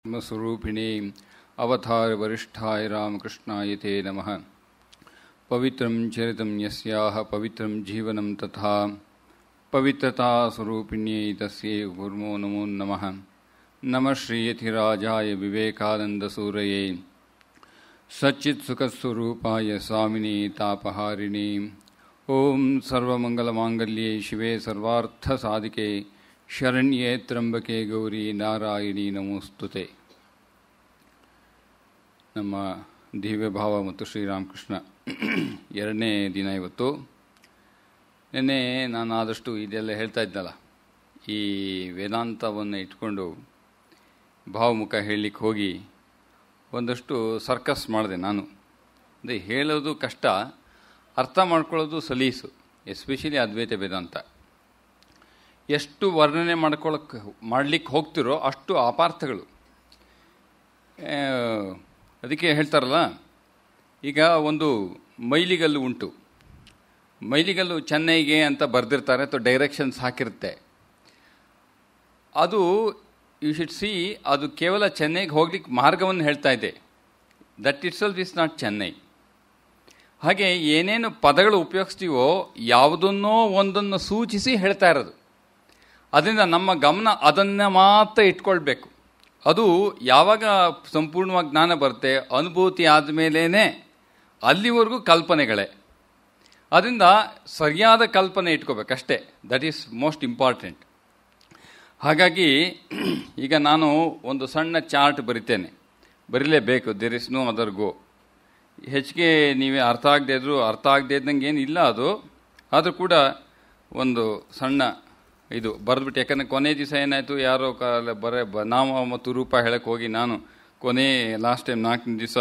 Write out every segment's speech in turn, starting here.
ब्रह्मस्वरूपिणे अवतार वरिष्ठाय रामकृष्णाय ते नमः। पवित्रं चरितं यस्याः पवित्रं जीवनं तथा पवित्रता स्वरूपिण्यै तस्यै गुरुमो नमो नमः। नमः श्रीयतिराजाय विवेकानन्दसूरये सच्चित्सुखस्वरूपाय स्वामिने तापहारिणे। ओं सर्वमंगलमांगल्ये शिवे सर्वार्थसाधिके ಶರಣ್ಯೇ ತ್ರ್ಯಂಬಕೆ ಗೌರಿ ನಾರಾಯಣಿ ನಮೋಸ್ತುತೆ. ನಮ್ಮ ದಿವ್ಯಭಾವ ಮತ್ತು ಶ್ರೀರಾಮಕೃಷ್ಣ ಎರಡನೇ ದಿನ ಇವತ್ತು. ನಿನ್ನೆ ನಾನು ಆದಷ್ಟು ಇದೆಲ್ಲ ಹೇಳ್ತಾ ಇದ್ದಲ್ಲ, ಈ ವೇದಾಂತವನ್ನು ಇಟ್ಕೊಂಡು ಭಾವಮುಖ ಹೇಳಲಿಕ್ಕೆ ಹೋಗಿ ಒಂದಷ್ಟು ಸರ್ಕಸ್ ಮಾಡಿದೆ ನಾನು. ಅಂದರೆ ಹೇಳೋದು ಕಷ್ಟ, ಅರ್ಥ ಮಾಡ್ಕೊಳ್ಳೋದು ಸಲೀಸು. ಎಸ್ಪೆಷಲಿ ಅದ್ವೈತ ವೇದಾಂತ ಎಷ್ಟು ವರ್ಣನೆ ಮಾಡಲಿಕ್ಕೆ ಹೋಗ್ತಿರೋ ಅಷ್ಟು ಅಪಾರ್ಥಗಳು. ಅದಕ್ಕೆ ಹೇಳ್ತಾರಲ್ಲ, ಈಗ ಒಂದು ಮೈಲಿಗಲ್ಲು ಉಂಟು. ಮೈಲಿಗಲ್ಲು ಚೆನ್ನೈಗೆ ಅಂತ ಬರೆದಿರ್ತಾರೆ ಅಥವಾ ಡೈರೆಕ್ಷನ್ಸ್ ಹಾಕಿರುತ್ತೆ. ಅದು ಯು ಶುಡ್ ಸಿ, ಅದು ಕೇವಲ ಚೆನ್ನೈಗೆ ಹೋಗ್ಲಿಕ್ಕೆ ಮಾರ್ಗವನ್ನು ಹೇಳ್ತಾ ಇದೆ. That it self is not Chennai. ಹಾಗೆ ಏನೇನು ಪದಗಳು ಉಪಯೋಗಿಸ್ತೀವೋ ಯಾವುದನ್ನೋ ಒಂದನ್ನು ಸೂಚಿಸಿ ಹೇಳ್ತಾ ಇರೋದು. ಅದರಿಂದ ನಮ್ಮ ಗಮನ ಅದನ್ನು ಮಾತ್ರ ಇಟ್ಕೊಳ್ಬೇಕು. ಅದು ಯಾವಾಗ ಸಂಪೂರ್ಣವಾಗಿ ಜ್ಞಾನ ಬರುತ್ತೆ, ಅನುಭೂತಿ ಆದಮೇಲೇ ಅಲ್ಲಿವರೆಗೂ ಕಲ್ಪನೆಗಳೇ. ಅದರಿಂದ ಸರಿಯಾದ ಕಲ್ಪನೆ ಇಟ್ಕೋಬೇಕಷ್ಟೇ. That is most important. ಹಾಗಾಗಿ ಈಗ ನಾನು ಒಂದು ಸಣ್ಣ ಚಾರ್ಟ್ ಬರಿತೇನೆ, ಬರೀಲೇಬೇಕು. There is no other go. ಹೆಚ್ಚಿಗೆ ನೀವೇ ಅರ್ಥ ಆಗದೇ ಇದ್ದಂಗೆ ಏನಿಲ್ಲ ಅದು. ಆದರೂ ಕೂಡ ಒಂದು ಸಣ್ಣ ಇದು ಬರೆದ್ಬಿಟ್ಟು, ಯಾಕಂದರೆ ಕೊನೆ ದಿವಸ ಏನಾಯಿತು, ಯಾರೋ ನಾಮ ಮತ್ತು ರೂಪ ಹೇಳಕ್ಕೆ ಹೋಗಿ ನಾನು ಲಾಸ್ಟ್ ಟೈಮ್ 4ನೇ ದಿವಸ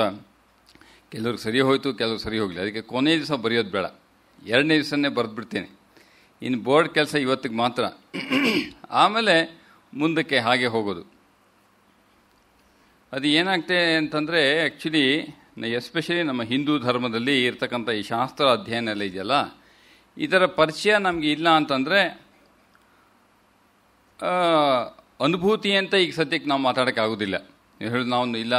ಕೆಲವ್ರಿಗೆ ಸರಿ ಹೋಯಿತು, ಕೆಲವ್ರು ಸರಿ ಹೋಗಲಿಲ್ಲ. ಅದಕ್ಕೆ ಕೊನೆ ದಿವಸ ಬರೆಯೋದು ಬೇಡ, 2ನೇ ದಿವಸನೇ ಬರೆದ್ಬಿಡ್ತೇನೆ. ಇನ್ನು ಬೋರ್ಡ್ ಕೆಲಸ ಇವತ್ತಿಗೆ ಮಾತ್ರ, ಆಮೇಲೆ ಮುಂದಕ್ಕೆ ಹಾಗೆ ಹೋಗೋದು. ಅದು ಏನಾಗ್ತದೆ ಅಂತಂದರೆ, ಆ್ಯಕ್ಚುಲಿ ಎಸ್ಪೆಷಲಿ ನಮ್ಮ ಹಿಂದೂ ಧರ್ಮದಲ್ಲಿ ಇರ್ತಕ್ಕಂಥ ಈ ಶಾಸ್ತ್ರ ಅಧ್ಯಯನ ಎಲ್ಲ ಇದೆಯಲ್ಲ, ಇದರ ಪರಿಚಯ ನಮಗೆ ಇಲ್ಲ ಅಂತಂದರೆ ಅನುಭೂತಿ ಅಂತ ಈಗ ಸದ್ಯಕ್ಕೆ ನಾವು ಮಾತಾಡೋಕ್ಕಾಗೋದಿಲ್ಲ. ನೀವು ಹೇಳೋದು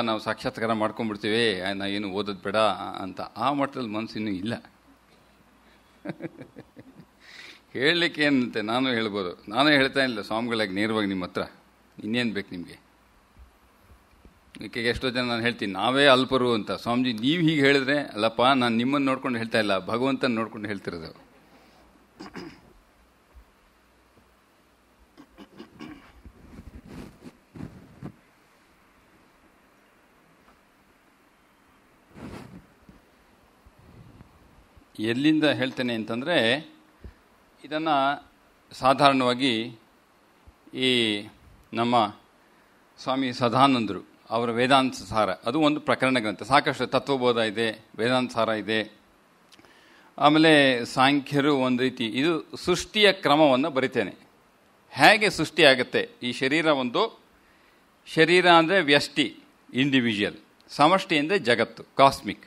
ನಾವು ಸಾಕ್ಷಾತ್ಕಾರ ಮಾಡ್ಕೊಂಡ್ಬಿಡ್ತೀವಿ, ನಾವು ಏನು ಓದೋದು ಬೇಡ ಅಂತ. ಆ ಮಟ್ಟದಲ್ಲಿ ಮನಸ್ಸು ಇನ್ನೂ ಇಲ್ಲ. ಹೇಳಲಿಕ್ಕೆ ಏನಂತೆ ನಾನು ಹೇಳ್ಬೋದು, ನಾನೇ ಹೇಳ್ತಾ ಇಲ್ಲ ಸ್ವಾಮಿಗಳಾಗಿ ನೇರವಾಗಿ ನಿಮ್ಮ ಹತ್ರ. ಇನ್ನೇನು ಬೇಕು ನಿಮಗೆ? ಈಗ ಎಷ್ಟೋ ಜನ ನಾನು ಹೇಳ್ತೀನಿ ನಾವೇ ಅಲ್ಪರು ಅಂತ. ಸ್ವಾಮೀಜಿ ನೀವು ಹೀಗೆ ಹೇಳಿದ್ರೆ, ಅಲ್ಲಪ್ಪ ನಾನು ನಿಮ್ಮನ್ನು ನೋಡ್ಕೊಂಡು ಹೇಳ್ತಾ ಇಲ್ಲ, ಭಗವಂತನ ನೋಡ್ಕೊಂಡು ಹೇಳ್ತಿರೋದು. ಎಲ್ಲಿಂದ ಹೇಳ್ತೇನೆ ಅಂತಂದರೆ, ಇದನ್ನು ಸಾಧಾರಣವಾಗಿ ಈ ನಮ್ಮ ಸ್ವಾಮಿ ಸದಾನಂದರು ಅವರ ವೇದಾಂತ ಸಾರ, ಅದು ಒಂದು ಪ್ರಕರಣ ಗ್ರಂಥ. ಸಾಕಷ್ಟು ತತ್ವಬೋಧ ಇದೆ, ವೇದಾಂತ ಸಾರ ಇದೆ. ಆಮೇಲೆ ಸಾಂಖ್ಯರು ಒಂದು ರೀತಿ ಇದು ಸೃಷ್ಟಿಯ ಕ್ರಮವನ್ನು ಬರಿತೇನೆ. ಹೇಗೆ ಸೃಷ್ಟಿ ಆಗುತ್ತೆ ಈ ಶರೀರ? ಶರೀರ ಅಂದರೆ ವ್ಯಷ್ಟಿ, ಇಂಡಿವಿಜುವಲ್. ಸಮಷ್ಟಿ ಅಂದರೆ ಜಗತ್ತು, ಕಾಸ್ಮಿಕ್.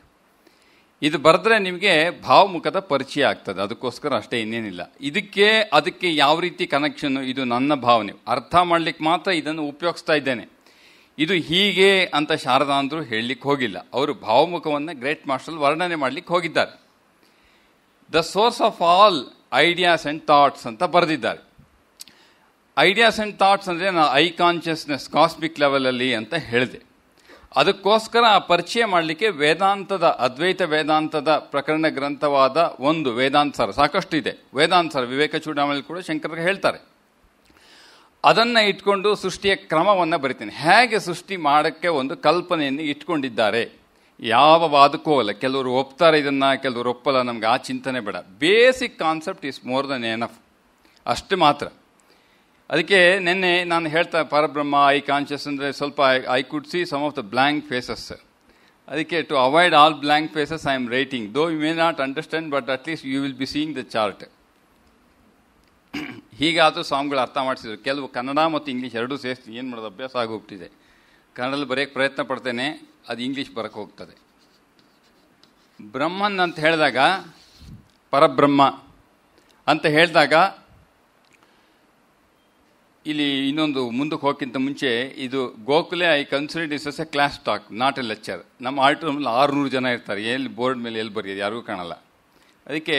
ಇದು ಬರೆದ್ರೆ ನಿಮಗೆ ಭಾವಮುಖದ ಪರಿಚಯ ಆಗ್ತದೆ. ಅದಕ್ಕೋಸ್ಕರ ಅಷ್ಟೇ, ಇನ್ನೇನಿಲ್ಲ. ಅದಕ್ಕೆ ಯಾವ ರೀತಿ ಕನೆಕ್ಷನ್ನು, ಇದು ನನ್ನ ಭಾವನೆ ಅರ್ಥ ಮಾಡಲಿಕ್ಕೆ ಮಾತ್ರ ಇದನ್ನು ಉಪಯೋಗಿಸ್ತಾ ಇದ್ದೇನೆ. ಇದು ಹೀಗೆ ಅಂತ ಶಾರದಾಂದರು ಹೇಳಲಿಕ್ಕೆ ಹೋಗಿಲ್ಲ. ಅವರು ಭಾವಮುಖವನ್ನು ಗ್ರೇಟ್ ಮಾಸ್ಟರ್ ವರ್ಣನೆ ಮಾಡಲಿಕ್ಕೆ ಹೋಗಿದ್ದಾರೆ. The source of all ideas and thoughts ಅಂತ ಬರೆದಿದ್ದಾರೆ. ಐಡಿಯಾಸ್ ಆ್ಯಂಡ್ ಥಾಟ್ಸ್ ಅಂದರೆ ನಾನು ಐ ಕಾನ್ಷಿಯಸ್ನೆಸ್ ಕಾಸ್ಮಿಕ್ ಲೆವೆಲಲ್ಲಿ ಅಂತ ಹೇಳಿದೆ. ಅದಕ್ಕೋಸ್ಕರ ಆ ಪರಿಚಯ ಮಾಡಲಿಕ್ಕೆ ವೇದಾಂತದ, ಅದ್ವೈತ ವೇದಾಂತದ ಪ್ರಕರಣ ಗ್ರಂಥವಾದ ಒಂದು ವೇದಾಂತ ಸಾರ ಸಾಕಷ್ಟು ಇದೆ. ವೇದಾಂತ ಸಾರ ವಿವೇಕ ಚೂಡಾಮಣಿ ಕೂಡ ಶಂಕರರು ಹೇಳ್ತಾರೆ. ಅದನ್ನು ಇಟ್ಕೊಂಡು ಸೃಷ್ಟಿಯ ಕ್ರಮವನ್ನು ಬರಿತೀನಿ. ಹೇಗೆ ಸೃಷ್ಟಿ ಮಾಡೋಕ್ಕೆ ಒಂದು ಕಲ್ಪನೆಯನ್ನು ಇಟ್ಕೊಂಡಿದ್ದಾರೆ. ಯಾವ ವಾದಕ್ಕೂ ಹೋಗಲ್ಲ. ಕೆಲವರು ಒಪ್ತಾರೆ ಇದನ್ನು, ಕೆಲವರು ಒಪ್ಪಲ್ಲ. ನಮ್ಗೆ ಆ ಚಿಂತನೆ ಬೇಡ. Basic concept is more than enough, ಅಷ್ಟು ಮಾತ್ರ. ಅದಕ್ಕೆ ನಿನ್ನೆ ನಾನು ಹೇಳ್ತಾ ಪರಬ್ರಹ್ಮ, ಐ ಕಾನ್ಷಿಯಸ್ ಅಂದರೆ ಸ್ವಲ್ಪ I could see some of the blank faces. ಅದಕ್ಕೆ to avoid all blank faces I am writing. Though you may not understand, but at least you will be seeing the chart. ಹೀಗಾದರೂ ಸ್ವಾಮಿಗಳು ಅರ್ಥ ಮಾಡಿಸಿದ್ರು. ಕೆಲವು ಕನ್ನಡ ಮತ್ತು English ಎರಡೂ ಸೇರಿಸಿ ಏನು ಮಾಡೋದು, ಅಭ್ಯಾಸ ಆಗೋಗ್ಬಿಟ್ಟಿದೆ. ಕನ್ನಡದಲ್ಲಿ ಬರೆಯೋಕ್ಕೆ ಪ್ರಯತ್ನ ಪಡ್ತೇನೆ, ಅದು ಇಂಗ್ಲೀಷ್ ಬರೋಕ್ಕೆ ಹೋಗ್ತದೆ. ಬ್ರಹ್ಮನ್ ಅಂತ ಹೇಳಿದಾಗ, ಪರಬ್ರಹ್ಮ ಅಂತ ಹೇಳಿದಾಗ ಇಲ್ಲಿ ಇನ್ನೊಂದು ಮುಂದಕ್ಕೆ ಹೋಗೋಕ್ಕಿಂತ ಮುಂಚೆ ಇದು Gokhale I consider is a class talk, not A lecture. ನಮ್ಮ ಆಡಿಟೋರಿಯಂನಲ್ಲಿ 600 ಜನ ಇರ್ತಾರೆ, ಎಲ್ಲಿ ಬೋರ್ಡ್ ಮೇಲೆ ಎಲ್ಲಿ ಬರೆಯೋದು ಯಾರಿಗೂ ಕಾಣಲ್ಲ. ಅದಕ್ಕೆ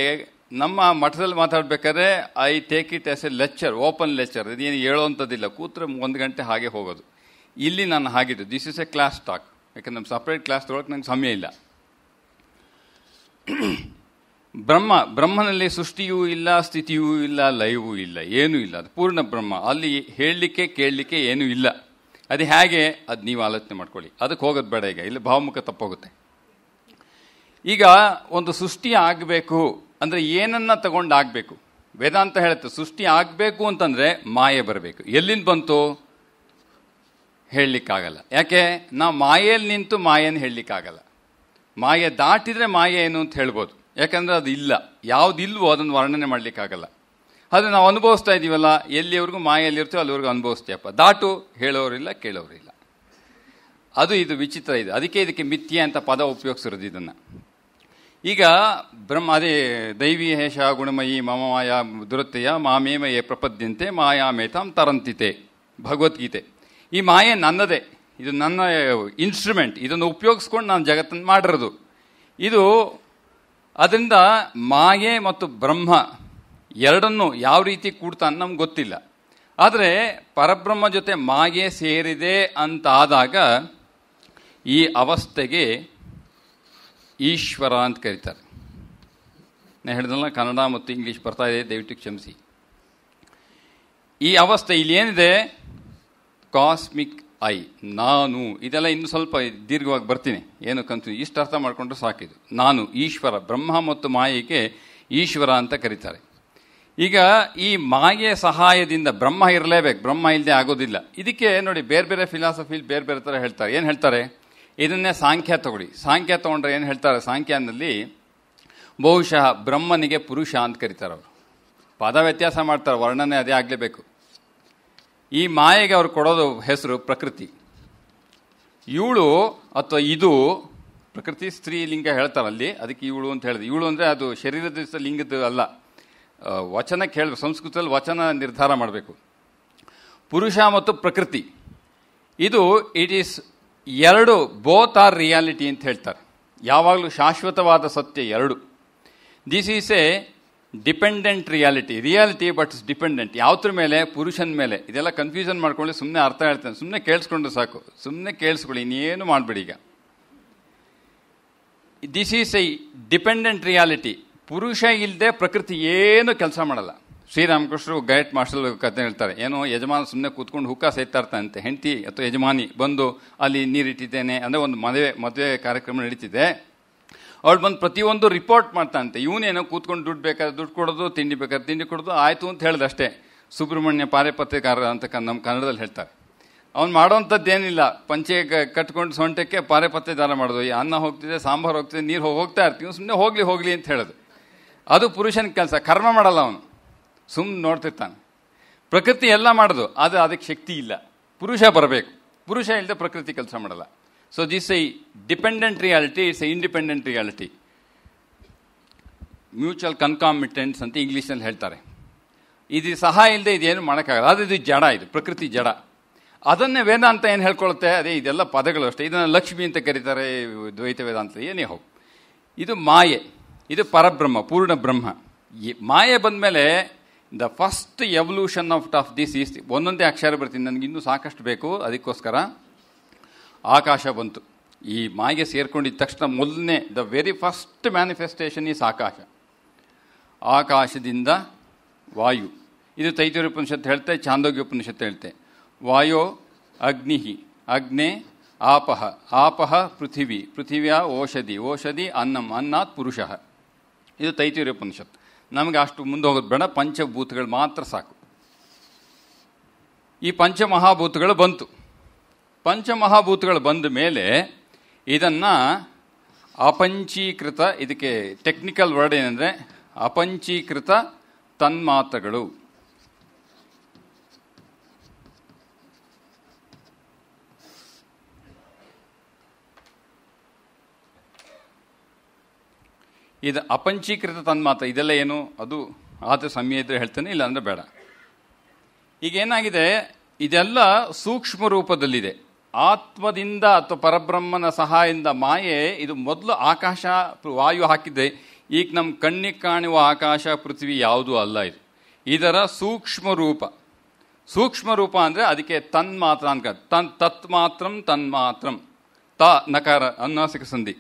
ನಮ್ಮ ಮಠದಲ್ಲಿ ಮಾತಾಡಬೇಕಾದ್ರೆ I take it as a lecture, open lecture. ಇದೇನು ಹೇಳೋವಂಥದ್ದಿಲ್ಲ, ಕೂತ್ರೆ 1 ಗಂಟೆ ಹಾಗೆ ಹೋಗೋದು. ಇಲ್ಲಿ ನಾನು ಹಾಗಿದ್ದು, this is a class talk. ಯಾಕಂದ್ರೆ ನಮ್ಮ ಸಪ್ರೇಟ್ ಕ್ಲಾಸ್ ತೊಗೊಳಕ್ಕೆ ನಂಗೆ ಸಮಯ ಇಲ್ಲ. ಬ್ರಹ್ಮನಲ್ಲಿ ಸೃಷ್ಟಿಯೂ ಇಲ್ಲ, ಸ್ಥಿತಿಯೂ ಇಲ್ಲ, ಲಯವೂ ಇಲ್ಲ, ಏನೂ ಇಲ್ಲ. ಅದು ಪೂರ್ಣ ಬ್ರಹ್ಮ. ಅಲ್ಲಿ ಹೇಳಲಿಕ್ಕೆ ಕೇಳಲಿಕ್ಕೆ ಏನೂ ಇಲ್ಲ. ಅದು ಹೇಗೆ, ಅದು ನೀವು ಆಲೋಚನೆ ಮಾಡ್ಕೊಳ್ಳಿ. ಅದಕ್ಕೆ ಹೋಗೋದು ಬೇಡ. ಈಗ ಇಲ್ಲಿ ಭಾವಮುಖ ತಪ್ಪೋಗುತ್ತೆ. ಈಗ ಒಂದು ಸೃಷ್ಟಿ ಆಗಬೇಕು ಅಂದರೆ ಏನನ್ನ ತಗೊಂಡು ಆಗಬೇಕು? ವೇದಾಂತ ಹೇಳುತ್ತೆ ಸೃಷ್ಟಿ ಆಗಬೇಕು ಅಂತಂದರೆ ಮಾಯೆ ಬರಬೇಕು. ಎಲ್ಲಿಂದ ಬಂತು ಹೇಳಲಿಕ್ಕಾಗಲ್ಲ. ಯಾಕೆ? ನಾವು ಮಾಯೆಯಲ್ಲಿ ನಿಂತು ಮಾಯೆಯನ್ನು ಹೇಳಲಿಕ್ಕಾಗಲ್ಲ. ಮಾಯೆ ದಾಟಿದರೆ ಮಾಯೆ ಏನು ಅಂತ ಹೇಳ್ಬೋದು. ಯಾಕಂದರೆ ಅದು ಇಲ್ಲ. ಯಾವುದಿಲ್ವೋ ಅದನ್ನು ವರ್ಣನೆ ಮಾಡಲಿಕ್ಕಾಗಲ್ಲ. ಅದು ನಾವು ಅನುಭವಿಸ್ತಾ ಇದ್ದೀವಲ್ಲ, ಎಲ್ಲಿವರೆಗೂ ಮಾಯೆಯಲ್ಲಿರ್ತೋ ಅಲ್ಲಿವರೆಗೂ ಅನುಭವಿಸ್ತೀಯಪ್ಪ. ದಾಟು ಹೇಳೋರಿಲ್ಲ, ಕೇಳೋರಿಲ್ಲ. ಅದು ಇದು ವಿಚಿತ್ರ. ಇದು ಅದಕ್ಕೆ ಇದಕ್ಕೆ ಮಿಥ್ಯೆ ಅಂತ ಪದ ಉಪಯೋಗಿಸಿರೋದು ಇದನ್ನು. ಈಗ ಅದೇ ದೈವಿ ಹೇಷ ಗುಣಮಯಿ ಮಮ ಮಾಯಾ ದುರತ್ತೆಯ ಮಾಮೇಮ ಯೇ ಪ್ರಪದ್ಯಂತೆ ಮಾಯಾಮೇತಾಂ ತರಂತಿತೆ, ಭಗವದ್ಗೀತೆ. ಈ ಮಾಯೆ ನನ್ನದೇ, ಇದು ನನ್ನ ಇನ್ಸ್ಟ್ರೂಮೆಂಟ್. ಇದನ್ನು ಉಪಯೋಗಿಸ್ಕೊಂಡು ನಾನು ಜಗತ್ತನ್ನು ಮಾಡಿರೋದು. ಇದು ಅದರಿಂದ ಮಾಯೆ ಮತ್ತು ಬ್ರಹ್ಮ ಎರಡನ್ನೂ ಯಾವ ರೀತಿ ಕೂಡ್ತಾನೆ ನಮ್ಗೆ ಗೊತ್ತಿಲ್ಲ. ಆದರೆ ಪರಬ್ರಹ್ಮ ಜೊತೆ ಮಾಯೆ ಸೇರಿದೆ ಅಂತಾದಾಗ ಈ ಅವಸ್ಥೆಗೆ ಈಶ್ವರ ಅಂತ ಕರೀತಾರೆ. ನಾನು ಹೇಳಿದ್ನಲ್ಲ, ಕನ್ನಡ ಮತ್ತು ಇಂಗ್ಲೀಷ್ ಬರ್ತಾ ಇದೆ, ದಯವಿಟ್ಟು ಕ್ಷಮಿಸಿ. ಈ ಅವಸ್ಥೆ ಇಲ್ಲಿ ಏನಿದೆ, ಕಾಸ್ಮಿಕ್ ಐ, ನಾನು. ಇದೆಲ್ಲ ಇನ್ನು ಸ್ವಲ್ಪ ದೀರ್ಘವಾಗಿ ಬರ್ತೀನಿ, ಏನು ಕನ್ಫ್ಯೂಸ್. ಇಷ್ಟು ಅರ್ಥ ಮಾಡಿಕೊಂಡ್ರೆ ಸಾಕಿದು. ನಾನು ಈಶ್ವರ, ಬ್ರಹ್ಮ ಮತ್ತು ಮಾಯೆಗೆ ಈಶ್ವರ ಅಂತ ಕರೀತಾರೆ. ಈಗ ಈ ಮಾಯೆ ಸಹಾಯದಿಂದ ಬ್ರಹ್ಮ ಇರಲೇಬೇಕು, ಬ್ರಹ್ಮ ಇಲ್ಲದೆ ಆಗೋದಿಲ್ಲ. ಇದಕ್ಕೆ ನೋಡಿ, ಬೇರೆ ಬೇರೆ ಫಿಲಾಸಫಿಲಿ ಬೇರೆ ಬೇರೆ ಥರ ಹೇಳ್ತಾರೆ. ಏನು ಹೇಳ್ತಾರೆ? ಇದನ್ನೇ ಸಾಂಖ್ಯ ತಗೊಳ್ಳಿ. ಸಾಂಖ್ಯ ತಗೊಂಡ್ರೆ ಏನು ಹೇಳ್ತಾರೆ? ಸಾಂಖ್ಯನಲ್ಲಿ ಬಹುಶಃ ಬ್ರಹ್ಮನಿಗೆ ಪುರುಷ ಅಂತ ಕರೀತಾರೆ ಅವರು. ಪದ ವ್ಯತ್ಯಾಸ ಮಾಡ್ತಾರೆ, ವರ್ಣನೆ ಅದೇ ಆಗಲೇಬೇಕು. ಈ ಮಾಯೆಗೆ ಅವ್ರು ಕೊಡೋದು ಹೆಸರು ಪ್ರಕೃತಿ. ಇವಳು ಅಥವಾ ಇದು, ಪ್ರಕೃತಿ ಸ್ತ್ರೀಲಿಂಗ ಹೇಳ್ತಾರಲ್ಲಿ, ಅದಕ್ಕೆ ಇವಳು ಅಂತ ಹೇಳಿದೆ. ಇವಳು ಅಂದರೆ ಅದು ಶರೀರದ ಲಿಂಗದ ಅಲ್ಲ, ವಚನಕ್ಕೆ ಹೇಳಬೇಕು. ಸಂಸ್ಕೃತದಲ್ಲಿ ವಚನ ನಿರ್ಧಾರ ಮಾಡಬೇಕು. ಪುರುಷ ಮತ್ತು ಪ್ರಕೃತಿ ಇದು ಇಟ್ ಈಸ್ ಎರಡು, ಬೋತ್ ಆರ್ ರಿಯಾಲಿಟಿ ಅಂತ ಹೇಳ್ತಾರೆ. ಯಾವಾಗಲೂ ಶಾಶ್ವತವಾದ ಸತ್ಯ ಎರಡು. This is A dependent reality but is dependent. ಯಾವ್ದ್ರ ಮೇಲೆ? ಪುರುಷನ ಮೇಲೆ. ಇದೆಲ್ಲ ಕನ್ಫ್ಯೂಷನ್ ಮಾಡ್ಕೊಳ್ಳಿ. ಸುಮ್ಮನೆ ಅರ್ಥ ಹೇಳ್ತೇನೆ, ಸುಮ್ಮನೆ ಕೇಳಿಸ್ಕೊಂಡ್ರೆ ಸಾಕು. ಸುಮ್ಮನೆ ಕೇಳಿಸ್ಕೊಳ್ಳಿ, ಇನ್ನೇನು ಮಾಡಬೇಡಿ. ಈಗ this is A dependent reality. ಪುರುಷ ಇಲ್ಲದೆ ಪ್ರಕೃತಿ ಏನು ಕೆಲಸ ಮಾಡಲ್ಲ. ಶ್ರೀರಾಮಕೃಷ್ಣರು ಗೈಟ್ ಮಾರ್ಷಲ್ ಕತೆ ಹೇಳ್ತಾರೆ. ಏನೋ ಯಜಮಾನ ಸುಮ್ಮನೆ ಕೂತ್ಕೊಂಡು ಹುಕ್ಕ ಸೇರ್ತಾ ಇರ್ತಾನಂತೆ. ಹೆಂಡತಿ ಅಥವಾ ಯಜಮಾನಿ ಬಂದು ಅಲ್ಲಿ ನೀರಿಟ್ಟಿದ್ದೇನೆ ಅಂದರೆ ಒಂದು ಮದುವೆ ಕಾರ್ಯಕ್ರಮ ನಡೀತಿದೆ. ಅವಳು ಬಂದು ಪ್ರತಿಯೊಂದು ರಿಪೋರ್ಟ್ ಮಾಡ್ತಾನಂತೆ. ಇವನೇನೋ ಕೂತ್ಕೊಂಡು ದುಡ್ಡು ಬೇಕಾದ್ರೆ ದುಡ್ಡು ಕೊಡೋದು, ತಿಂಡಿ ಬೇಕಾದ್ರೆ ತಿಂಡಿ ಕೊಡೋದು, ಆಯಿತು ಅಂತ ಹೇಳ್ದಷ್ಟೇ. ಸುಬ್ರಹ್ಮಣ್ಯ ಪಾರೆಪತ್ರಿಕಾರ ಅಂತ ನಮ್ಮ ಕನ್ನಡದಲ್ಲಿ ಹೇಳ್ತಾರೆ. ಅವ್ನು ಮಾಡೋವಂಥದ್ದೇನಿಲ್ಲ. ಪಂಚೆ ಕಟ್ಕೊಂಡು ಸೊಂಟಕ್ಕೆ ಪಾರೆಪತ್ರೆ ದಾರ ಮಾಡೋದು. ಈ ಅನ್ನ ಹೋಗ್ತಿದೆ, ಸಾಂಬಾರು ಹೋಗ್ತಿದೆ, ನೀರು ಹೋಗ್ತಾ ಇರ್ತೀವಿ, ಸುಮ್ಮನೆ ಹೋಗಲಿ ಅಂತ ಹೇಳೋದು. ಅದು ಪುರುಷನ ಕೆಲಸ. ಕರ್ಮ ಮಾಡಲ್ಲ ಅವನು, ಸುಮ್ಮನೆ ನೋಡ್ತಿರ್ತಾನೆ. ಪ್ರಕೃತಿ ಎಲ್ಲ ಮಾಡೋದು, ಅದು ಅದಕ್ಕೆ ಶಕ್ತಿ ಇಲ್ಲ. ಪುರುಷ ಬರಬೇಕು. ಪುರುಷ ಇಲ್ಲದೆ ಪ್ರಕೃತಿ ಕೆಲಸ ಮಾಡಲ್ಲ. So this I dependent reality, it's a independent reality. Mutual concomitants ಅಂತ ಇಂಗ್ಲೀಷ್ನಲ್ಲಿ ಹೇಳ್ತಾರೆ. ಇದು ಸಹಾಯ ಇಲ್ಲದೆ ಇದೇನು ಮಾಡೋಕ್ಕಾಗಲ್ಲ. ಅದು ಇದು ಜಡ, ಇದು ಪ್ರಕೃತಿ ಜಡ. ಅದನ್ನೇ ವೇದಾಂತ ಏನು ಹೇಳ್ಕೊಳುತ್ತೆ? ಅದೇ ಇದೆಲ್ಲ ಪದಗಳು ಅಷ್ಟೇ. ಇದನ್ನು ಲಕ್ಷ್ಮಿ ಅಂತ ಕರೀತಾರೆ ದ್ವೈತ ವೇದಾಂತ. ಏನೇ ಹೋಗಿ, ಇದು ಮಾಯೆ, ಇದು ಪರಬ್ರಹ್ಮ, ಪೂರ್ಣ ಬ್ರಹ್ಮ. ಈ ಮಾಯೆ ಬಂದಮೇಲೆ the first evolution of this is, ಒಂದೊಂದೇ ಅಕ್ಷರ ಬರ್ತೀನಿ, ನನಗೆ ಇನ್ನೂ ಸಾಕಷ್ಟು ಬೇಕು. ಅದಕ್ಕೋಸ್ಕರ ಆಕಾಶ ಬಂತು. ಈ ಮಾಯೆ ಸೇರ್ಕೊಂಡಿದ್ದ ತಕ್ಷಣ ಮೊದಲನೇ the very first manifestation is akasha. ಆಕಾಶದಿಂದ ವಾಯು. ಇದು ತೈತರೀಯ ಉಪನಿಷತ್ತು ಹೇಳ್ತೆ, ಛಾಂದೋಗ್ಯ ಉಪನಿಷತ್ತು ಹೇಳ್ತೆ. ವಾಯೋ ಅಗ್ನಿ, ಅಗ್ನೇ ಆಪಃ, ಆಪಃ ಪೃಥಿವಿ, ಪೃಥಿವ್ಯಾ ಓಷಧಿ, ಓಷಧಿ ಅನ್ನಂ, ಅನ್ನಾತ್ ಪುರುಷಃ. ಇದು ತೈತರೀಯ ಉಪನಿಷತ್ತು. ನಮಗೆ ಅಷ್ಟು ಮುಂದೆ ಹೋಗೋದು ಬೇಡ, ಪಂಚಭೂತಗಳು ಮಾತ್ರ ಸಾಕು. ಈ ಪಂಚಮಹಾಭೂತಗಳು ಬಂತು. ಪಂಚಮಹಾಭೂತಗಳು ಬಂದ ಮೇಲೆ ಇದನ್ನು ಅಪಂಚೀಕೃತ, ಇದಕ್ಕೆ ಟೆಕ್ನಿಕಲ್ ವರ್ಡ್ ಏನಂದರೆ ಅಪಂಚೀಕೃತ ತನ್ಮಾತ್ರಗಳು. ಇದು ಅಪಂಚೀಕೃತ ತನ್ಮಾತ್ರ. ಇದೆಲ್ಲ ಏನು? ಅದು ಆತ ಸಮಯ ಇದ್ದರೆ ಹೇಳ್ತೇನೆ, ಇಲ್ಲ ಅಂದರೆ ಬೇಡ. ಈಗ ಏನಾಗಿದೆ, ಇದೆಲ್ಲ ಸೂಕ್ಷ್ಮ ರೂಪದಲ್ಲಿದೆ. ಆತ್ಮದಿಂದ ಅಥವಾ ಪರಬ್ರಹ್ಮನ ಸಹಾಯದಿಂದ ಮಾಯೆ ಇದು ಮೊದಲು ಆಕಾಶ ವಾಯು ಹಾಕಿದ್ದೆ. ಈಗ ನಮ್ಮ ಕಣ್ಣಿಗೆ ಕಾಣುವ ಆಕಾಶ ಪೃಥ್ವಿ ಯಾವುದೂ ಅಲ್ಲ. ಇದು ಇದರ ಸೂಕ್ಷ್ಮ ರೂಪ. ಸೂಕ್ಷ್ಮ ರೂಪ ಅಂದರೆ ಅದಕ್ಕೆ ತನ್ಮಾತ್ರ ಅನ್ಕ ತತ್ಮಾತ್ರಂ ತನ್ಮಾತ್ರಂ ತ ನಕಾರ ಅನುನಾಸಿಕ ಸಂಧಿ.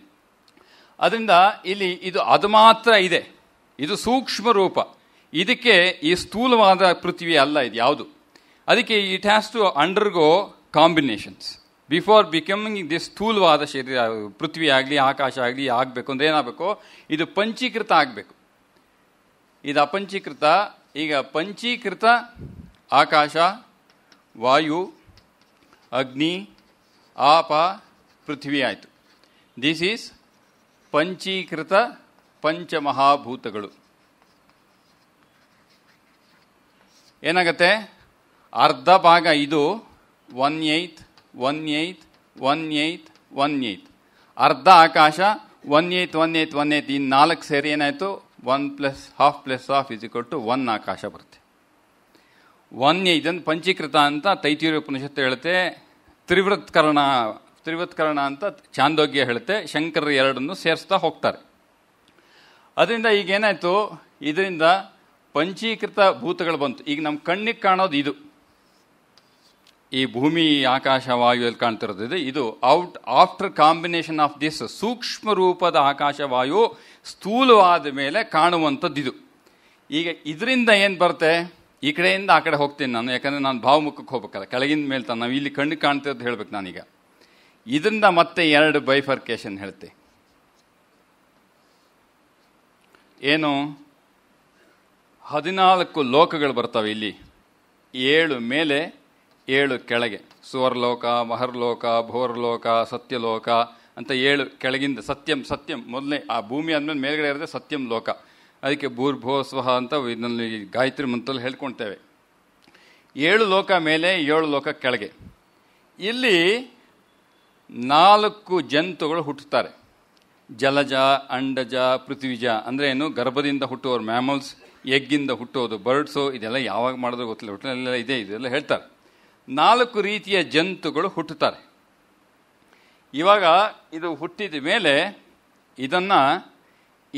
ಅದರಿಂದ ಇಲ್ಲಿ ಇದು ಅದು ಮಾತ್ರ ಇದೆ. ಇದು ಸೂಕ್ಷ್ಮ ರೂಪ. ಇದಕ್ಕೆ ಈ ಸ್ಥೂಲವಾದ ಪೃಥ್ವಿ ಅಲ್ಲ ಇದು ಯಾವುದು. ಅದಕ್ಕೆ it has to undergo combinations before becoming this ಸ್ಥೂಲವಾದ ಶರೀರ. ಪೃಥ್ವಿ ಆಗಲಿ ಆಕಾಶ ಆಗಲಿ ಆಗಬೇಕು ಅಂದರೆ ಏನಾಗಬೇಕು, ಇದು ಪಂಚೀಕೃತ ಆಗಬೇಕು. ಇದು ಅಪಂಚೀಕೃತ. ಈಗ ಪಂಚೀಕೃತ ಆಕಾಶ, ವಾಯು, ಅಗ್ನಿ, ಆಪ, ಪೃಥ್ವಿ ಆಯಿತು. ದಿಸ್ ಈಸ್ ಪಂಚೀಕೃತ ಪಂಚಮಹಾಭೂತಗಳು. ಏನಾಗತ್ತೆ, ಅರ್ಧ ಭಾಗ ಇದು 1/8 1/8 1/8 1/8. ಅರ್ಧ ಆಕಾಶ 1/8 1/8 1/8. ಇನ್ನು 4 ಸೇರಿ ಏನಾಯಿತು, 1 + ½ + ½ = 1 ಆಕಾಶ ಬರುತ್ತೆ. 1/8 ಇದನ್ನು ಪಂಚೀಕೃತ ಅಂತ ತೈತಿರೀಯ ಉಪನಿಷತ್ತು ಹೇಳುತ್ತೆ. ತ್ರಿವೃತ್ಕರಣ ಅಂತ ಚಾಂದೋಗ್ಯ ಹೇಳುತ್ತೆ. ಶಂಕರರು ಎರಡನ್ನು ಸೇರಿಸ್ತಾ ಹೋಗ್ತಾರೆ. ಅದರಿಂದ ಈಗೇನಾಯಿತು, ಇದರಿಂದ ಪಂಚೀಕೃತ ಭೂತಗಳು ಬಂತು. ಈಗ ನಮ್ಮ ಕಣ್ಣಿಗೆ ಕಾಣೋದು ಇದು, ಈ ಭೂಮಿ ಆಕಾಶ ವಾಯುಯಲ್ಲಿ ಕಾಣ್ತಿರೋದು ಇದು ಆಫ್ಟರ್ ಕಾಂಬಿನೇಷನ್ ಆಫ್ ದಿಸ್ ಸೂಕ್ಷ್ಮ ರೂಪದ ಆಕಾಶ ವಾಯು ಸ್ಥೂಲವಾದ ಮೇಲೆ ಕಾಣುವಂಥದ್ದು ಇದು. ಈಗ ಇದರಿಂದ ಏನು ಬರುತ್ತೆ, ಈ ಕಡೆಯಿಂದ ಆ ಕಡೆ ಹೋಗ್ತೀನಿ ನಾನು, ಯಾಕಂದರೆ ನಾನು ಭಾವಮುಖಕ್ಕೆ ಹೋಗ್ಬೇಕಲ್ಲ, ಕೆಳಗಿನ ಮೇಲೆ ತಾನು ನಾವು ಇಲ್ಲಿ ಕಣ್ಣಿಗೆ ಕಾಣ್ತಿರೋದು ಹೇಳ್ಬೇಕು ನಾನೀಗ. ಇದರಿಂದ ಮತ್ತೆ 2 ಬೈಫರ್ಕೇಶನ್ ಹೇಳ್ತೆ. ಏನು, 14 ಲೋಕಗಳು ಬರ್ತವೆ ಇಲ್ಲಿ. 7 ಮೇಲೆ 7 ಕೆಳಗೆ. ಸುವರ್ಲೋಕ, ಮಹರ್ಲೋಕ, ಭೋರ್ಲೋಕ, ಸತ್ಯಲೋಕ ಅಂತ 7 ಕೆಳಗಿಂದ. ಸತ್ಯಂ ಮೊದಲೇ ಆ ಭೂಮಿ ಆದಮೇಲೆ ಮೇಲ್ಗಡೆ ಇರುತ್ತೆ ಸತ್ಯಂ ಲೋಕ. ಅದಕ್ಕೆ ಭೂರ್ಭೋ ಸ್ವಹ ಅಂತ ಇದರಲ್ಲಿ ಗಾಯತ್ರಿ ಮಂತ್ರದಲ್ಲಿ ಹೇಳ್ಕೊಳ್ತೇವೆ. 7 ಲೋಕ ಮೇಲೆ 7 ಲೋಕ ಕೆಳಗೆ. ಇಲ್ಲಿ 4 ಜಂತುಗಳು ಹುಟ್ಟುತ್ತಾರೆ. ಜಲಜ, ಅಂಡಜ, ಪೃಥ್ವಿಜ. ಅಂದರೆ ಏನು, ಗರ್ಭದಿಂದ ಹುಟ್ಟುವವರು ಮ್ಯಾಮಲ್ಸ್, ಎಗ್ಗಿಂದ ಹುಟ್ಟೋದು ಬರ್ಡ್ಸು. ಇದೆಲ್ಲ ಯಾವಾಗ ಮಾಡಿದ್ರು ಗೊತ್ತಿಲ್ಲ, ಹುಟ್ಟಲೆಲ್ಲ ಇದೆ, ಇದೆಲ್ಲ ಹೇಳ್ತಾರೆ. 4 ರೀತಿಯ ಜಂತುಗಳು ಹುಟ್ಟುತ್ತಾರೆ. ಇವಾಗ ಇದು ಹುಟ್ಟಿದ ಮೇಲೆ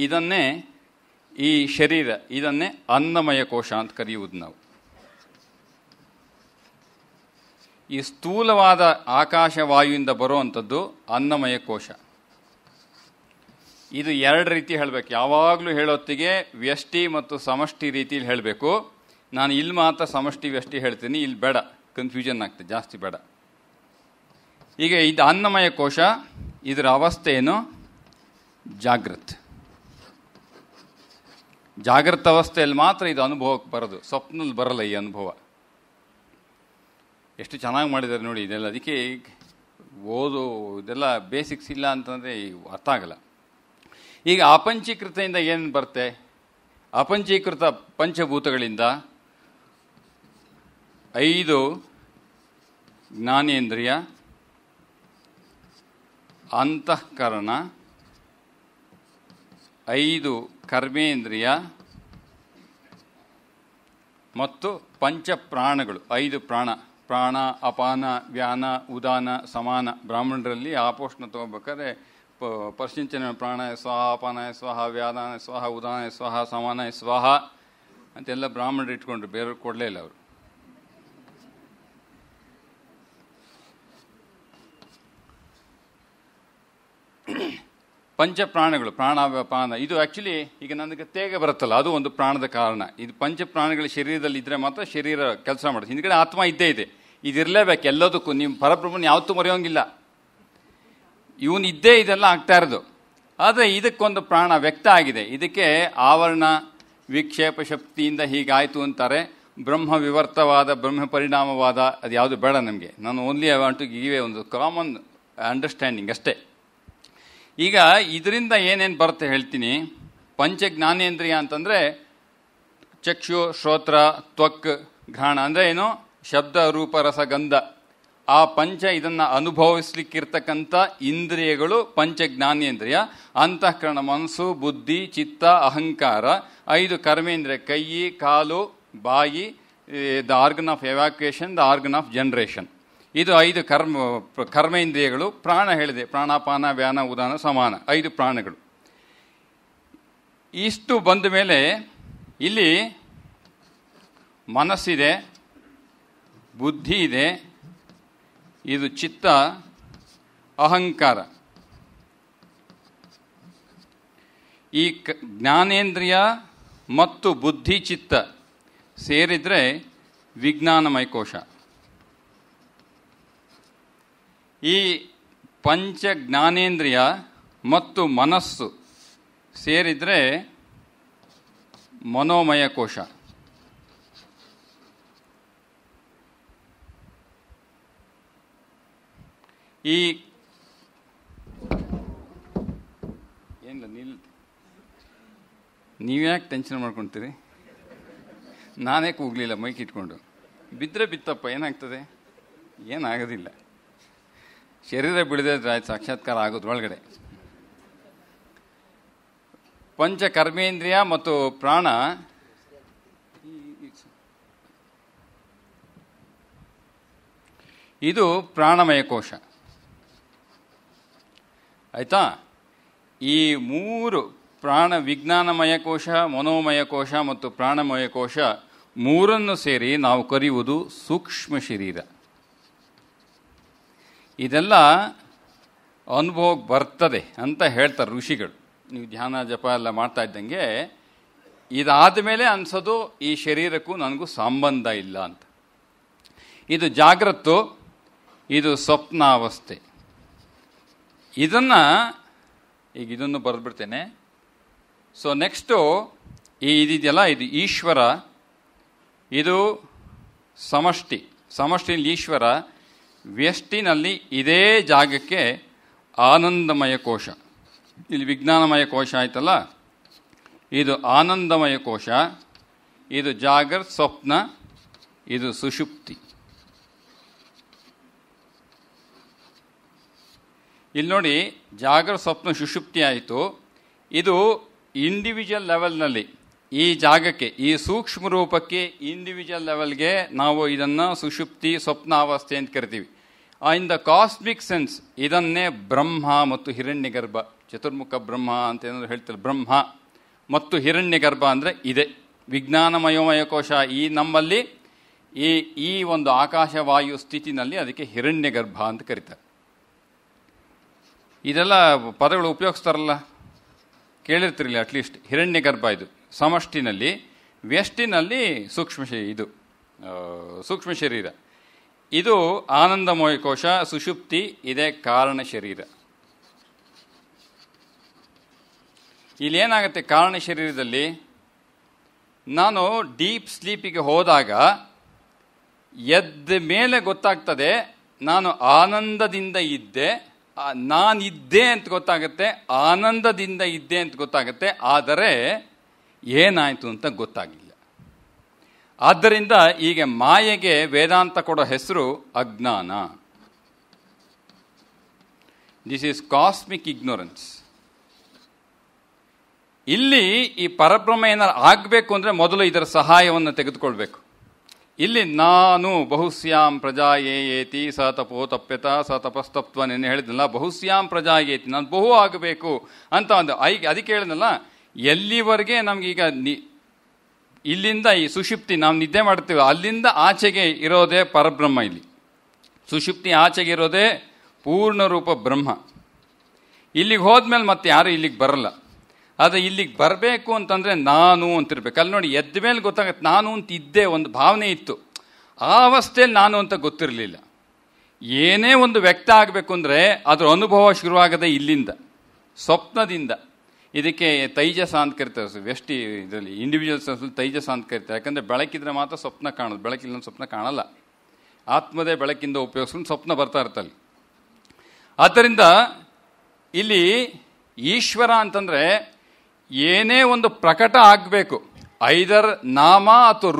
ಇದನ್ನೇ ಈ ಶರೀರ ಇದನ್ನೇ ಅನ್ನಮಯ ಕೋಶ ಅಂತ ಕರೆಯುವುದು ನಾವು. ಈ ಸ್ಥೂಲವಾದ ಆಕಾಶವಾಯುವಿಂದ ಬರುವಂಥದ್ದು ಅನ್ನಮಯ ಕೋಶ. ಇದು 2 ರೀತಿ ಹೇಳಬೇಕು. ಯಾವಾಗಲೂ ಹೇಳೋತ್ತಿಗೆ ವ್ಯಷ್ಟಿ ಮತ್ತು ಸಮಷ್ಟಿ ರೀತಿಯಲ್ಲಿ ಹೇಳಬೇಕು. ನಾನು ಇಲ್ಲಿ ಮಾತ್ರ ಸಮಷ್ಟಿ ವ್ಯಷ್ಟಿ ಹೇಳ್ತೀನಿ, ಇಲ್ಲಿ ಬೇಡ, ಕನ್ಫ್ಯೂಷನ್ ಆಗ್ತದೆ, ಜಾಸ್ತಿ ಬೇಡ. ಈಗ ಇದು ಅನ್ನಮಯ ಕೋಶ. ಇದರ ಅವಸ್ಥೆ ಏನು, ಜಾಗೃತ ಅವಸ್ಥೆಯಲ್ಲಿ ಮಾತ್ರ ಇದು ಅನುಭವಕ್ಕೆ ಬರೋದು, ಸ್ವಪ್ನಲ್ಲಿ ಬರಲ್ಲ ಈ ಅನುಭವ. ಎಷ್ಟು ಚೆನ್ನಾಗಿ ಮಾಡಿದ್ದಾರೆ ನೋಡಿ ಇದೆಲ್ಲ. ಅದಕ್ಕೆ ಓದು ಇದೆಲ್ಲ ಬೇಸಿಕ್ಸ್ ಇಲ್ಲ ಅಂತಂದರೆ ಅರ್ಥ ಆಗಲ್ಲ. ಈಗ ಅಪಂಚೀಕೃತೆಯಿಂದ ಏನು ಬರುತ್ತೆ, ಅಪಂಚೀಕೃತ ಪಂಚಭೂತಗಳಿಂದ 5 ಜ್ಞಾನೇಂದ್ರಿಯ, ಅಂತಃಕರಣ, 5 ಕರ್ಮೇಂದ್ರಿಯ ಮತ್ತು ಪಂಚಪ್ರಾಣಗಳು. 5 ಪ್ರಾಣ, ಅಪಾನ, ವ್ಯಾನ, ಉದಾನ, ಸಮಾನ. ಬ್ರಾಹ್ಮಣರಲ್ಲಿ ಆಪೋಷಣ ತಗೋಬೇಕಾದ್ರೆ ಪರ್ಶಿಂಚನ ಪ್ರಾಣಾಯ ಸ್ವಾಹ, ಅಪಾನಾಯ ಸ್ವಾಹ, ವ್ಯಾನಾಯ ಸ್ವಾಹ, ಉದಾನಾಯ ಸ್ವಾಹ, ಸಮಾನಾಯ ಸ್ವಾಹ ಅಂತೆಲ್ಲ ಬ್ರಾಹ್ಮಣರು ಇಟ್ಕೊಂಡ್ರು, ಬೇರೆಯವ್ರು ಕೊಡಲೇ ಇಲ್ಲ ಅವರು. ಪಂಚಪ್ರಾಣಗಳು, ಪ್ರಾಣಾಪಾನ. ಇದು ಆ್ಯಕ್ಚುಲಿ ಈಗ ನನಗೆ ತೇಗ ಬರುತ್ತಲ್ಲ, ಅದು ಒಂದು ಪ್ರಾಣದ ಕಾರಣ. ಇದು ಪಂಚಪ್ರಾಣಗಳ ಶರೀರದಲ್ಲಿ ಇದ್ದರೆ ಮಾತ್ರ ಶರೀರ ಕೆಲಸ ಮಾಡುತ್ತೆ. ಹಿಂದ್ಗಡೆ ಆತ್ಮ ಇದ್ದೇ ಇದೆ, ಇದಿರಲೇಬೇಕು ಎಲ್ಲದಕ್ಕೂ. ನಿಮ್ಮ ಪರಬ್ರಹ್ಮನ ಯಾವತ್ತೂ ಮರೆಯೋಂಗಿಲ್ಲ, ಇವನು ಇದ್ದೇ ಇದೆಲ್ಲ ಆಗ್ತಾ ಇರೋದು. ಆದರೆ ಇದಕ್ಕೊಂದು ಪ್ರಾಣ ವ್ಯಕ್ತ ಆಗಿದೆ. ಇದಕ್ಕೆ ಆವರಣ ವಿಕ್ಷೇಪ ಶಕ್ತಿಯಿಂದ ಹೀಗಾಯಿತು ಅಂತಾರೆ. ಬ್ರಹ್ಮ ವಿವರ್ತವಾದ, ಬ್ರಹ್ಮ ಪರಿಣಾಮವಾದ ಅದು ಯಾವುದು ಬೇಡ ನಮಗೆ. ನಾನು only I want to give ಒಂದು ಕಾಮನ್ ಅಂಡರ್ಸ್ಟ್ಯಾಂಡಿಂಗ್ ಅಷ್ಟೇ. ಈಗ ಇದರಿಂದ ಏನೇನು ಬರುತ್ತೆ ಹೇಳ್ತೀನಿ. ಪಂಚ ಜ್ಞಾನೇಂದ್ರಿಯ ಅಂತಂದರೆ ಚಕ್ಷು, ಶ್ರೋತ್ರ, ತ್ವಕ್, ಘ್ರಾಣ. ಅಂದರೆ ಏನು, ಶಬ್ದ, ರೂಪ, ರಸ, ಗಂಧ. ಆ ಪಂಚ ಇದನ್ನು ಅನುಭವಿಸ್ಲಿಕ್ಕಿರ್ತಕ್ಕಂಥ ಇಂದ್ರಿಯಗಳು ಪಂಚ ಜ್ಞಾನೇಂದ್ರಿಯ. ಅಂತಃಕರಣ ಮನಸ್ಸು, ಬುದ್ಧಿ, ಚಿತ್ತ, ಅಹಂಕಾರ. 5 ಕರ್ಮೇಂದ್ರಿಯ, ಕೈ, ಕಾಲು, ಬಾಯಿ, the organ of evacuation, the organ of generation. ಇದು 5 ಕರ್ಮೇಂದ್ರಿಯಗಳು. ಪ್ರಾಣ ಹೇಳಿದೆ, ಪ್ರಾಣಾಪಾನ ವ್ಯಾನ ಉದಾನ ಸಮಾನ, 5 ಪ್ರಾಣಗಳು. ಇಷ್ಟು ಬಂದ ಮೇಲೆ ಇಲ್ಲಿ ಮನಸ್ಸಿದೆ, ಬುದ್ಧಿ ಇದೆ, ಇದು ಚಿತ್ತ, ಅಹಂಕಾರ. ಈ ಜ್ಞಾನೇಂದ್ರಿಯ ಮತ್ತು ಬುದ್ಧಿ ಚಿತ್ತ ಸೇರಿದರೆ ವಿಜ್ಞಾನಮಯ ಕೋಶ. ಈ ಪಂಚ ಜ್ಞಾನೇಂದ್ರಿಯ ಮತ್ತು ಮನಸ್ಸು ಸೇರಿದರೆ ಮನೋಮಯ ಕೋಶ. ಈ ಏನಿಲ್ಲ, ನೀವ್ಯಾಕೆ ಟೆನ್ಷನ್ ಮಾಡ್ಕೊಳ್ತೀರಿ? ನಾನೇ ಕೂಗಲಿಲ್ಲ ಮೈಕ್ ಇಟ್ಕೊಂಡು. ಬಿದ್ದರೆ ಬಿತ್ತಪ್ಪ, ಏನಾಗ್ತದೆ? ಏನಾಗೋದಿಲ್ಲ. ಶರೀರ ಬಿಡದಿದ್ರೆ ಆಯ್ತು, ಸಾಕ್ಷಾತ್ಕಾರ ಆಗೋದು ಒಳಗಡೆ. ಪಂಚ ಕರ್ಮೇಂದ್ರಿಯ ಮತ್ತು ಪ್ರಾಣ ಇದು ಪ್ರಾಣಮಯ ಕೋಶ. ಆಯ್ತಾ? ಈ 3 ಪ್ರಾಣ, ವಿಜ್ಞಾನಮಯ ಕೋಶ, ಮನೋಮಯ ಕೋಶ ಮತ್ತು ಪ್ರಾಣಮಯ ಕೋಶ 3 ಸೇರಿ ನಾವು ಕರೆಯುವುದು ಸೂಕ್ಷ್ಮ ಶರೀರ. ಇದೆಲ್ಲ ಅನುಭವಕ್ಕೆ ಬರ್ತದೆ ಅಂತ ಹೇಳ್ತಾರೆ ಋಷಿಗಳು. ನೀವು ಧ್ಯಾನ ಜಪ ಎಲ್ಲ ಮಾಡ್ತಾ ಇದ್ದಂಗೆ ಇದಾದ ಮೇಲೆ ಅನ್ಸೋದು ಈ ಶರೀರಕ್ಕೂ ನನಗೂ ಸಂಬಂಧ ಇಲ್ಲ ಅಂತ. ಇದು ಜಾಗ್ರತ್ತು, ಇದು ಸ್ವಪ್ನಾವಸ್ಥೆ. ಈಗ ಇದನ್ನು ಬರೆದ್ಬಿಡ್ತೇನೆ. ಸೊ ನೆಕ್ಸ್ಟು ಇದಿದೆಯಲ್ಲ, ಇದು ಈಶ್ವರ, ಇದು ಸಮಷ್ಟಿ. ಸಮಷ್ಟಿನಲ್ಲಿ ಈಶ್ವರ, ವ್ಯಷ್ಟಿನಲ್ಲಿ ಇದೇ ಜಾಗಕ್ಕೆ ಆನಂದಮಯ ಕೋಶ. ಇಲ್ಲಿ ವಿಜ್ಞಾನಮಯ ಕೋಶ ಆಯ್ತಲ್ಲ, ಇದು ಆನಂದಮಯ ಕೋಶ, ಇದು ಜಾಗರ್ ಸ್ವಪ್ನ, ಇದು ಸುಷುಪ್ತಿ. ಇಲ್ಲಿ ನೋಡಿ, ಜಾಗರ ಸ್ವಪ್ನ ಸುಷುಪ್ತಿ ಆಯಿತು. ಇದು ಇಂಡಿವಿಜುವಲ್ ಲೆವೆಲ್ನಲ್ಲಿ ಈ ಜಾಗಕ್ಕೆ, ಈ ಸೂಕ್ಷ್ಮ ರೂಪಕ್ಕೆ, ಇಂಡಿವಿಜುವಲ್ ಲೆವೆಲ್ಗೆ ನಾವು ಇದನ್ನು ಸುಷುಪ್ತಿ ಸ್ವಪ್ನಾವಸ್ಥೆ ಅಂತ ಕರಿತೀವಿ. ಇನ್ ದ ಕಾಸ್ಮಿಕ್ ಸೆನ್ಸ್ ಇದನ್ನೇ ಬ್ರಹ್ಮ ಮತ್ತು ಹಿರಣ್ಯಗರ್ಭ, ಚತುರ್ಮುಖ ಬ್ರಹ್ಮ ಅಂತ ಏನಾದ್ರು ಹೇಳ್ತಾರೆ. ಬ್ರಹ್ಮ ಮತ್ತು ಹಿರಣ್ಯಗರ್ಭ ಅಂದರೆ ಇದೆ ವಿಜ್ಞಾನಮಯೋಮಯ ಕೋಶ. ಈ ನಮ್ಮಲ್ಲಿ ಈ ಒಂದು ಆಕಾಶವಾಯು ಸ್ಥಿತಿನಲ್ಲಿ ಅದಕ್ಕೆ ಹಿರಣ್ಯಗರ್ಭ ಅಂತ ಕರೀತಾರೆ. ಇದೆಲ್ಲ ಪದಗಳು ಉಪಯೋಗಿಸ್ತಾರಲ್ಲ, ಕೇಳಿರ್ತಿರಲಿಲ್ಲ ಅಟ್ಲೀಸ್ಟ್. ಹಿರಣ್ಯಗರ್ಭ ಇದು ಸಮಷ್ಟಿನಲ್ಲಿ, ವ್ಯಷ್ಟಿನಲ್ಲಿ ಸೂಕ್ಷ್ಮ ಶರೀರ. ಇದು ಆನಂದಮಯ ಕೋಶ, ಸುಷುಪ್ತಿ, ಇದೇ ಕಾರಣ ಶರೀರ. ಇಲ್ಲೇನಾಗುತ್ತೆ ಕಾರಣ ಶರೀರದಲ್ಲಿ? ನಾನು ಡೀಪ್ ಸ್ಲೀಪಿಗೆ ಹೋದಾಗ ಎದ್ದ ಮೇಲೆ ಗೊತ್ತಾಗ್ತದೆ ನಾನು ಆನಂದದಿಂದ ಇದ್ದೆ, ನಾನಿದ್ದೆ ಅಂತ ಗೊತ್ತಾಗುತ್ತೆ, ಆನಂದದಿಂದ ಇದ್ದೆ ಅಂತ ಗೊತ್ತಾಗುತ್ತೆ. ಆದರೆ ಏನಾಯಿತು ಅಂತ ಗೊತ್ತಾಗಲಿಲ್ಲ. ಆದ್ದರಿಂದ ಈಗ ಮಾಯೆಗೆ ವೇದಾಂತ ಕೊಡೋ ಹೆಸರು ಅಜ್ಞಾನ. This is cosmic ignorance. ಇಲ್ಲಿ ಈ ಪರಬ್ರಹ್ಮ ಏನಾರು ಆಗಬೇಕು ಅಂದರೆ ಮೊದಲು ಇದರ ಸಹಾಯವನ್ನು ತೆಗೆದುಕೊಳ್ಬೇಕು. ಇಲ್ಲಿ ನಾನು ಬಹುಸ್ಯಾಂ ಪ್ರಜಾಯೇತಿ ಸ ತಪೋ ತಪ್ಯತ ಸ ತಪಸ್ತಪ್ವ ನೆನ್ನೆ ಹೇಳಿದ್ನಲ್ಲ, ಬಹುಸ್ಯಾಂ ಪ್ರಜಾಯೇತಿ, ನಾನು ಬಹು ಆಗಬೇಕು ಅಂತ ಅದಕ್ಕೆ ಹೇಳಿದ್ನಲ್ಲ. ಎಲ್ಲಿವರೆಗೆ ನಮಗೀಗ ಇಲ್ಲಿಂದ ಈ ಸುಷುಪ್ತಿ ನಾವು ನಿದ್ದೆ ಮಾಡ್ತೀವಿ, ಅಲ್ಲಿಂದ ಆಚೆಗೆ ಇರೋದೇ ಪರಬ್ರಹ್ಮ. ಇಲ್ಲಿ ಸುಷುಪ್ತಿ ಆಚೆಗೆ ಇರೋದೇ ಪೂರ್ಣ ರೂಪ ಬ್ರಹ್ಮ. ಇಲ್ಲಿಗೆ ಹೋದ್ಮೇಲೆ ಮತ್ತೆ ಯಾರು ಇಲ್ಲಿಗೆ ಬರಲ್ಲ. ಆದರೆ ಇಲ್ಲಿಗೆ ಬರಬೇಕು ಅಂತಂದರೆ ನಾನು ಅಂತಿರ್ಬೇಕು. ಅಲ್ಲಿ ನೋಡಿ, ಎದ್ದ ಮೇಲೆ ಗೊತ್ತಾಗತ್ತೆ ನಾನು ಅಂತ ಇದ್ದೆ, ಒಂದು ಭಾವನೆ ಇತ್ತು. ಆ ಅವಸ್ಥೆಯಲ್ಲಿ ನಾನು ಅಂತ ಗೊತ್ತಿರಲಿಲ್ಲ. ಏನೇ ಒಂದು ವ್ಯಕ್ತ ಆಗಬೇಕು ಅಂದರೆ ಅದರ ಅನುಭವ ಶುರುವಾಗದೆ ಇಲ್ಲಿಂದ, ಸ್ವಪ್ನದಿಂದ. ಇದಕ್ಕೆ ತೈಜಸ ಅಂತ ಕರಿತಾರೆ. ವ್ಯಷ್ಟಿ ಇದರಲ್ಲಿ ಇಂಡಿವಿಜುವಲ್ಸ್ ತೈಜಸ ಅಂತ ಕರಿತಾರೆ. ಯಾಕಂದರೆ ಬೆಳಕಿದ್ರೆ ಮಾತ್ರ ಸ್ವಪ್ನ ಕಾಣೋದು, ಬೆಳಕಿಲ್ಲ ಸ್ವಪ್ನ ಕಾಣಲ್ಲ. ಆತ್ಮದೇ ಬೆಳಕಿಂದ ಉಪಯೋಗಿಸ್ಕೊಂಡು ಸ್ವಪ್ನ ಬರ್ತಾ ಇರ್ತಲ್ಲಿ. ಆದ್ದರಿಂದ ಇಲ್ಲಿ ಈಶ್ವರ ಅಂತಂದರೆ ಏನೇ ಒಂದು ಪ್ರಕಟ ಆಗಬೇಕು, ಐದರ್ ನಾಮ ಅಥವಾ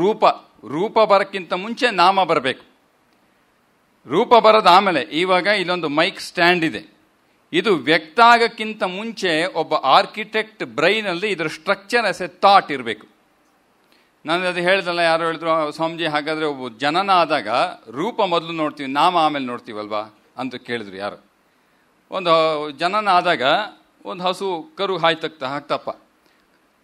ರೂಪ ಬರೋಕ್ಕಿಂತ ಮುಂಚೆ ನಾಮ ಬರಬೇಕು. ರೂಪ ಬರೋದು ಆಮೇಲೆ. ಇವಾಗ ಇಲ್ಲೊಂದು ಮೈಕ್ ಸ್ಟ್ಯಾಂಡ್ ಇದೆ, ಇದು ವ್ಯಕ್ತ ಆಗೋಕ್ಕಿಂತ ಮುಂಚೆ ಒಬ್ಬ ಆರ್ಕಿಟೆಕ್ಟ್ ಬ್ರೈನಲ್ಲಿ ಇದರ ಸ್ಟ್ರಕ್ಚರ್ ಆಸ್ ಎ ಥಾಟ್ ಇರಬೇಕು. ನಾನು ಅದು ಹೇಳ್ದಲ್ಲ, ಯಾರು ಹೇಳಿದ್ರು, ಸ್ವಾಮೀಜಿ ಹಾಗಾದರೆ ಒಬ್ಬ ಜನನ ಆದಾಗ ರೂಪ ಮೊದಲು ನೋಡ್ತೀವಿ, ನಾಮ ಆಮೇಲೆ ನೋಡ್ತೀವಲ್ವಾ ಅಂತ ಕೇಳಿದ್ರು ಯಾರು. ಒಂದು ಜನನ ಆದಾಗ ಒಂದು ಹಸು ಕರು ಹಾಕ್ತಪ್ಪ,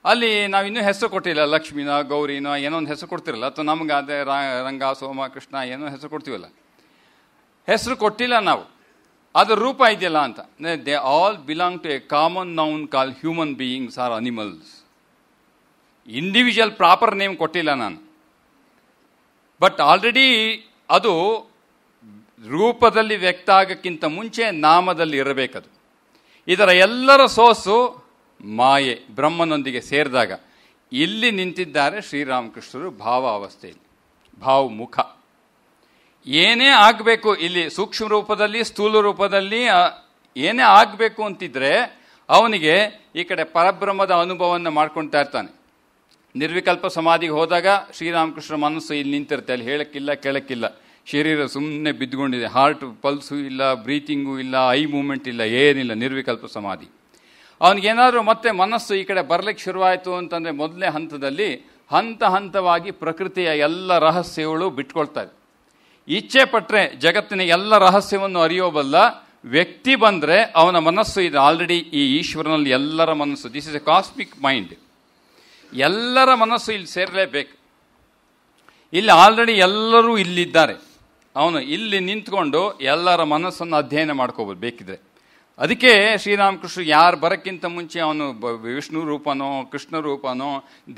ಅಲ್ಲಿ ನಾವಿನ್ನೂ ಹೆಸರು ಕೊಟ್ಟಿಲ್ಲ, ಲಕ್ಷ್ಮಿನ ಗೌರಿನೋ ಏನೋ ಒಂದು ಹೆಸರು ಕೊಡ್ತಿರಲ್ಲ, ಅಥವಾ ನಮ್ಗೆ ಅದೇ ರಂಗ ಸೋಮ ಕೃಷ್ಣ ಏನೋ ಹೆಸರು ಕೊಡ್ತೀವಲ್ಲ, ಹೆಸರು ಕೊಟ್ಟಿಲ್ಲ ನಾವು, ಅದರ ರೂಪ ಇದೆಯಲ್ಲ ಅಂತ. They all belong to a common noun call human beings or animals. Individual proper name ಕೊಟ್ಟಿಲ್ಲ ನಾನು, ಬಟ್ ಆಲ್ರೆಡಿ ಅದು ರೂಪದಲ್ಲಿ ವ್ಯಕ್ತ ಆಗಕ್ಕಿಂತ ಮುಂಚೆ ನಾಮದಲ್ಲಿ ಇರಬೇಕದು. ಇದರ ಎಲ್ಲರ ಸೋಸು ಮಾಯೆ ಬ್ರಹ್ಮನೊಂದಿಗೆ ಸೇರಿದಾಗ ಇಲ್ಲಿ ನಿಂತಿದ್ದಾರೆ ಶ್ರೀರಾಮಕೃಷ್ಣರು ಭಾವ ಅವಸ್ಥೆಯಲ್ಲಿ, ಭಾವಮುಖ. ಏನೇ ಆಗಬೇಕು ಇಲ್ಲಿ ಸೂಕ್ಷ್ಮ ರೂಪದಲ್ಲಿ ಸ್ಥೂಲ ರೂಪದಲ್ಲಿ ಏನೇ ಆಗಬೇಕು ಅಂತಿದ್ರೆ ಅವನಿಗೆ ಈ ಕಡೆ ಪರಬ್ರಹ್ಮದ ಅನುಭವವನ್ನು ಮಾಡ್ಕೊಳ್ತಾ ಇರ್ತಾನೆ. ನಿರ್ವಿಕಲ್ಪ ಸಮಾಧಿಗೆ ಹೋದಾಗ ಶ್ರೀರಾಮಕೃಷ್ಣ ಮನಸ್ಸು ಇಲ್ಲಿ ನಿಂತಿರುತ್ತೆ, ಅಲ್ಲಿ ಹೇಳಕ್ಕಿಲ್ಲ ಕೇಳಕ್ಕಿಲ್ಲ, ಶರೀರ ಸುಮ್ಮನೆ ಬಿದ್ದುಕೊಂಡಿದೆ, ಹಾರ್ಟ್ ಪಲ್ಸು ಇಲ್ಲ, ಬ್ರೀತಿಂಗು ಇಲ್ಲ, ಐ ಮೂಮೆಂಟ್ ಇಲ್ಲ, ಏನಿಲ್ಲ, ನಿರ್ವಿಕಲ್ಪ ಸಮಾಧಿ. ಅವನಿಗೇನಾದರೂ ಮತ್ತೆ ಮನಸ್ಸು ಈ ಕಡೆ ಬರ್ಲಿಕ್ಕೆ ಶುರುವಾಯಿತು ಅಂತಂದರೆ ಮೊದಲನೇ ಹಂತದಲ್ಲಿ ಹಂತ ಹಂತವಾಗಿ ಪ್ರಕೃತಿಯ ಎಲ್ಲ ರಹಸ್ಯಗಳು ಬಿಟ್ಕೊಳ್ತಾರೆ. ಇಚ್ಛೆ ಪಟ್ಟರೆ ಜಗತ್ತಿನ ಎಲ್ಲ ರಹಸ್ಯವನ್ನು ಅರಿಯೋಬಲ್ಲ ವ್ಯಕ್ತಿ ಬಂದರೆ ಅವನ ಮನಸ್ಸು ಇದೆ ಆಲ್ರೆಡಿ ಈ ಈಶ್ವರನಲ್ಲಿ ಎಲ್ಲರ ಮನಸ್ಸು, this is A cosmic mind, ಎಲ್ಲರ ಮನಸ್ಸು ಇಲ್ಲಿ ಸೇರಲೇಬೇಕು. ಇಲ್ಲಿ ಆಲ್ರೆಡಿ ಎಲ್ಲರೂ ಇಲ್ಲಿದ್ದಾರೆ, ಅವನು ಇಲ್ಲಿ ನಿಂತ್ಕೊಂಡು ಎಲ್ಲರ ಮನಸ್ಸನ್ನು ಅಧ್ಯಯನ ಮಾಡ್ಕೋಬೋದು ಬೇಕಿದ್ರೆ. ಅದಕ್ಕೆ ಶ್ರೀರಾಮಕೃಷ್ಣ ಯಾರು ಬರೋಕ್ಕಿಂತ ಮುಂಚೆ ಅವನು ವಿಷ್ಣು ರೂಪನೋ ಕೃಷ್ಣ ರೂಪನೋ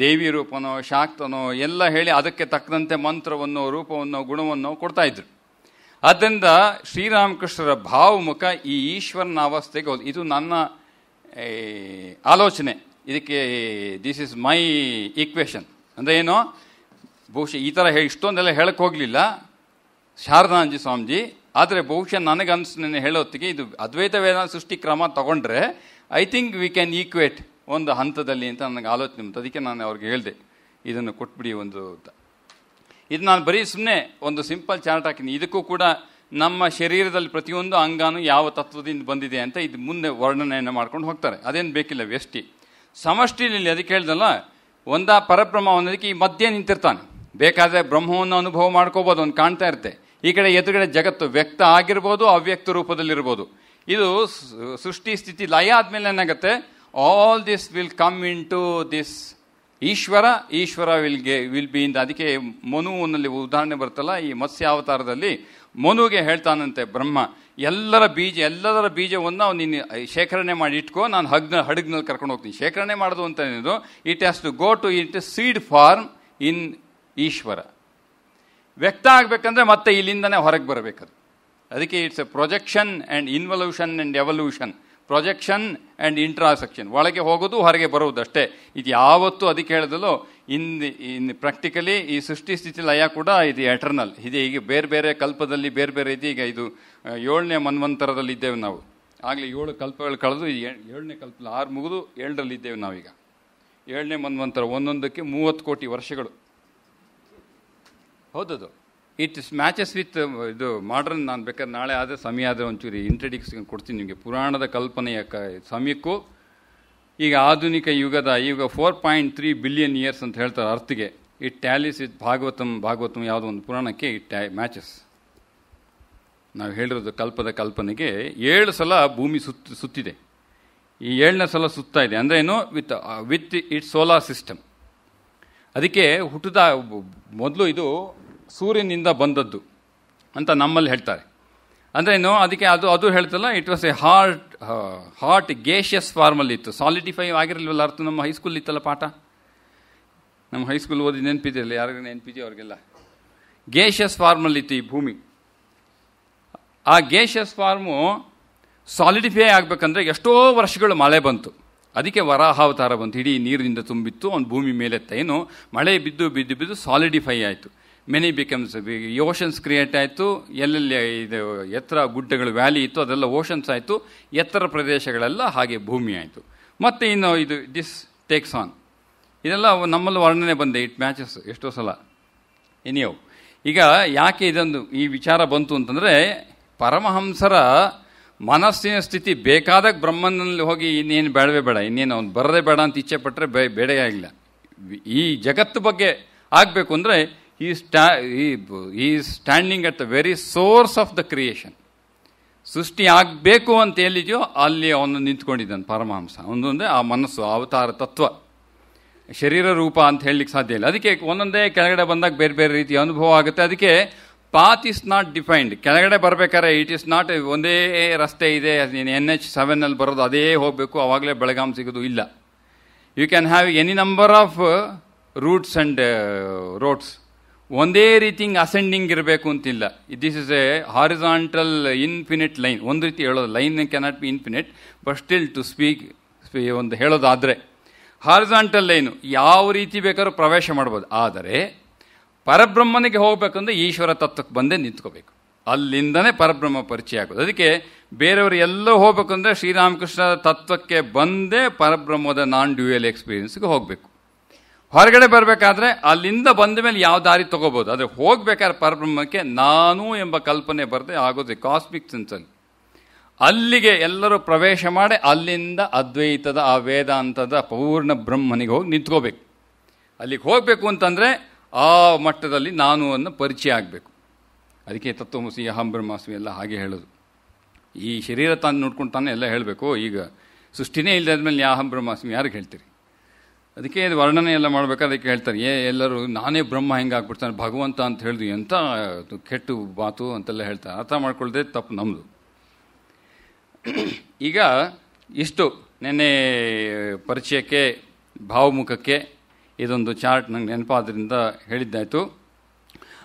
ದೇವಿ ರೂಪನೋ ಶಾಕ್ತನೋ ಎಲ್ಲ ಹೇಳಿ ಅದಕ್ಕೆ ತಕ್ಕಂತೆ ಮಂತ್ರವನ್ನು ರೂಪವನ್ನು ಗುಣವನ್ನು ಕೊಡ್ತಾ ಇದ್ರು. ಆದ್ದರಿಂದ ಶ್ರೀರಾಮಕೃಷ್ಣರ ಭಾವಮುಖ ಈ ಈಶ್ವರನ ಅವಸ್ಥೆಗೆ ಹೋದ. ಇದು ನನ್ನ ಆಲೋಚನೆ, ಇದಕ್ಕೆ ದಿಸ್ ಇಸ್ ಮೈ ಈಕ್ವೇಷನ್. ಅಂದರೆ ಏನೋ ಬಹುಶಃ ಈ ಥರ ಇಷ್ಟೊಂದೆಲ್ಲ ಹೇಳಕ್ಕೆ ಹೋಗಲಿಲ್ಲ ಶಾರದಾನಂದ ಸ್ವಾಮೀಜಿ, ಆದರೆ ಬಹುಶಃ ನನಗನ್ಸು ಹೇಳೋತ್ತಿಗೆ ಇದು ಅದ್ವೈತ ವೇದಾಂತ ಸೃಷ್ಟಿ ಕ್ರಮ ತಗೊಂಡ್ರೆ I think we can equate ಒಂದು ಹಂತದಲ್ಲಿ ಅಂತ ನನಗೆ ಆಲೋಚನೆ ಬಂತು. ಅದಕ್ಕೆ ನಾನು ಅವ್ರಿಗೆ ಹೇಳಿದೆ ಇದನ್ನು ಕೊಟ್ಬಿಡಿ ಒಂದು. ಇದು ನಾನು ಬರೀ ಸುಮ್ಮನೆ ಒಂದು ಸಿಂಪಲ್ ಚಾರ್ಟ್ ಹಾಕಿನಿ. ಇದಕ್ಕೂ ಕೂಡ ನಮ್ಮ ಶರೀರದಲ್ಲಿ ಪ್ರತಿಯೊಂದು ಅಂಗಾನು ಯಾವ ತತ್ವದಿಂದ ಬಂದಿದೆ ಅಂತ ಇದು ಮುಂದೆ ವರ್ಣನೆಯನ್ನು ಮಾಡ್ಕೊಂಡು ಹೋಗ್ತಾರೆ, ಅದೇನು ಬೇಕಿಲ್ಲ ವ್ಯಷ್ಟಿ. ಸಮಷ್ಟಿಲಿ ಅದಕ್ಕೆ ಹೇಳ್ದಲ್ಲ, ಒಂದ ಪರಬ್ರಹ್ಮ ಅನ್ನೋದಕ್ಕೆ ಈ ಮಧ್ಯೆ ನಿಂತಿರ್ತಾನೆ, ಬೇಕಾದರೆ ಬ್ರಹ್ಮವನ್ನು ಅನುಭವ ಮಾಡ್ಕೋಬೋದು, ಅವ್ನು ಕಾಣ್ತಾ ಇರುತ್ತೆ. ಈ ಕಡೆ ಎದುರುಗಡೆ ಜಗತ್ತು ವ್ಯಕ್ತ ಆಗಿರ್ಬೋದು, ಅವ್ಯಕ್ತ ರೂಪದಲ್ಲಿರ್ಬೋದು. ಇದು ಸೃಷ್ಟಿ ಸ್ಥಿತಿ ಲಯ ಆದಮೇಲೆ ಏನಾಗುತ್ತೆ, all this will come into this Ishwara will be ಇಂದ. ಅದಕ್ಕೆ ಮನುವಿನಲ್ಲಿ ಉದಾಹರಣೆ ಬರುತ್ತಲ್ಲ, ಈ ಮತ್ಸ್ಯಾವತಾರದಲ್ಲಿ ಮನುಗೆ ಹೇಳ್ತಾನಂತೆ ಬ್ರಹ್ಮ, ಎಲ್ಲದರ ಬೀಜವನ್ನು ನೀನು ಶೇಖರಣೆ ಮಾಡಿ ಇಟ್ಕೋ, ನಾನು ಹಡಗ್ನಲ್ಲಿ ಕರ್ಕೊಂಡು ಹೋಗ್ತೀನಿ. ಶೇಖರಣೆ ಮಾಡೋದು ಅಂತ ಏನಿದು, it has to go to it seed form in Ishwara. ವ್ಯಕ್ತ ಆಗಬೇಕಂದ್ರೆ ಮತ್ತೆ ಇಲ್ಲಿಂದನೇ ಹೊರಗೆ ಬರಬೇಕದು. ಅದಕ್ಕೆ it's a projection and involution and evolution, projection and intersection, ಒಳಗೆ ಹೋಗೋದು ಹೊರಗೆ ಬರುವುದು ಅಷ್ಟೇ. ಇದು ಯಾವತ್ತೂ ಅದಕ್ಕೆ ಹೇಳಿದಲ್ಲೋ ಇನ್ ಪ್ರಾಕ್ಟಿಕಲಿ ಈ ಸೃಷ್ಟಿ ಸ್ಥಿತಿ ಲಯ ಕೂಡ ಇದು ಎಟರ್ನಲ್ ಇದೆ. ಈಗ ಬೇರೆ ಬೇರೆ ಕಲ್ಪದಲ್ಲಿ ಬೇರೆ ಬೇರೆ ಇದೆ. ಈಗ ಇದು 7ನೇ ಮನ್ವಂತರದಲ್ಲಿ ಇದ್ದೇವೆ ನಾವು, ಆಗಲೇ 7 ಕಲ್ಪಗಳು ಕಳೆದು 7ನೇ ಕಲ್ಪದಲ್ಲಿ 6 ಮುಗಿದು 7ರಲ್ಲಿ ಇದ್ದೇವೆ ನಾವೀಗ. 7ನೇ ಮನ್ವಂತರ, ಒಂದೊಂದಕ್ಕೆ 30 ಕೋಟಿ ವರ್ಷಗಳು. ಹೌದದು, ಇಟ್ ಮ್ಯಾಚಸ್ ವಿತ್ ಇದು ಮಾಡ್ರನ್. ನಾನು ಬೇಕಾದ್ರೆ ನಾಳೆ ಆದರೆ ಸಮಯ ಆದರೆ ಒಂಚೂರು ಇಂಟ್ರಡಿಕ್ಷನ್ ಕೊಡ್ತೀನಿ ನಿಮಗೆ. ಪುರಾಣದ ಕಲ್ಪನೆಯ ಸಮಯಕ್ಕೂ ಈಗ ಆಧುನಿಕ ಯುಗದ 4.3 ಬಿಲಿಯನ್ ಇಯರ್ಸ್ ಅಂತ ಹೇಳ್ತಾರೆ ಅರ್ಥಗೆ. ಇಟ್ ಟ್ಯಾಲಿಸ್ ವಿತ್ ಭಾಗವತಂ ಯಾವುದೋ ಒಂದು ಪುರಾಣಕ್ಕೆ ಇಟ್ ಮ್ಯಾಚಸ್. ನಾವು ಹೇಳಿರೋದು ಕಲ್ಪನೆಗೆ 7 ಸಲ ಭೂಮಿ ಸುತ್ತಿದೆ, ಈ 7ನೇ ಸಲ ಸುತ್ತಾ ಇದೆ. ಅಂದರೆ ಏನು, ವಿತ್ ಇಟ್ ಸೋಲಾರ್ ಸಿಸ್ಟಮ್. ಅದಕ್ಕೆ ಹುಟ್ಟಿದ ಮೊದಲು ಇದು ಸೂರ್ಯನಿಂದ ಬಂದದ್ದು ಅಂತ ನಮ್ಮಲ್ಲಿ ಹೇಳ್ತಾರೆ. ಅಂದ್ರೇನು, ಅದಕ್ಕೆ ಅದು ಹೇಳ್ತಲ್ಲ, it was a hot gaseous ಫಾರ್ಮಲ್ಲಿ ಇತ್ತು, ಸಾಲಿಡಿಫೈ ಆಗಿರಲಿಲ್ಲ. ಅರ್ಥ ನಮ್ಮ ಹೈಸ್ಕೂಲ್ ಇತ್ತಲ್ಲ ಪಾಠ, ನಮ್ಮ ಹೈಸ್ಕೂಲ್ ಓದಿ ನೆನಪಿದೆಯಲ್ಲ, ಯಾರಿಗೂ ನೆನಪಿದೆಯೋ ಅವ್ರಿಗೆಲ್ಲ. ಗೇಷಿಯಸ್ ಫಾರ್ಮಲ್ಲಿ ಇತ್ತು ಈ ಭೂಮಿ. ಆ ಗೇಷಿಯಸ್ ಫಾರ್ಮು ಸಾಲಿಡಿಫೈ ಆಗಬೇಕಂದ್ರೆ ಎಷ್ಟೋ ವರ್ಷಗಳು ಮಳೆ ಬಂತು. ಅದಕ್ಕೆ ವರಾಹಾವತಾರ ಬಂತು, ಇಡೀ ನೀರಿನಿಂದ ತುಂಬಿತ್ತು, ಅವ್ನು ಭೂಮಿ ಮೇಲೆತ್ತ. ಏನು, ಮಳೆ ಬಿದ್ದು ಸಾಲಿಡಿಫೈ ಆಯಿತು. ಮೆನಿ ಬಿಕಮ್ಸ್, ಓಷನ್ಸ್ ಕ್ರಿಯೇಟ್ ಆಯಿತು. ಎಲ್ಲೆಲ್ಲಿ ಇದು ಎತ್ತರ ಗುಡ್ಡಗಳು ವ್ಯಾಲಿ ಇತ್ತು ಅದೆಲ್ಲ ಓಷನ್ಸ್ ಆಯಿತು. ಎತ್ತರ ಪ್ರದೇಶಗಳೆಲ್ಲ ಹಾಗೆ ಭೂಮಿ ಆಯಿತು. ಮತ್ತು ಇನ್ನು ಇದು ದಿಸ್ ಟೇಕ್ಸ್ ಆನ್, ಇದೆಲ್ಲ ನಮ್ಮಲ್ಲಿ ವರ್ಣನೆ ಬಂದೆ. ಇಟ್ ಮ್ಯಾಚಸ್ ಎಷ್ಟೋ ಸಲ. ಎನಿಯೋ, ಈಗ ಯಾಕೆ ಇದೊಂದು ಈ ವಿಚಾರ ಬಂತು ಅಂತಂದರೆ, ಪರಮಹಂಸರ ಮನಸ್ಸಿನ ಸ್ಥಿತಿ ಬೇಕಾದಾಗ ಬ್ರಹ್ಮನಲ್ಲಿ ಹೋಗಿ ಇನ್ನೇನು ಬೇಡವೇ ಬೇಡ, ಇನ್ನೇನು ಅವ್ನು ಬರದೇ ಬೇಡ ಅಂತ ಇಚ್ಛೆ ಪಟ್ಟರೆ ಬೇಡೇ ಆಗಿಲ್ಲ. ಈ ಜಗತ್ತು ಬಗ್ಗೆ ಆಗಬೇಕು ಅಂದರೆ ಈ standing at the very source of the creation. ಸೃಷ್ಟಿ ಆಗಬೇಕು ಅಂತ ಎಲ್ಲಿದೆಯೋ ಅಲ್ಲಿ ಅವನು ನಿಂತ್ಕೊಂಡಿದ್ದಾನೆ ಪರಮಹಂಸ. ಒಂದೊಂದೇ ಆ ಮನಸ್ಸು ಅವತಾರ ತತ್ವ, ಶರೀರ ರೂಪ ಅಂತ ಹೇಳಲಿಕ್ಕೆ ಸಾಧ್ಯ ಇಲ್ಲ. ಅದಕ್ಕೆ ಒಂದೊಂದೇ ಕೆಳಗಡೆ ಬಂದಾಗ ಬೇರೆ ಬೇರೆ ರೀತಿಯ ಅನುಭವ ಆಗುತ್ತೆ. ಅದಕ್ಕೆ ಪಾತ್ ಇಸ್ ನಾಟ್ ಡಿಫೈನ್ಡ್. ಕೆಳಗಡೆ ಬರಬೇಕಾದ್ರೆ ಇಟ್ ಈಸ್ ನಾಟ್ ಒಂದೇ ರಸ್ತೆ ಇದೆ, NH7 ಬರೋದು ಅದೇ ಹೋಗಬೇಕು, ಆವಾಗಲೇ ಬೆಳಗಾಂ ಸಿಗೋದು ಇಲ್ಲ. You can have any number of routes and roads. ಒಂದೇ ರೀತಿ ಅಸೆಂಡಿಂಗ್ ಇರಬೇಕು ಅಂತಿಲ್ಲ. This is a horizontal infinite line. ಒಂದು ರೀತಿ ಹೇಳೋದು, line cannot be infinite, but still to speak ಒಂದು ಹೇಳೋದಾದರೆ ಹಾರಿಜಾಂಟಲ್ ಲೈನು ಯಾವ ರೀತಿ ಬೇಕಾದ್ರೂ ಪ್ರವೇಶ ಮಾಡ್ಬೋದು. ಆದರೆ ಪರಬ್ರಹ್ಮನಿಗೆ ಹೋಗ್ಬೇಕಂದ್ರೆ ಈಶ್ವರ ತತ್ವಕ್ಕೆ ಬಂದೇ ನಿಂತ್ಕೋಬೇಕು. ಅಲ್ಲಿಂದನೇ ಪರಬ್ರಹ್ಮ ಪರಿಚಯ ಆಗೋದು. ಅದಕ್ಕೆ ಬೇರೆಯವರು ಎಲ್ಲೋ ಹೋಗ್ಬೇಕಂದ್ರೆ ಶ್ರೀರಾಮಕೃಷ್ಣ ತತ್ವಕ್ಕೆ ಬಂದೇ ಪರಬ್ರಹ್ಮದ ನಾನ್ ಡ್ಯೂಯಲ್ ಎಕ್ಸ್ಪೀರಿಯನ್ಸ್ಗೆ ಹೋಗಬೇಕು. ಹೊರಗಡೆ ಬರಬೇಕಾದ್ರೆ ಅಲ್ಲಿಂದ ಬಂದ ಮೇಲೆ ಯಾವ ದಾರಿ ತಗೋಬೋದು. ಆದರೆ ಹೋಗ್ಬೇಕಾದ್ರೆ ಪರಬ್ರಹ್ಮಕ್ಕೆ ನಾನು ಎಂಬ ಕಲ್ಪನೆ ಬರದೆ ಆಗೋದು ಕಾಸ್ಮಿಕ್ ಸೆನ್ಸಲ್ಲಿ. ಅಲ್ಲಿಗೆ ಎಲ್ಲರೂ ಪ್ರವೇಶ ಮಾಡಿ ಅಲ್ಲಿಂದ ಅದ್ವೈತದ ಆ ವೇದಾಂತದ ಪೂರ್ಣ ಬ್ರಹ್ಮನಿಗೆ ಹೋಗಿ ನಿಂತ್ಕೋಬೇಕು. ಅಲ್ಲಿಗೆ ಹೋಗಬೇಕು ಅಂತಂದರೆ ಆ ಮಟ್ಟದಲ್ಲಿ ನಾನು ಅನ್ನೋ ಪರಿಚಯ ಆಗಬೇಕು. ಅದಕ್ಕೆ ತತ್ವಮಸಿ ಅಹಂ ಬ್ರಹ್ಮಾಸ್ಮಿ ಎಲ್ಲ ಹಾಗೆ ಹೇಳೋದು. ಈ ಶರೀರ ತಾನು ನೋಡ್ಕೊಂಡು ತಾನೇ ಎಲ್ಲ ಹೇಳಬೇಕು. ಈಗ ಸೃಷ್ಟಿನೇ ಇಲ್ಲದಾದ್ಮೇಲೆ ಅಹಂ ಬ್ರಹ್ಮಾಸ್ಮಿ ಯಾರಿಗೆ ಹೇಳ್ತೀರಿ? ಅದಕ್ಕೆ ಇದು ವರ್ಣನೆ ಎಲ್ಲ ಮಾಡಬೇಕಾದ್ರೆ ಅದಕ್ಕೆ ಹೇಳ್ತಾರೆ, ಎಲ್ಲರೂ ನಾನೇ ಬ್ರಹ್ಮ ಹೆಂಗೆ ಆಗ್ಬಿಡ್ತಾನೆ ಭಗವಂತ ಅಂತ ಹೇಳಿದ್ವಿ, ಎಂಥ ಕೆಟ್ಟು ಮಾತು ಅಂತೆಲ್ಲ ಹೇಳ್ತಾರೆ. ಅರ್ಥ ಮಾಡ್ಕೊಳ್ಳದೆ ತಪ್ಪು ನಮ್ಮದು. ಈಗ ಇಷ್ಟು ನೆನ್ನೆ ಪರಿಚಯಕ್ಕೆ, ಭಾವಮುಖಕ್ಕೆ ಇದೊಂದು ಚಾರ್ಟ್ ನಂಗೆ ನೆನಪಾದ್ರಿಂದ ಹೇಳಿದ್ದಾಯಿತು.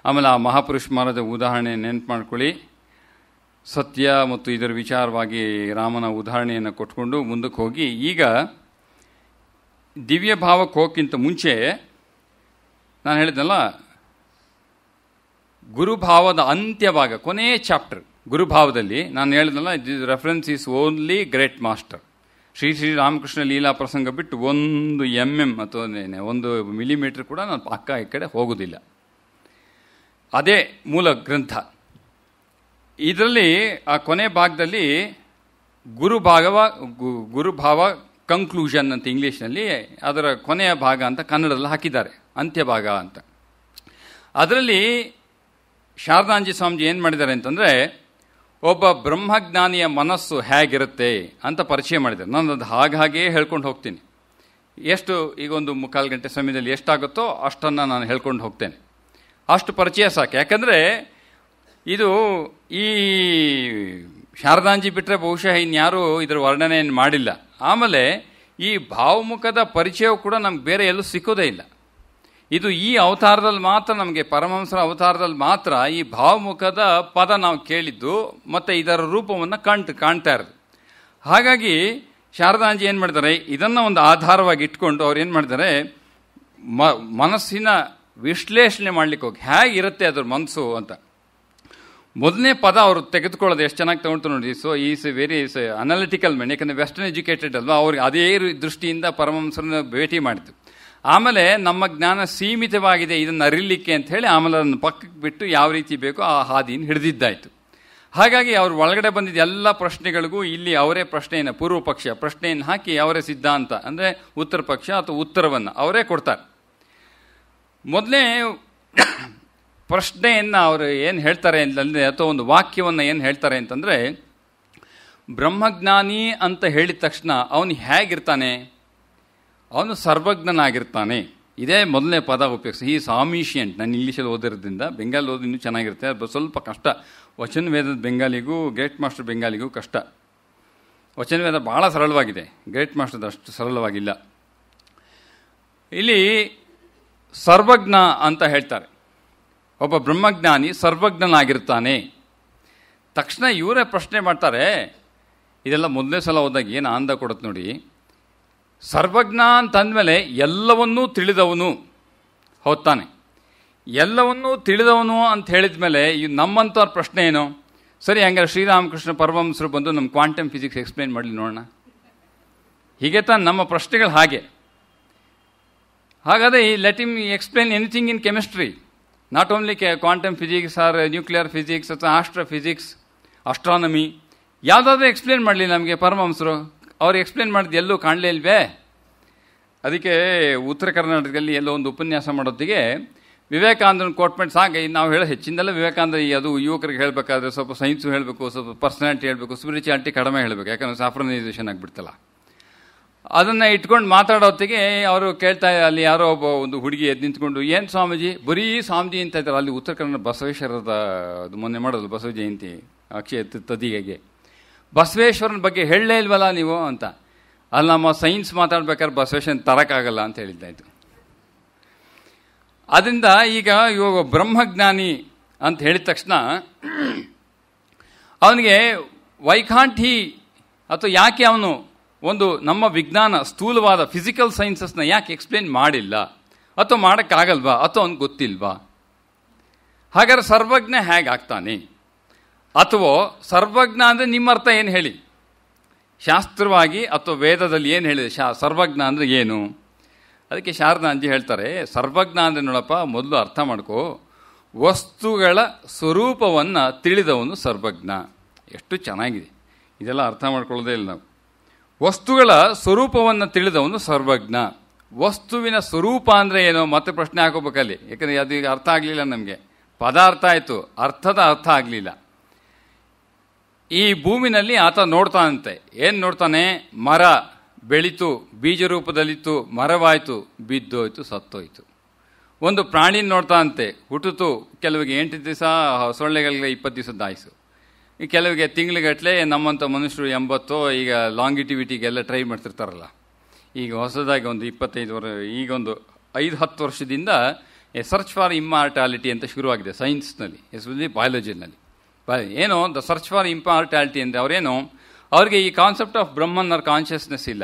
ಆಮೇಲೆ ಆ ಮಹಾಪುರುಷ ಮಹಾರಾಜ ಉದಾಹರಣೆ ನೆನಪು ಮಾಡ್ಕೊಳ್ಳಿ. ಸತ್ಯ ಮತ್ತು ಇದರ ವಿಚಾರವಾಗಿ ರಾಮನ ಉದಾಹರಣೆಯನ್ನು ಕೊಟ್ಕೊಂಡು ಮುಂದಕ್ಕೆ ಹೋಗಿ, ಈಗ ದಿವ್ಯ ಭಾವಕ್ಕೆ ಹೋಗೋಕ್ಕಿಂತ ಮುಂಚೆ ನಾನು ಹೇಳಿದ್ನಲ್ಲ, ಗುರುಭಾವದ ಅಂತ್ಯಭಾಗ ಕೊನೆಯ ಚಾಪ್ಟರ್ ಗುರುಭಾವದಲ್ಲಿ ನಾನು ಹೇಳಿದ್ನಲ್ಲ, reference is only great master. Shri Ramakrishna Leela ಪ್ರಸಂಗ ಬಿಟ್ಟು 1 mm ಅಥವಾ 1 ಮಿಲಿಮೀಟರ್ ಕೂಡ ನಾನು ಅಕ್ಕ ಈ ಕಡೆ ಹೋಗೋದಿಲ್ಲ. ಅದೇ ಮೂಲ ಗ್ರಂಥ. ಇದರಲ್ಲಿ ಆ ಕೊನೆ ಭಾಗದಲ್ಲಿ ಗುರುಭಾವ ಕಂಕ್ಲೂಷನ್ ಅಂತ ಇಂಗ್ಲೀಷ್ನಲ್ಲಿ, ಅದರ ಕೊನೆಯ ಭಾಗ ಅಂತ ಕನ್ನಡದಲ್ಲಿ ಹಾಕಿದ್ದಾರೆ, ಅಂತ್ಯಭಾಗ ಅಂತ. ಅದರಲ್ಲಿ ಶಾರದಾಂಜಿ ಸ್ವಾಮೀಜಿ ಏನು ಮಾಡಿದ್ದಾರೆ ಅಂತಂದರೆ, ಒಬ್ಬ ಬ್ರಹ್ಮಜ್ಞಾನಿಯ ಮನಸ್ಸು ಹೇಗಿರುತ್ತೆ ಅಂತ ಪರಿಚಯ ಮಾಡಿದ್ದಾರೆ. ನಾನು ಅದು ಹಾಗೇ ಹೇಳ್ಕೊಂಡು ಹೋಗ್ತೀನಿ. ಎಷ್ಟು ಈಗ 1 ಗಂಟೆ ಸಮಯದಲ್ಲಿ ಎಷ್ಟಾಗುತ್ತೋ ಅಷ್ಟನ್ನು ನಾನು ಹೇಳ್ಕೊಂಡು ಹೋಗ್ತೇನೆ. ಅಷ್ಟು ಪರಿಚಯ ಸಾಕು. ಯಾಕಂದರೆ ಇದು ಈ ಶಾರದಾಂಜಿ ಬಿಟ್ಟರೆ ಬಹುಶಃ ಇನ್ಯಾರೂ ಇದರ ವರ್ಣನೆಯನ್ನು ಮಾಡಿಲ್ಲ. ಆಮೇಲೆ ಈ ಭಾವಮುಖದ ಪರಿಚಯವು ಕೂಡ ನಮ್ಗೆ ಬೇರೆ ಎಲ್ಲೂ ಸಿಕ್ಕೋದೇ ಇಲ್ಲ. ಇದು ಈ ಅವತಾರದಲ್ಲಿ ಮಾತ್ರ, ನಮಗೆ ಪರಮಹಂಸರ ಅವತಾರದಲ್ಲಿ ಮಾತ್ರ ಈ ಭಾವಮುಖದ ಪದ ನಾವು ಕೇಳಿದ್ದು ಮತ್ತು ಇದರ ರೂಪವನ್ನು ಕಾಣ್ತಾ ಇರೋದು. ಹಾಗಾಗಿ ಶಾರದಾಂಜಿ ಏನು ಮಾಡಿದ್ದಾರೆ, ಇದನ್ನು ಒಂದು ಆಧಾರವಾಗಿ ಇಟ್ಕೊಂಡು ಅವ್ರು ಏನು ಮಾಡಿದ್ದಾರೆ, ಮನಸ್ಸಿನ ವಿಶ್ಲೇಷಣೆ ಮಾಡಲಿಕ್ಕೆ ಹೋಗಿ ಹೇಗಿರುತ್ತೆ ಅದ್ರ ಮನಸ್ಸು ಅಂತ. ಮೊದಲನೇ ಪದ ಅವರು ತೆಗೆದುಕೊಳ್ಳೋದು ಎಷ್ಟು ಚೆನ್ನಾಗಿ ತಗೊಳ್ತಾರೆ ನೋಡಿ. So is very analytical man. ಯಾಕಂದರೆ ವೆಸ್ಟರ್ನ್ ಎಜುಕೇಟೆಡ್ ಅಲ್ವಾ, ಅವ್ರಿಗೆ ಅದೇ ದೃಷ್ಟಿಯಿಂದ ಪರಮಹಂಸರನ್ನ ಭೇಟಿ ಮಾಡಿದ್ದು. ಆಮೇಲೆ ನಮ್ಮ ಜ್ಞಾನ ಸೀಮಿತವಾಗಿದೆ, ಇದನ್ನು ಅರಿಲಿಕ್ಕೆ ಅಂತ ಹೇಳಿ ಆಮೇಲೆ ಅದನ್ನು ಪಕ್ಕಕ್ಕೆ ಬಿಟ್ಟು ಯಾವ ರೀತಿ ಬೇಕೋ ಆ ಹಾದಿಯನ್ನು ಹಿಡಿದಿದ್ದಾಯಿತು. ಹಾಗಾಗಿ ಅವ್ರು ಒಳಗಡೆ ಬಂದಿದ್ದ ಎಲ್ಲ ಪ್ರಶ್ನೆಗಳಿಗೂ ಇಲ್ಲಿ ಅವರೇ ಪ್ರಶ್ನೆಯನ್ನು, ಪೂರ್ವ ಪಕ್ಷ ಪ್ರಶ್ನೆಯನ್ನು ಹಾಕಿ ಅವರೇ ಸಿದ್ಧಾಂತ ಅಂದರೆ ಉತ್ತರ ಪಕ್ಷ ಅಥವಾ ಉತ್ತರವನ್ನು ಅವರೇ ಕೊಡ್ತಾರೆ. ಮೊದಲೇ ಪ್ರಶ್ನೆಯನ್ನು ಅವರು ಏನು ಹೇಳ್ತಾರೆ ಅಂತಂದರೆ, ಅಥವಾ ಒಂದು ವಾಕ್ಯವನ್ನು ಏನು ಹೇಳ್ತಾರೆ ಅಂತಂದರೆ, ಬ್ರಹ್ಮಜ್ಞಾನಿ ಅಂತ ಹೇಳಿದ ತಕ್ಷಣ ಅವನು ಹೇಗಿರ್ತಾನೆ, ಅವನು ಸರ್ವಜ್ಞನಾಗಿರ್ತಾನೆ. ಇದೇ ಮೊದಲನೇ ಪದ ಉಪಯೋಗಿಸಿ. ಈ ಸಾಮಿಷಿಯಂಟ್. ನಾನು ಇಂಗ್ಲೀಷಲ್ಲಿ ಓದಿರೋದ್ರಿಂದ ಬೆಂಗಾಲಿ ಓದಿ ಇನ್ನೂ ಚೆನ್ನಾಗಿರುತ್ತೆ. ಅದು ಸ್ವಲ್ಪ ಕಷ್ಟ. ವಚನ ವೇದದ ಬೆಂಗಾಲಿಗೂ ಗ್ರೇಟ್ ಮಾಸ್ಟರ್ ಬೆಂಗಾಲಿಗೂ ಕಷ್ಟ. ವಚನ ವೇದ ಭಾಳ ಸರಳವಾಗಿದೆ, ಗ್ರೇಟ್ ಮಾಸ್ಟರ್ದು ಅಷ್ಟು ಸರಳವಾಗಿಲ್ಲ. ಇಲ್ಲಿ ಸರ್ವಜ್ಞ ಅಂತ ಹೇಳ್ತಾರೆ. ಒಬ್ಬ ಬ್ರಹ್ಮಜ್ಞಾನಿ ಸರ್ವಜ್ಞನಾಗಿರ್ತಾನೆ. ತಕ್ಷಣ ಇವರೇ ಪ್ರಶ್ನೆ ಮಾಡ್ತಾರೆ. ಇದೆಲ್ಲ ಮೊದಲನೇ ಸಲ ಹೋದಾಗ ಏನು ಆನಂದ ಕೊಡುತ್ತೆ ನೋಡಿ. ಸರ್ವಜ್ಞ ಅಂತಂದಮೇಲೆ ಎಲ್ಲವನ್ನೂ ತಿಳಿದವನು ಹೋಗ್ತಾನೆ. ಎಲ್ಲವನ್ನೂ ತಿಳಿದವನು ಅಂತ ಹೇಳಿದ ಮೇಲೆ ನಮ್ಮಂಥವ್ರ ಪ್ರಶ್ನೆ ಏನು? ಸರಿ, ಹಂಗಾರೆ ಶ್ರೀರಾಮಕೃಷ್ಣ ಪರಮಹಂಸರು ಬಂದು ನಮ್ಮ ಕ್ವಾಂಟಮ್ ಫಿಸಿಕ್ಸ್ ಎಕ್ಸ್ಪ್ಲೇನ್ ಮಾಡಲಿ ನೋಡೋಣ. ಹೀಗೆ ತಾನು ನಮ್ಮ ಪ್ರಶ್ನೆಗಳು ಹಾಗೆ. ಹಾಗಾದರೆ let him explain anything in chemistry, not only quantum physics or nuclear physics ಅಥವಾ ಆಸ್ಟ್ರೋಫಿಸಿಕ್ಸ್, ಅಸ್ಟ್ರಾನಮಿ, ಯಾವುದಾದ್ರೂ ಎಕ್ಸ್ಪ್ಲೇನ್ ಮಾಡಲಿ ನಮಗೆ ಪರಮಹಂಸರು. ಅವ್ರು ಎಕ್ಸ್ಪ್ಲೇನ್ ಮಾಡಿದ್ದು ಎಲ್ಲೂ ಕಾಣಲೇ ಇಲ್ವೇ? ಅದಕ್ಕೆ ಉತ್ತರ ಕರ್ನಾಟಕದಲ್ಲಿ ಎಲ್ಲೋ ಒಂದು ಉಪನ್ಯಾಸ ಮಾಡೋತ್ತಿಗೆ ವಿವೇಕಾನಂದನ ಕೋಟ್ಮೆಂಟ್ ಸಾಗೆ ನಾವು ಹೇಳೋ ಹೆಚ್ಚಿಂದೆಲ್ಲ ವಿವೇಕಾನಂದ ಅದು ಯುವಕರಿಗೆ ಹೇಳಬೇಕಾದ್ರೆ ಸ್ವಲ್ಪ ಸೈನ್ಸು ಹೇಳಬೇಕು, ಸ್ವಲ್ಪ ಪರ್ಸನಾಲಿಟಿ ಹೇಳಬೇಕು, ಸ್ಪಿರಿಚುಯಾಲಿಟಿ ಕಡಿಮೆ ಹೇಳಬೇಕು, ಯಾಕಂದರೆ ಸಾಫ್ರನೈಸೇಷನ್ ಆಗಿಬಿಡ್ತಲ್ಲ. ಅದನ್ನು ಇಟ್ಕೊಂಡು ಮಾತಾಡೋತ್ತಿಗೆ ಅವರು ಕೇಳ್ತಾ, ಅಲ್ಲಿ ಯಾರೋ ಒಬ್ಬ ಒಂದು ಹುಡುಗಿ ಎದ್ದು ನಿಂತ್ಕೊಂಡು, ಏನು ಸ್ವಾಮೀಜಿ ಬರೀ ಸ್ವಾಮೀಜಿ ಅಂತ ಇದ್ದಾರೆ, ಅಲ್ಲಿ ಉತ್ತರ ಕನ್ನಡ ಬಸವೇಶ್ವರದ ಅದು ಮೊನ್ನೆ ಮಾಡೋದು ಬಸವ ಜಯಂತಿ ಅಕ್ಷಯ ತದಿಗೆಗೆ, ಬಸವೇಶ್ವರನ ಬಗ್ಗೆ ಹೇಳಲೇ ಇಲ್ವಲ್ಲ ನೀವು ಅಂತ. ಅಲ್ಲಿ ನಮ್ಮ ಸೈನ್ಸ್ ಮಾತಾಡ್ಬೇಕಾದ್ರೆ ಬಸವೇಶ್ವರನ ತರೋಕ್ಕಾಗಲ್ಲ ಅಂತ ಹೇಳಿದ್ದಾಯಿತು. ಅದರಿಂದ ಈಗ ಇವಾಗ ಬ್ರಹ್ಮಜ್ಞಾನಿ ಅಂತ ಹೇಳಿದ ತಕ್ಷಣ ಅವನಿಗೆ ವೈಕಾಂಠಿ ಅಥವಾ ಯಾಕೆ ಅವನು ಒಂದು ನಮ್ಮ ವಿಜ್ಞಾನ ಸ್ಥೂಲವಾದ ಫಿಸಿಕಲ್ ಸೈನ್ಸಸ್ನ ಯಾಕೆ ಎಕ್ಸ್ಪ್ಲೇನ್ ಮಾಡಿಲ್ಲ ಅಥವಾ ಮಾಡೋಕ್ಕಾಗಲ್ವಾ ಅಥವಾ ಅವ್ನಿಗೆ ಗೊತ್ತಿಲ್ವಾ? ಹಾಗಾದ್ರೆ ಸರ್ವಜ್ಞ ಹೇಗಾಗ್ತಾನೆ? ಅಥವಾ ಸರ್ವಜ್ಞ ಅಂದರೆ ನಿಮ್ಮ ಅರ್ಥ ಏನು ಹೇಳಿ, ಶಾಸ್ತ್ರವಾಗಿ ಅಥವಾ ವೇದದಲ್ಲಿ ಏನು ಹೇಳಿದೆ ಸರ್ವಜ್ಞ ಅಂದರೆ ಏನು? ಅದಕ್ಕೆ ಶಾರದಾ ಅಂಜಿ ಹೇಳ್ತಾರೆ, ಸರ್ವಜ್ಞ ಅಂದರೆ ನೋಡಪ್ಪ, ಮೊದಲು ಅರ್ಥ ಮಾಡ್ಕೋ, ವಸ್ತುಗಳ ಸ್ವರೂಪವನ್ನು ತಿಳಿದವನು ಸರ್ವಜ್ಞ. ಎಷ್ಟು ಚೆನ್ನಾಗಿದೆ, ಇದೆಲ್ಲ ಅರ್ಥ ಮಾಡ್ಕೊಳ್ಳೋದೇ ಇಲ್ಲ ನಾವು. ವಸ್ತುಗಳ ಸ್ವರೂಪವನ್ನು ತಿಳಿದವನು ಸರ್ವಜ್ಞ. ವಸ್ತುವಿನ ಸ್ವರೂಪ ಅಂದರೆ ಏನೋ ಮತ್ತೆ ಪ್ರಶ್ನೆ ಹಾಕೋಬೇಕಲ್ಲಿ, ಯಾಕಂದರೆ ಅದು ಈಗ ಅರ್ಥ ಆಗಲಿಲ್ಲ ನಮಗೆ. ಪದ ಅರ್ಥ ಆಯಿತು, ಅರ್ಥದ ಅರ್ಥ ಆಗಲಿಲ್ಲ. ಈ ಭೂಮಿನಲ್ಲಿ ಆತ ನೋಡ್ತಾನಂತೆ. ಏನು ನೋಡ್ತಾನೆ? ಮರ ಬೆಳೀತು, ಬೀಜ ರೂಪದಲ್ಲಿತ್ತು, ಮರವಾಯಿತು, ಬಿದ್ದೋಯ್ತು, ಸತ್ತೋಯ್ತು. ಒಂದು ಪ್ರಾಣಿ ನೋಡ್ತಾನಂತೆ, ಹುಟ್ಟಿತು, ಕೆಲವಿಗೆ 8 ದಿವಸ, ಸೊಳ್ಳೆಗಳಿಗೆ 20 ದಿವಸದ ಆಯಿಸು, ಈ ಕೆಲವಿಗೆ ತಿಂಗಳಿಗಟ್ಟಲೆ. ನಮ್ಮಂಥ ಮನುಷ್ಯರು 80 ಈಗ ಲಾಂಗಿಟಿವಿಟಿಗೆಲ್ಲ ಟ್ರೈ ಮಾಡ್ತಿರ್ತಾರಲ್ಲ. ಈಗ ಹೊಸದಾಗಿ ಒಂದು 25 ವರ್ಷ, ಈಗ ಒಂದು 5-10 ವರ್ಷದಿಂದ ಸರ್ಚ್ ಫಾರ್ ಇಮ್ಮಾರ್ಟಾಲಿಟಿ ಅಂತ ಶುರುವಾಗಿದೆ ಸೈನ್ಸ್ನಲ್ಲಿ, ಎಸ್ಪೆಷಲಿ ಬಯಾಲಜಿನಲ್ಲಿ. ಏನೋ ದ ಸರ್ಚ್ ಫಾರ್ ಇಮ್ಮಾರ್ಟಾಲಿಟಿ ಅಂದರೆ ಅವರೇನು, ಅವ್ರಿಗೆ ಈ concept of Brahman or consciousness ಇಲ್ಲ.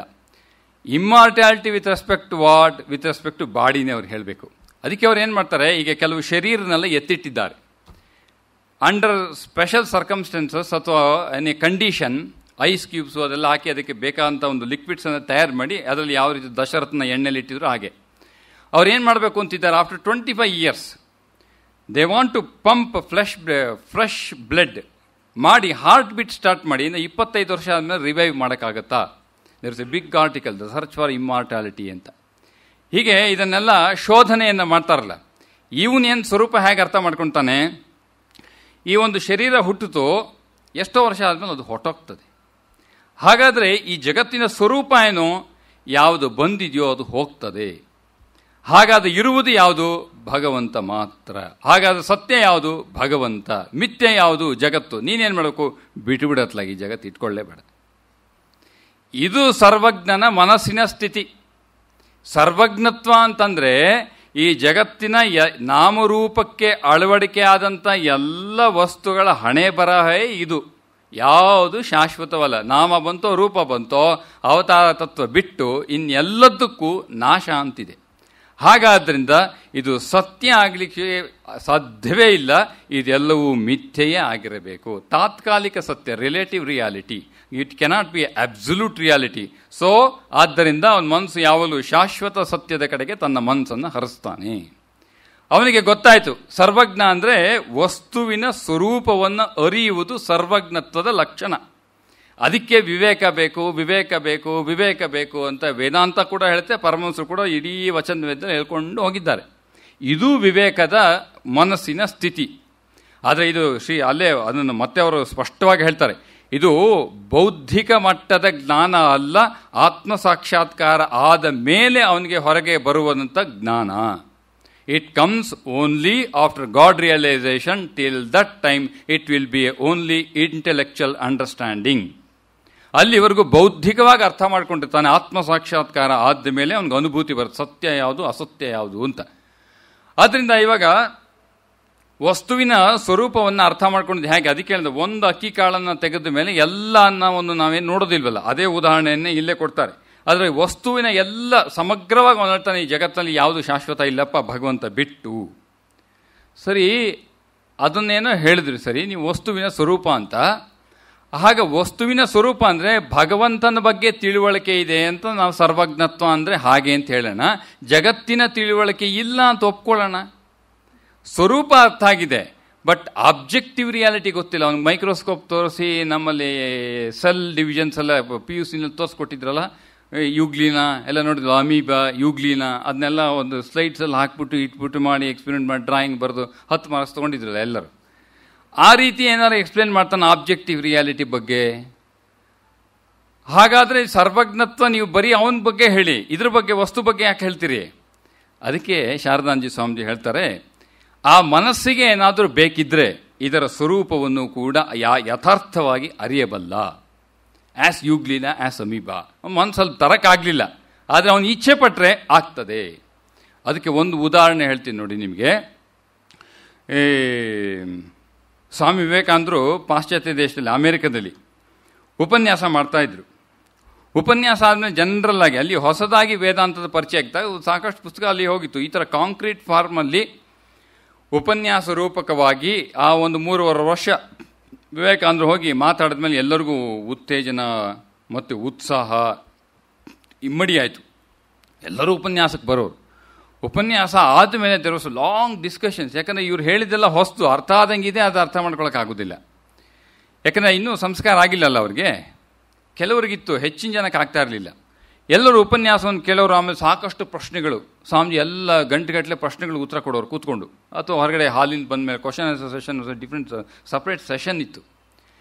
Immortality with respect to what? With respect to ಬಾಡಿನೇ ಅವ್ರು ಹೇಳಬೇಕು. ಅದಕ್ಕೆ ಅವ್ರು ಏನು ಮಾಡ್ತಾರೆ, ಈಗ ಕೆಲವು ಶರೀರನೆಲ್ಲ ಎತ್ತಿಟ್ಟಿದ್ದಾರೆ. ಅಂಡರ್ ಸ್ಪೆಷಲ್ ಸರ್ಕಮ್ಸ್ಟೆನ್ಸಸ್ ಅಥವಾ ಎನಿ ಕಂಡೀಷನ್, ಐಸ್ ಕ್ಯೂಬ್ಸು ಅದೆಲ್ಲ ಹಾಕಿ ಅದಕ್ಕೆ ಬೇಕಾದಂಥ ಒಂದು ಲಿಕ್ವಿಡ್ಸನ್ನು ತಯಾರು ಮಾಡಿ ಅದರಲ್ಲಿ ಯಾವ ರೀತಿ ದಶರಥನ ಎಣ್ಣೆಲಿ ಇಟ್ಟಿದ್ರು ಹಾಗೆ ಅವ್ರು ಏನು ಮಾಡಬೇಕು ಅಂತಿದ್ದಾರೆ. After 25 years they want to pump fresh blood ಮಾಡಿ ಹಾರ್ಟ್ ಬೀಟ್ ಸ್ಟಾರ್ಟ್ ಮಾಡಿ. ಇನ್ನು 25 ವರ್ಷ ಆದಮೇಲೆ ರಿವೈವ್ ಮಾಡೋಕ್ಕಾಗತ್ತಾ? There is a big article, the search for immortality ಅಂತ. ಹೀಗೆ ಇದನ್ನೆಲ್ಲ ಶೋಧನೆಯನ್ನು ಮಾಡ್ತಾರಲ್ಲ. ಇವನೇನು ಸ್ವರೂಪ ಹೇಗೆ ಅರ್ಥ ಮಾಡ್ಕೊತಾನೆ? ಈ ಒಂದು ಶರೀರ ಹುಟ್ಟಿತು, ಎಷ್ಟೋ ವರ್ಷ ಆದಮೇಲೆ ಅದು ಹೊಟ್ಟೋಗ್ತದೆ. ಹಾಗಾದರೆ ಈ ಜಗತ್ತಿನ ಸ್ವರೂಪ ಏನು? ಯಾವುದು ಬಂದಿದೆಯೋ ಅದು ಹೋಗ್ತದೆ. ಹಾಗಾದರೆ ಇರುವುದು ಯಾವುದು? ಭಗವಂತ ಮಾತ್ರ. ಹಾಗಾದರೆ ಸತ್ಯ ಯಾವುದು? ಭಗವಂತ. ಮಿಥ್ಯೆ ಯಾವುದು? ಜಗತ್ತು. ನೀನೇನು ಮಾಡಬೇಕು? ಬಿಟ್ಟುಬಿಡತ್ಲಾಗಿ ಜಗತ್ತು ಇಟ್ಕೊಳ್ಳೇಬೇಡ. ಇದು ಸರ್ವಜ್ಞನ ಮನಸ್ಸಿನ ಸ್ಥಿತಿ. ಸರ್ವಜ್ಞತ್ವ ಅಂತಂದರೆ ಈ ಜಗತ್ತಿನ ನಾಮರೂಪಕ್ಕೆ ಅಳವಡಿಕೆ ಆದಂಥ ಎಲ್ಲ ವಸ್ತುಗಳ ಹಣೆ ಬರಹೇ ಇದು. ಯಾವುದು ಶಾಶ್ವತವಲ್ಲ. ನಾಮ ಬಂತೋ ರೂಪ ಬಂತೋ ಅವತಾರ ತತ್ವ ಬಿಟ್ಟು ಇನ್ನೆಲ್ಲದಕ್ಕೂ ನಾಶ ಅಂತಿದೆ. ಹಾಗಾದ್ದರಿಂದ ಇದು ಸತ್ಯ ಆಗಲಿಕ್ಕೆ ಸಾಧ್ಯವೇ ಇಲ್ಲ. ಇದೆಲ್ಲವೂ ಮಿಥ್ಯೆಯೇ ಆಗಿರಬೇಕು. ತಾತ್ಕಾಲಿಕ ಸತ್ಯ, relative reality. It cannot be absolute reality. So ಆದ್ದರಿಂದ ಅವನ ಮನಸ್ಸು ಯಾವಾಗಲೂ ಶಾಶ್ವತ ಸತ್ಯದ ಕಡೆಗೆ ತನ್ನ ಮನಸ್ಸನ್ನು ಹರಿಸ್ತಾನೆ. ಅವನಿಗೆ ಗೊತ್ತಾಯಿತು, ಸರ್ವಜ್ಞ ಅಂದರೆ ವಸ್ತುವಿನ ಸ್ವರೂಪವನ್ನು ಅರಿಯುವುದು ಸರ್ವಜ್ಞತ್ವದ ಲಕ್ಷಣ. ಅದಕ್ಕೆ ವಿವೇಕ ಬೇಕು, ವಿವೇಕ ಬೇಕು, ವಿವೇಕ ಬೇಕು ಅಂತ ವೇದಾಂತ ಕೂಡ ಹೇಳುತ್ತೆ, ಪರಮಹಂಸರು ಕೂಡ ಇಡೀ ವಚನವೇದ ಹೇಳ್ಕೊಂಡು ಹೋಗಿದ್ದಾರೆ. ಇದು ವಿವೇಕದ ಮನಸ್ಸಿನ ಸ್ಥಿತಿ. ಆದರೆ ಇದು ಅಲ್ಲೇ ಅದನ್ನು ಮತ್ತೆ ಅವರು ಸ್ಪಷ್ಟವಾಗಿ ಹೇಳ್ತಾರೆ, ಇದು ಬೌದ್ಧಿಕ ಮಟ್ಟದ ಜ್ಞಾನ ಅಲ್ಲ, ಆತ್ಮ ಸಾಕ್ಷಾತ್ಕಾರ ಆದ ಮೇಲೆ ಅವನಿಗೆ ಹೊರಗೆ ಬರುವಂಥ ಜ್ಞಾನ. It comes only after god realisation. Till that time it will be only intellectual understanding. ಅಲ್ಲಿವರೆಗೂ ಬೌದ್ಧಿಕವಾಗಿ ಅರ್ಥ ಮಾಡ್ಕೊಂಡಿರ್ತಾನೆ. ಆತ್ಮ ಸಾಕ್ಷಾತ್ಕಾರ ಆದ ಮೇಲೆ ಅವನಿಗೆ ಅನುಭೂತಿ ಬರುತ್ತೆ, ಸತ್ಯ ಯಾವುದು ಅಸತ್ಯ ಯಾವುದು ಅಂತ. ಆದ್ದರಿಂದ ಇವಾಗ ವಸ್ತುವಿನ ಸ್ವರೂಪವನ್ನು ಅರ್ಥ ಮಾಡ್ಕೊಂಡಿದ್ದು ಹೇಗೆ? ಅದಕ್ಕೆ ಹೇಳಿದೆ, ಒಂದು ಅಕ್ಕಿ ಕಾಳನ್ನು ತೆಗೆದ ಮೇಲೆ ಎಲ್ಲ ಅನ್ನವನ್ನು ನಾವೇನು ನೋಡೋದಿಲ್ವಲ್ಲ, ಅದೇ ಉದಾಹರಣೆಯನ್ನೇ ಇಲ್ಲೇ ಕೊಡ್ತಾರೆ. ಆದರೆ ವಸ್ತುವಿನ ಎಲ್ಲ ಸಮಗ್ರವಾಗಿ ಹೇಳ್ತಾನೆ, ಈ ಜಗತ್ತಿನಲ್ಲಿ ಯಾವುದು ಶಾಶ್ವತ ಇಲ್ಲಪ್ಪ ಭಗವಂತ ಬಿಟ್ಟು. ಸರಿ, ಅದನ್ನೇನೋ ಹೇಳಿದ್ರಿ, ಸರಿ, ನೀವು ವಸ್ತುವಿನ ಸ್ವರೂಪ ಅಂತ. ಹಾಗೆ ವಸ್ತುವಿನ ಸ್ವರೂಪ ಅಂದರೆ ಭಗವಂತನ ಬಗ್ಗೆ ತಿಳುವಳಿಕೆ ಇದೆ ಅಂತ ನಾವು ಸರ್ವಜ್ಞತ್ವ ಅಂದರೆ ಹಾಗೆ ಅಂತ ಹೇಳೋಣ. ಜಗತ್ತಿನ ತಿಳುವಳಿಕೆ ಇಲ್ಲ ಅಂತ ಒಪ್ಕೊಳ್ಳೋಣ. ಸ್ವರೂಪ ಅರ್ಥ ಆಗಿದೆ, ಬಟ್ ಆಬ್ಜೆಕ್ಟಿವ್ ರಿಯಾಲಿಟಿ ಗೊತ್ತಿಲ್ಲ. ಅವ್ನಿಗೆ ಮೈಕ್ರೋಸ್ಕೋಪ್ ತೋರಿಸಿ ನಮ್ಮಲ್ಲಿ ಸೆಲ್ ಡಿವಿಷನ್ಸ್ ಎಲ್ಲ PUC ತೋರಿಸ್ಕೊಟ್ಟಿದ್ರಲ್ಲ, ಯುಗ್ಲಿನ ಎಲ್ಲ ನೋಡಿದ್ವಿ, ಅಮೀಬಾ, ಯುಗ್ಲಿನ, ಅದನ್ನೆಲ್ಲ ಒಂದು ಸ್ಲೈಡ್ಸಲ್ಲಿ ಹಾಕ್ಬಿಟ್ಟು ಇಟ್ಬಿಟ್ಟು ಮಾಡಿ ಎಕ್ಸ್ಪೆರಿಮೆಂಟ್ ಮಾಡಿ ಡ್ರಾಯಿಂಗ್ ಬರೆದು 10 ಮಾರ್ಕ್ಸ್ ತೊಗೊಂಡಿದ್ರಲ್ಲ ಎಲ್ಲರೂ. ಆ ರೀತಿ ಏನಾದ್ರು ಎಕ್ಸ್ಪ್ಲೇನ್ ಮಾಡ್ತಾನೆ ಆಬ್ಜೆಕ್ಟಿವ್ ರಿಯಾಲಿಟಿ ಬಗ್ಗೆ. ಹಾಗಾದರೆ ಸರ್ವಜ್ಞತ್ವ ನೀವು ಬರೀ ಅವನ ಬಗ್ಗೆ ಹೇಳಿ, ಇದ್ರ ಬಗ್ಗೆ ವಸ್ತು ಬಗ್ಗೆ ಯಾಕೆ ಹೇಳ್ತೀರಿ? ಅದಕ್ಕೆ ಶಾರದಾಂಜಿ ಸ್ವಾಮೀಜಿ ಹೇಳ್ತಾರೆ, ಆ ಮನಸ್ಸಿಗೆ ಏನಾದರೂ ಬೇಕಿದ್ರೆ ಇದರ ಸ್ವರೂಪವನ್ನು ಕೂಡ ಯಥಾರ್ಥವಾಗಿ ಅರಿಯಬಲ್ಲ. ಆ್ಯಸ್ ಯುಗ್ಲಿನ ಆ್ಯಸ್ ಅಮೀಬಾ, ಮನಸ್ಸಲ್ಲಿ ತರಕ್ಕಾಗಲಿಲ್ಲ, ಆದರೆ ಅವನು ಇಚ್ಛೆ ಪಟ್ಟರೆ ಆಗ್ತದೆ. ಅದಕ್ಕೆ ಒಂದು ಉದಾಹರಣೆ ಹೇಳ್ತೀನಿ ನೋಡಿ ನಿಮಗೆ. ಸ್ವಾಮಿ ವಿವೇಕಾನಂದರು ಪಾಶ್ಚಾತ್ಯ ದೇಶದಲ್ಲಿ ಅಮೇರಿಕದಲ್ಲಿ ಉಪನ್ಯಾಸ ಮಾಡ್ತಾಯಿದ್ರು. ಉಪನ್ಯಾಸ ಆದಮೇಲೆ ಜನರಲ್ ಆಗಿ ಅಲ್ಲಿ ಹೊಸದಾಗಿ ವೇದಾಂತದ ಪರಿಚಯ ಆಗ್ತಾ ಸಾಕಷ್ಟು ಪುಸ್ತಕ ಅಲ್ಲಿ ಹೋಗಿತ್ತು. ಈ ಥರ ಕಾಂಕ್ರೀಟ್ ಫಾರ್ಮಲ್ಲಿ ಉಪನ್ಯಾಸ ರೂಪಕವಾಗಿ ಆ ಒಂದು 3.5 ವರ್ಷ ವಿವೇಕಾನಂದರು ಹೋಗಿ ಮಾತಾಡಿದ ಮೇಲೆ ಎಲ್ಲರಿಗೂ ಉತ್ತೇಜನ ಮತ್ತು ಉತ್ಸಾಹ ಇಮ್ಮಡಿ ಆಯಿತು. ಎಲ್ಲರೂ ಉಪನ್ಯಾಸಕ್ಕೆ ಬರೋರು. ಉಪನ್ಯಾಸ ಆದಮೇಲೆ ದೇರ್ ವಾಸ್ ಲಾಂಗ್ ಡಿಸ್ಕಷನ್ಸ್. ಯಾಕಂದರೆ ಇವ್ರು ಹೇಳಿದ್ದೆಲ್ಲ ಹೊಸ್ತು, ಅರ್ಥ ಆದಂಗಿದೆ, ಅದು ಅರ್ಥ ಮಾಡ್ಕೊಳಕ್ಕಾಗೋದಿಲ್ಲ. ಯಾಕಂದರೆ ಇನ್ನೂ ಸಂಸ್ಕಾರ ಆಗಿಲ್ಲಲ್ಲ ಅವ್ರಿಗೆ. ಕೆಲವರಿಗಿತ್ತು, ಹೆಚ್ಚಿನ ಜನಕ್ಕೆ ಆಗ್ತಾ ಇರಲಿಲ್ಲ. ಎಲ್ಲರೂ ಉಪನ್ಯಾಸವನ್ನು ಕೇಳೋರು. ಆಮೇಲೆ ಸಾಕಷ್ಟು ಪ್ರಶ್ನೆಗಳು, ಸ್ವಾಮೀಜಿ ಎಲ್ಲ ಗಂಟೆಗಟ್ಟಲೆ ಪ್ರಶ್ನೆಗಳು ಉತ್ತರ ಕೊಡೋರು ಕೂತ್ಕೊಂಡು, ಅಥವಾ ಹೊರಗಡೆ ಹಾಲಿಂದ ಬಂದ ಮೇಲೆ question answer session different separate session ಇತ್ತು.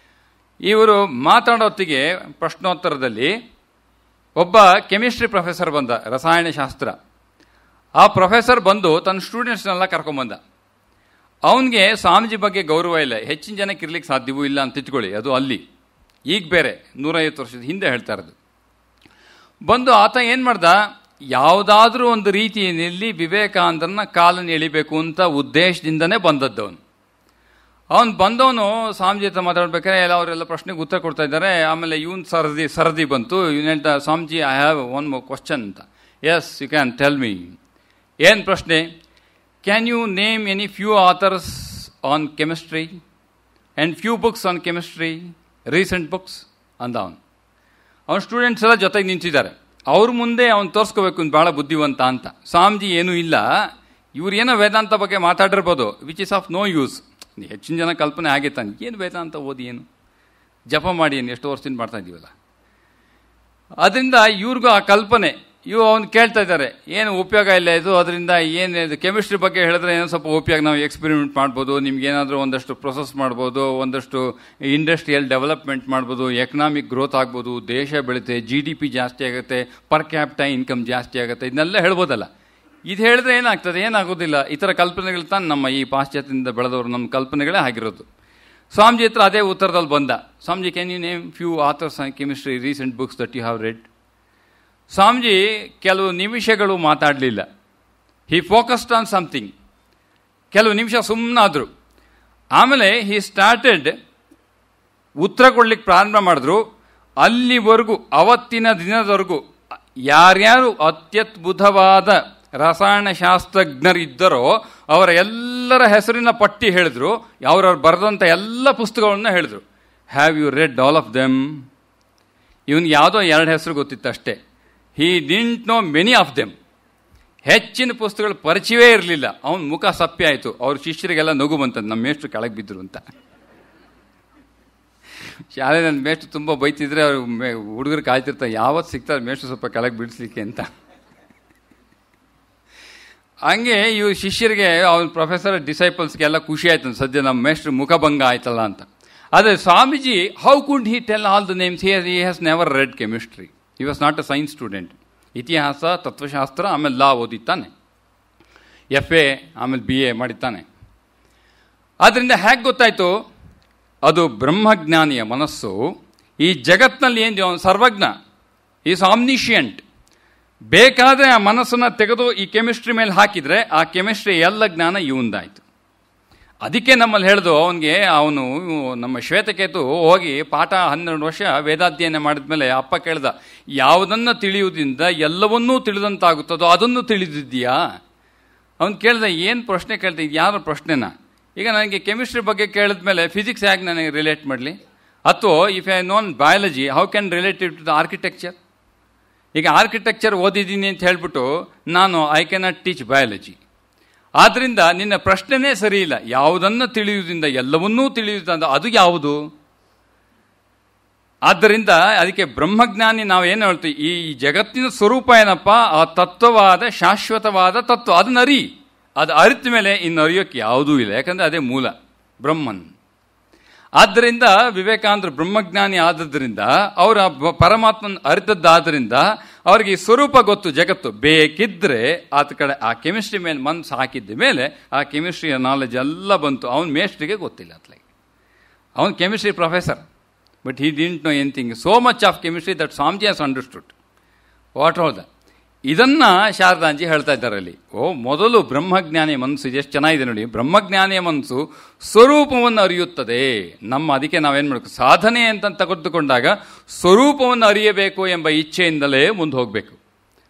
ಇವರು ಮಾತಾಡೋತ್ತಿಗೆ ಪ್ರಶ್ನೋತ್ತರದಲ್ಲಿ ಒಬ್ಬ ಕೆಮಿಸ್ಟ್ರಿ ಪ್ರೊಫೆಸರ್ ಬಂದ, ರಸಾಯನಶಾಸ್ತ್ರ. ಆ ಪ್ರೊಫೆಸರ್ ಬಂದು ತನ್ನ ಸ್ಟೂಡೆಂಟ್ಸ್ನೆಲ್ಲ ಕರ್ಕೊಂಬಂದ. ಅವನಿಗೆ ಸ್ವಾಮೀಜಿ ಬಗ್ಗೆ ಗೌರವ ಇಲ್ಲ, ಹೆಚ್ಚಿನ ಜನಕ್ಕೆ ಇರ್ಲಿಕ್ಕೆ ಸಾಧ್ಯವೂ ಇಲ್ಲ ಅಂತ ಇಟ್ಕೊಳ್ಳಿ. ಅದು ಅಲ್ಲಿ, ಈಗ ಬೇರೆ 150 ವರ್ಷದ ಹಿಂದೆ ಹೇಳ್ತಾ ಇರೋದು. ಬಂದು ಆತ ಏನು ಮಾಡ್ದ, ಯಾವುದಾದ್ರೂ ಒಂದು ರೀತಿಯಲ್ಲಿ ವಿವೇಕಾನಂದರನ್ನ ಕಾಲನ್ನು ಎಳಿಬೇಕು ಅಂತ ಉದ್ದೇಶದಿಂದನೇ ಬಂದದ್ದು ಅವನು ಬಂದವನು ಸ್ವಾಮೀಜಿ ಹತ್ರ ಮಾತಾಡ್ಬೇಕಾದ್ರೆ ಅವರೆಲ್ಲ ಪ್ರಶ್ನೆಗೆ ಉತ್ತರ ಕೊಡ್ತಾ ಇದ್ದಾರೆ. ಆಮೇಲೆ ಇವನ್ ಸರದಿ ಬಂತು. ಇವನು ಹೇಳ್ತಾ, Swamiji I have one more question ಅಂತ. Yes you can tell me. ಏನು ಪ್ರಶ್ನೆ? Can you name any few authors on chemistry and few books on chemistry, recent books ಅಂದ ಅವನು. ಅವನ ಸ್ಟೂಡೆಂಟ್ಸ್ ಎಲ್ಲ ಜೊತೆಗೆ ನಿಂತಿದ್ದಾರೆ. ಅವ್ರ ಮುಂದೆ ಅವನು ತೋರಿಸ್ಕೋಬೇಕು ಭಾಳ ಬುದ್ಧಿವಂತ ಅಂತ. ಸ್ವಾಮೀಜಿ ಏನೂ ಇಲ್ಲ, ಇವ್ರು ಏನೋ ವೇದಾಂತ ಬಗ್ಗೆ ಮಾತಾಡಿರ್ಬೋದು, which is of no use. ಹೆಚ್ಚಿನ ಜನ ಕಲ್ಪನೆ ಆಗೇ ತಾನೆ, ಏನು ವೇದಾಂತ ಓದಿ ಏನು ಜಪ ಮಾಡಿ ಏನು ಎಷ್ಟೋ ವರ್ಷದಿಂದ ಮಾಡ್ತಾ ಇದ್ದೀವಲ್ಲ. ಅದರಿಂದ ಇವ್ರಿಗೂ ಆ ಕಲ್ಪನೆ. ಅವನು ಕೇಳ್ತಾ ಇದ್ದಾರೆ, ಏನು ಉಪಯೋಗ ಇಲ್ಲ ಇದು, ಅದರಿಂದ ಏನು ಕೆಮಿಸ್ಟ್ರಿ ಬಗ್ಗೆ ಹೇಳಿದ್ರೆ ಏನೋ ಸ್ವಲ್ಪ ಉಪಯೋಗ, ನಾವು ಎಕ್ಸ್ಪೆರಿಮೆಂಟ್ ಮಾಡ್ಬೋದು, ನಿಮ್ಗೆ ಏನಾದರೂ ಒಂದಷ್ಟು ಪ್ರೊಸೆಸ್ ಮಾಡ್ಬೋದು, ಒಂದಷ್ಟು ಇಂಡಸ್ಟ್ರಿಯಲ್ ಡೆವಲಪ್ಮೆಂಟ್ ಮಾಡ್ಬೋದು, ಎಕನಾಮಿಕ್ ಗ್ರೋತ್ ಆಗ್ಬೋದು, ದೇಶ ಬೆಳೀತೆ, GDP ಜಾಸ್ತಿ ಆಗುತ್ತೆ, ಪರ್ ಕ್ಯಾಪಿಟಾ ಇನ್ಕಮ್ ಜಾಸ್ತಿ ಆಗುತ್ತೆ, ಇದನ್ನೆಲ್ಲ ಹೇಳ್ಬೋದಲ್ಲ. ಇದು ಹೇಳಿದ್ರೆ ಏನಾಗ್ತದೆ? ಏನಾಗೋದಿಲ್ಲ. ಈ ಥರ ಕಲ್ಪನೆಗಳು ತಾನು ನಮ್ಮ ಈ ಪಾಶ್ಚಾತ್ಯದಿಂದ ಬೆಳೆದವರು, ನಮ್ಮ ಕಲ್ಪನೆಗಳೇ ಆಗಿರೋದು. ಸ್ವಾಮೀಜಿ ಹತ್ರ ಅದೇ ಉತ್ತರದಲ್ಲಿ ಬಂದ. Swamiji, can you name few authors on chemistry, recent books that you have read? Swamiji ಕೆಲವು ನಿಮಿಷಗಳು ಮಾತಾಡಲಿಲ್ಲ. He focused on something. ಕೆಲವು ನಿಮಿಷ ಸುಮ್ಮನಾದರು. ಆಮೇಲೆ ಹಿ ಸ್ಟಾರ್ಟೆಡ್ ಉತ್ತರ ಕೊಡ್ಲಿಕ್ಕೆ ಪ್ರಾರಂಭ ಮಾಡಿದ್ರು. ಅಲ್ಲಿವರೆಗೂ, ಅವತ್ತಿನ ದಿನದವರೆಗೂ ಯಾರ್ಯಾರು ಅತ್ಯದ್ಭುತವಾದ ರಸಾಯನಶಾಸ್ತ್ರಜ್ಞರಿದ್ದರೋ ಅವರ ಎಲ್ಲರ ಹೆಸರಿನ ಪಟ್ಟಿ ಹೇಳಿದ್ರು. ಅವರವ್ರು ಬರೆದಂಥ ಎಲ್ಲ ಪುಸ್ತಕಗಳನ್ನ ಹೇಳಿದ್ರು. Have you read all of them? ಇವನಿಗೆ ಯಾವುದೋ 2 ಹೆಸರು ಗೊತ್ತಿತ್ತು ಅಷ್ಟೇ. He didn't know many of them. ಹೆಚ್ಚಿನ ಪುಸ್ತಕಗಳು ಪರಿಚಯವೇ ಇರಲಿಲ್ಲ. ಅವನ ಮುಖ ಸಪ್ಪೆ ಆಯಿತು. ಅವ್ರ ಶಿಷ್ಯರಿಗೆಲ್ಲ ನಗು ಬಂತದ್ದು, ನಮ್ಮ ಮೇಷ್ಟ್ರು ಕೆಳಗೆ ಬಿದ್ದರು ಅಂತ. ಶಾಲೆ ನನ್ನ ಮೇಷ್ಟ್ರು ತುಂಬ ಬೈತಿದ್ರೆ ಅವ್ರು ಹುಡುಗರು ಕಾಯ್ತಿರ್ತಾರೆ, ಯಾವತ್ತು ಸಿಗ್ತಾರೆ ಮೇಷ್ಟ್ರು ಸ್ವಲ್ಪ ಕೆಳಗೆ ಬಿಡಿಸ್ಲಿಕ್ಕೆ ಅಂತ. ಹಂಗೆ ಇವ್ರ ಶಿಷ್ಯರಿಗೆ, ಅವ್ನ ಪ್ರೊಫೆಸರ್ ಡಿಸೈಪಲ್ಸ್ಗೆಲ್ಲ ಖುಷಿ ಆಯ್ತು, ಸದ್ಯ ನಮ್ಮ ಮೇಷ್ಟ್ರು ಮುಖಭಂಗ ಆಯ್ತಲ್ಲ ಅಂತ. ಆದರೆ Swamiji, how could he tell all the names? He has never red chemistry. He was not a science student. ಇತಿಹಾಸ, ತತ್ವಶಾಸ್ತ್ರ, ಆಮೇಲೆ ಲಾ ಓದಿತ್ತಾನೆ, FA, ಆಮೇಲೆ BA ಮಾಡಿದ್ದಾನೆ. ಆದ್ದರಿಂದ ಹೇಗೆ ಗೊತ್ತಾಯಿತು? ಅದು ಬ್ರಹ್ಮಜ್ಞಾನಿಯ ಮನಸ್ಸು. ಈ ಜಗತ್ತಿನಲ್ಲಿ ಏನು, ಅವನು ಸರ್ವಜ್ಞ, ಈಸ್ ಆಮ್ನಿಷಿಯಂಟ್. ಬೇಕಾದರೆ ಆ ಮನಸ್ಸನ್ನು ತೆಗೆದು ಈ ಕೆಮಿಸ್ಟ್ರಿ ಮೇಲೆ ಹಾಕಿದರೆ ಆ ಕೆಮಿಸ್ಟ್ರಿ ಎಲ್ಲ ಜ್ಞಾನ ಇವಂದಾಯಿತು. ಅದಕ್ಕೆ ನಮ್ಮಲ್ಲಿ ಹೇಳಿದು, ಅವನು ನಮ್ಮ ಶ್ವೇತಕೇತು ಹೋಗಿ ಪಾಠ 12 ವರ್ಷ ವೇದಾಧ್ಯಯನ ಮಾಡಿದ್ಮೇಲೆ ಅಪ್ಪ ಕೇಳ್ದ, ಯಾವುದನ್ನು ತಿಳಿಯುವುದರಿಂದ ಎಲ್ಲವನ್ನೂ ತಿಳಿದಂತಾಗುತ್ತದೋ ಅದನ್ನು ತಿಳಿದಿದ್ದೀಯಾ? ಅವನು ಕೇಳ್ದ, ಏನು ಪ್ರಶ್ನೆ ಕೇಳ್ದ, ಇದು ಯಾರ ಪ್ರಶ್ನೆನ? ಈಗ ನನಗೆ ಕೆಮಿಸ್ಟ್ರಿ ಬಗ್ಗೆ ಕೇಳಿದ್ಮೇಲೆ ಫಿಸಿಕ್ಸ್ ಹೇಗೆ ನನಗೆ ರಿಲೇಟ್ ಮಾಡಲಿ? ಅಥವಾ if I known biology, how can related to the architecture? ಈಗ ಆರ್ಕಿಟೆಕ್ಚರ್ ಓದಿದ್ದೀನಿ ಅಂತ ಹೇಳ್ಬಿಟ್ಟು ನಾನು ಐ ಕ್ಯಾನಾಟ್ ಟೀಚ್ ಬಯಾಲಜಿ. ಆದ್ದರಿಂದ ನಿನ್ನ ಪ್ರಶ್ನೆನೇ ಸರಿ ಇಲ್ಲ. ಯಾವುದನ್ನು ತಿಳಿಯುವುದರಿಂದ ಎಲ್ಲವನ್ನೂ ತಿಳಿಯುವುದಂದ ಅದು ಯಾವುದು? ಆದ್ದರಿಂದ ಅದಕ್ಕೆ ಬ್ರಹ್ಮಜ್ಞಾನಿ ನಾವೇನು ಹೇಳ್ತೀವಿ, ಈ ಜಗತ್ತಿನ ಸ್ವರೂಪ ಏನಪ್ಪ, ಆ ತತ್ವವಾದ ಶಾಶ್ವತವಾದ ತತ್ವ, ಅದನ್ನ ಅರಿ. ಅದು ಅರಿತ ಮೇಲೆ ಇನ್ನು ಅರಿಯೋಕ್ಕೆ ಯಾವುದೂ ಇಲ್ಲ, ಯಾಕಂದರೆ ಅದೇ ಮೂಲ ಬ್ರಹ್ಮನ್. ಆದ್ದರಿಂದ ವಿವೇಕಾನಂದರು ಬ್ರಹ್ಮಜ್ಞಾನಿ ಆದದ್ರಿಂದ, ಅವರ ಪರಮಾತ್ಮನ ಅರಿತದ್ದಾದ್ದರಿಂದ ಅವರಿಗೆ ಈ ಸ್ವರೂಪ ಗೊತ್ತು, ಜಗತ್ತು. ಬೇಕಿದ್ದರೆ ಆತ ಕಡೆ ಆ ಕೆಮಿಸ್ಟ್ರಿ ಮೇಲೆ ಮನಸ್ಸು ಹಾಕಿದ್ದ ಮೇಲೆ ಆ ಕೆಮಿಸ್ಟ್ರಿಯ ನಾಲೆಜ್ ಎಲ್ಲ ಬಂತು. ಅವನ ಮೇಸ್ಟ್ರಿಗೆ ಗೊತ್ತಿಲ್ಲ ಅತ್ಲಾಗೆ. ಅವನು chemistry professor, but he didn't know anything. So much of chemistry that Swamiji has understood what all the. ಇದನ್ನು ಶಾರದಾಂಜಿ ಹೇಳ್ತಾ ಇದ್ದಾರೆ ಅಲ್ಲಿ. ಮೊದಲು ಬ್ರಹ್ಮಜ್ಞಾನಿಯ ಮನಸ್ಸು ಎಷ್ಟು ಚೆನ್ನಾಗಿದೆ ನೋಡಿ. ಬ್ರಹ್ಮಜ್ಞಾನಿಯ ಮನಸ್ಸು ಸ್ವರೂಪವನ್ನು ಅರಿಯುತ್ತದೆ. ಅದಕ್ಕೆ ನಾವೇನು ಮಾಡಬೇಕು, ಸಾಧನೆ ಅಂತ ತೆಗೆದುಕೊಂಡಾಗ ಸ್ವರೂಪವನ್ನು ಅರಿಯಬೇಕು ಎಂಬ ಇಚ್ಛೆಯಿಂದಲೇ ಮುಂದೆ ಹೋಗಬೇಕು.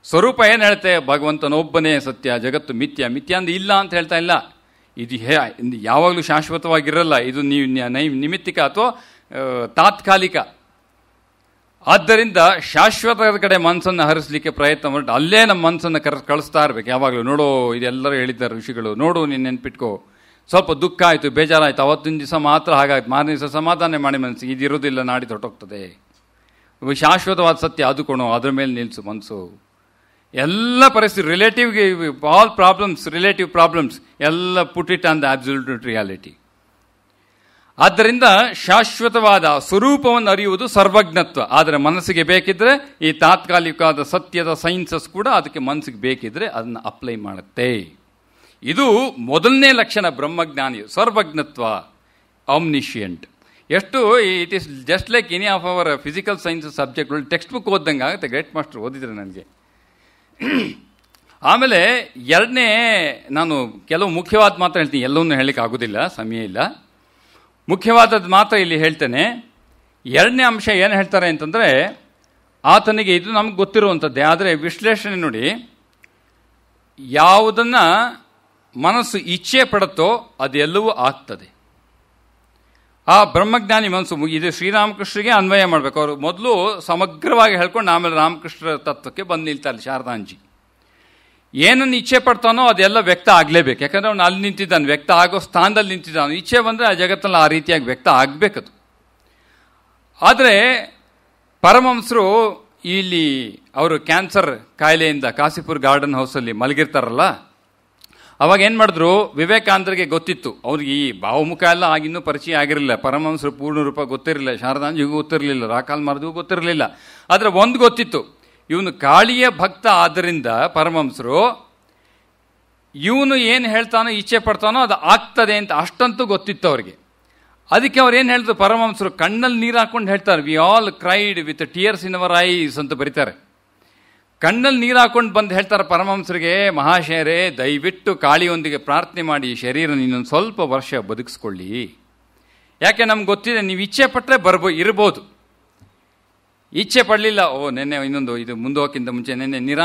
ಸ್ವರೂಪ ಏನು ಹೇಳ್ತೆ, ಭಗವಂತನೊಬ್ಬನೇ ಸತ್ಯ, ಜಗತ್ತು ಮಿಥ್ಯ. ಮಿಥ್ಯ ಅಂದ್ರೆ ಇಲ್ಲ ಅಂತ ಹೇಳ್ತಾ ಇಲ್ಲ. ಇದು ಯಾವಾಗಲೂ ಶಾಶ್ವತವಾಗಿರಲ್ಲ. ಇದು ನಿಮಿತ್ತಿಕ ಅಥವಾ ತಾತ್ಕಾಲಿಕ. ಆದ್ದರಿಂದ ಶಾಶ್ವತದ ಕಡೆ ಮನಸ್ಸನ್ನು ಹರಿಸಲಿಕ್ಕೆ ಪ್ರಯತ್ನ ಮಾಡಿ ಅಲ್ಲೇ ನಮ್ಮ ಮನಸ್ಸನ್ನು ಕಳಿಸ್ತಾ ಇರಬೇಕು ಯಾವಾಗಲೂ. ನೋಡು, ಇದೆಲ್ಲರೂ ಹೇಳಿದ್ದಾರೆ ಋಷಿಗಳು, ನೋಡು ನೀನು ನೆನ್ಪಿಟ್ಕೋ, ಸ್ವಲ್ಪ ದುಃಖ ಆಯಿತು, ಬೇಜಾರಾಯಿತು, ಅವತ್ತಿನ ದಿವಸ ಮಾತ್ರ ಹಾಗಾಯ್ತು, ಮಾರನೇ ದಿವಸ ಸಮಾಧಾನ ಮಾಡಿ ಮನಸ್ಸಿಗೆ, ಇದಿರೋದಿಲ್ಲ, ನಾಡಿ ಹೊರಟೋಗ್ತದೆ. ಶಾಶ್ವತವಾದ ಸತ್ಯ ಅದು ಕೊಣೋ, ಅದರ ಮೇಲೆ ನಿಲ್ಲಿಸು ಮನಸ್ಸು. ಎಲ್ಲ ಪರಿಸ್ಥಿತಿ relative, all problems, relative problems ಎಲ್ಲ put it on the absolute reality. ಆದ್ದರಿಂದ ಶಾಶ್ವತವಾದ ಸ್ವರೂಪವನ್ನು ಅರಿಯುವುದು ಸರ್ವಜ್ಞತ್ವ. ಆದರೆ ಮನಸ್ಸಿಗೆ ಬೇಕಿದ್ರೆ ಈ ತಾತ್ಕಾಲಿಕವಾದ ಸತ್ಯದ ಸೈನ್ಸಸ್ ಕೂಡ ಅದಕ್ಕೆ ಮನಸ್ಸಿಗೆ ಬೇಕಿದ್ರೆ ಅದನ್ನು ಅಪ್ಲೈ ಮಾಡುತ್ತೆ. ಇದು ಮೊದಲನೇ ಲಕ್ಷಣ ಬ್ರಹ್ಮಜ್ಞಾನಿಯು, ಸರ್ವಜ್ಞತ್ವ, ಆಮ್ನಿಷಿಯಂಟ್. ಎಷ್ಟು it is just like any of our physical sciences ಸಬ್ಜೆಕ್ಟ್ಗಳು ಟೆಕ್ಸ್ಟ್ ಬುಕ್ ಓದ್ದಂಗೆ ಆಗುತ್ತೆ. ಗ್ರೇಟ್ ಮಾಸ್ಟರ್ ಓದಿದ್ರೆ ನನಗೆ. ಆಮೇಲೆ ಎರಡನೇ, ನಾನು ಕೆಲವು ಮುಖ್ಯವಾದ ಮಾತ್ರ ಹೇಳ್ತೀನಿ, ಎಲ್ಲವನ್ನೂ ಹೇಳಲಿಕ್ಕೆ ಆಗೋದಿಲ್ಲ, ಸಮಯ ಇಲ್ಲ. ಮುಖ್ಯವಾದದ್ದು ಮಾತ್ರ ಇಲ್ಲಿ ಹೇಳ್ತೇನೆ. ಎರಡನೇ ಅಂಶ ಏನು ಹೇಳ್ತಾರೆ ಅಂತಂದರೆ, ಆತನಿಗೆ ಇದು ನಮ್ಗೆ ಗೊತ್ತಿರುವಂಥದ್ದೇ, ಆದರೆ ವಿಶ್ಲೇಷಣೆ ನೋಡಿ, ಯಾವುದನ್ನು ಮನಸ್ಸು ಇಚ್ಛೆ ಪಡುತ್ತೋ ಅದೆಲ್ಲವೂ ಆಗ್ತದೆ. ಆ ಬ್ರಹ್ಮಜ್ಞಾನಿ ಮನಸ್ಸು, ಇದು ಶ್ರೀರಾಮಕೃಷ್ಣರಿಗೆ ಅನ್ವಯ ಮಾಡಬೇಕು. ಅವರು ಮೊದಲು ಸಮಗ್ರವಾಗಿ ಹೇಳ್ಕೊಂಡು ಆಮೇಲೆ ರಾಮಕೃಷ್ಣ ತತ್ವಕ್ಕೆ ಬಂದು ನಿಲ್ತಾರೆ ಶಾರದಾಂಜಿ. ಏನನ್ನು ಇಚ್ಛೆ ಪಡ್ತಾನೋ ಅದೆಲ್ಲ ವ್ಯಕ್ತ ಆಗಲೇಬೇಕು. ಯಾಕಂದರೆ ಅವನು ಅಲ್ಲಿ ನಿಂತಿದ್ದಾನೆ, ವ್ಯಕ್ತ ಆಗೋ ಸ್ಥಾನದಲ್ಲಿ ನಿಂತಿದ್ದಾನೆ. ಇಚ್ಛೆ ಬಂದರೆ ಆ ಜಗತ್ತಲ್ಲಿ ಆ ರೀತಿಯಾಗಿ ವ್ಯಕ್ತ ಆಗಬೇಕದು. ಆದರೆ ಪರಮಹಂಸರು ಇಲ್ಲಿ ಅವರು ಕ್ಯಾನ್ಸರ್ ಕಾಯಿಲೆಯಿಂದ ಕಾಸಿಪುರ್ ಗಾರ್ಡನ್ ಹೌಸಲ್ಲಿ ಮಲಗಿರ್ತಾರಲ್ಲ, ಅವಾಗ ಏನು ಮಾಡಿದ್ರು, ವಿವೇಕಾನಂದರಿಗೆ ಗೊತ್ತಿತ್ತು. ಅವ್ರಿಗೆ ಈ ಭಾವಮುಖ ಎಲ್ಲ ಆಗಿನ್ನೂ ಪರಿಚಯ ಆಗಿರಲಿಲ್ಲ. ಪರಮಹಂಸರು ಪೂರ್ಣ ರೂಪ ಗೊತ್ತಿರಲಿಲ್ಲ, ಶಾರದಾಂಜಿಗೂ ಗೊತ್ತಿರಲಿಲ್ಲ, ರಾಕಾಲ್ ಮಾರ್ದಿಗೂ ಗೊತ್ತಿರಲಿಲ್ಲ. ಆದರೆ ಒಂದು ಗೊತ್ತಿತ್ತು, ಇವನು ಕಾಳಿಯ ಭಕ್ತ ಆದ್ದರಿಂದ ಪರಮಹಂಸರು ಇವನು ಏನು ಹೇಳ್ತಾನೋ ಇಚ್ಛೆ ಪಡ್ತಾನೋ ಅದು ಆಗ್ತದೆ ಅಂತ ಅಷ್ಟಂತೂ ಗೊತ್ತಿತ್ತು ಅವರಿಗೆ. ಅದಕ್ಕೆ ಅವ್ರು ಏನು ಹೇಳಿದ್ರು, ಪರಮಹಂಸರು ಕಣ್ಣಲ್ಲಿ ನೀರು ಹಾಕೊಂಡು ಹೇಳ್ತಾರೆ, we all cried with tears in our eyes ಅಂತ ಬರೀತಾರೆ. ಕಣ್ಣಲ್ಲಿ ನೀರು ಹಾಕೊಂಡು ಬಂದು ಹೇಳ್ತಾರೆ ಪರಮಹಂಸರಿಗೆ, ಮಹಾಶಯರೇ ದಯವಿಟ್ಟು ಕಾಳಿಯೊಂದಿಗೆ ಪ್ರಾರ್ಥನೆ ಮಾಡಿ ಶರೀರ ಇನ್ನೊಂದು ಸ್ವಲ್ಪ ವರ್ಷ ಬದುಕಿಸ್ಕೊಳ್ಳಿ. ಯಾಕೆ ನಮ್ಗೆ ಗೊತ್ತಿದೆ, ನೀವು ಇಚ್ಛೆ ಪಟ್ಟರೆ ಇರ್ಬೋದು, ಇಚ್ಛೆ ಪಡಲಿಲ್ಲ. ನೆನ್ನೆ ಇನ್ನೊಂದು ಇದು ಮುಂದೆ ಹೋಗೋಕ್ಕಿಂತ ಮುಂಚೆ ನೆನ್ನೆ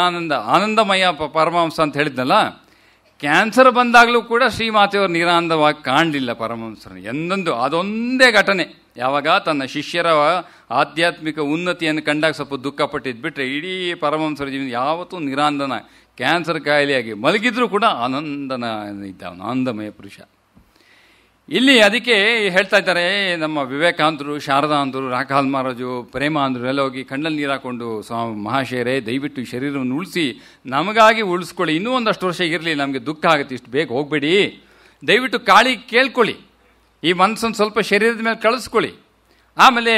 ಆನಂದಮಯ ಪರಮಹಂಸ ಅಂತ ಹೇಳಿದ್ನಲ್ಲ, ಕ್ಯಾನ್ಸರ್ ಬಂದಾಗಲೂ ಕೂಡ ಶ್ರೀಮಾತೆಯವರು ನಿರಾನಂದವಾಗಿ ಕಾಣಲಿಲ್ಲ ಪರಮಹಂಸರನ್ನು ಎಂದೊಂದು. ಅದೊಂದೇ ಘಟನೆ, ಯಾವಾಗ ತನ್ನ ಶಿಷ್ಯರ ಆಧ್ಯಾತ್ಮಿಕ ಉನ್ನತಿಯನ್ನು ಕಂಡಾಗ ಸ್ವಲ್ಪ ದುಃಖಪಟ್ಟಿದ್ದು ಬಿಟ್ಟರೆ ಇಡೀ ಪರಮಹಂಸರ ಜೀವನ ಯಾವತ್ತೂ ನಿರಾನಂದನ. ಕ್ಯಾನ್ಸರ್ ಕಾಯಿಲೆಯಾಗಿ ಮಲಗಿದ್ರೂ ಕೂಡ ಆನಂದನ ಇದ್ದ, ಆನಂದಮಯ ಪುರುಷ. ಇಲ್ಲಿ ಅದಕ್ಕೆ ಹೇಳ್ತಾ ಇದ್ದಾರೆ ನಮ್ಮ ವಿವೇಕಾನಂದರು, ಶಾರದಾನಂದರು, ರಾಕಾಲ್ ಮಹಾರಾಜು, ಪ್ರೇಮಾನಂದರು ಎಲ್ಲ ಹೋಗಿ ಕಣ್ಣಲ್ಲಿ ನೀರು ಹಾಕೊಂಡು, ಮಹಾಶಯರೇ ದಯವಿಟ್ಟು ಶರೀರವನ್ನು ಉಳಿಸಿ, ನಮಗಾಗಿ ಉಳಿಸ್ಕೊಳ್ಳಿ, ಇನ್ನೂ ಒಂದಷ್ಟು ವರ್ಷ ಇರಲಿ, ನಮಗೆ ದುಃಖ ಆಗುತ್ತೆ, ಇಷ್ಟು ಬೇಗ ಹೋಗಬೇಡಿ, ದಯವಿಟ್ಟು ಕಾಳಿ ಕೇಳ್ಕೊಳ್ಳಿ, ಈ ಮನಸ್ಸನ್ನು ಸ್ವಲ್ಪ ಶರೀರದ ಮೇಲೆ ಕಳಿಸ್ಕೊಳ್ಳಿ, ಆಮೇಲೆ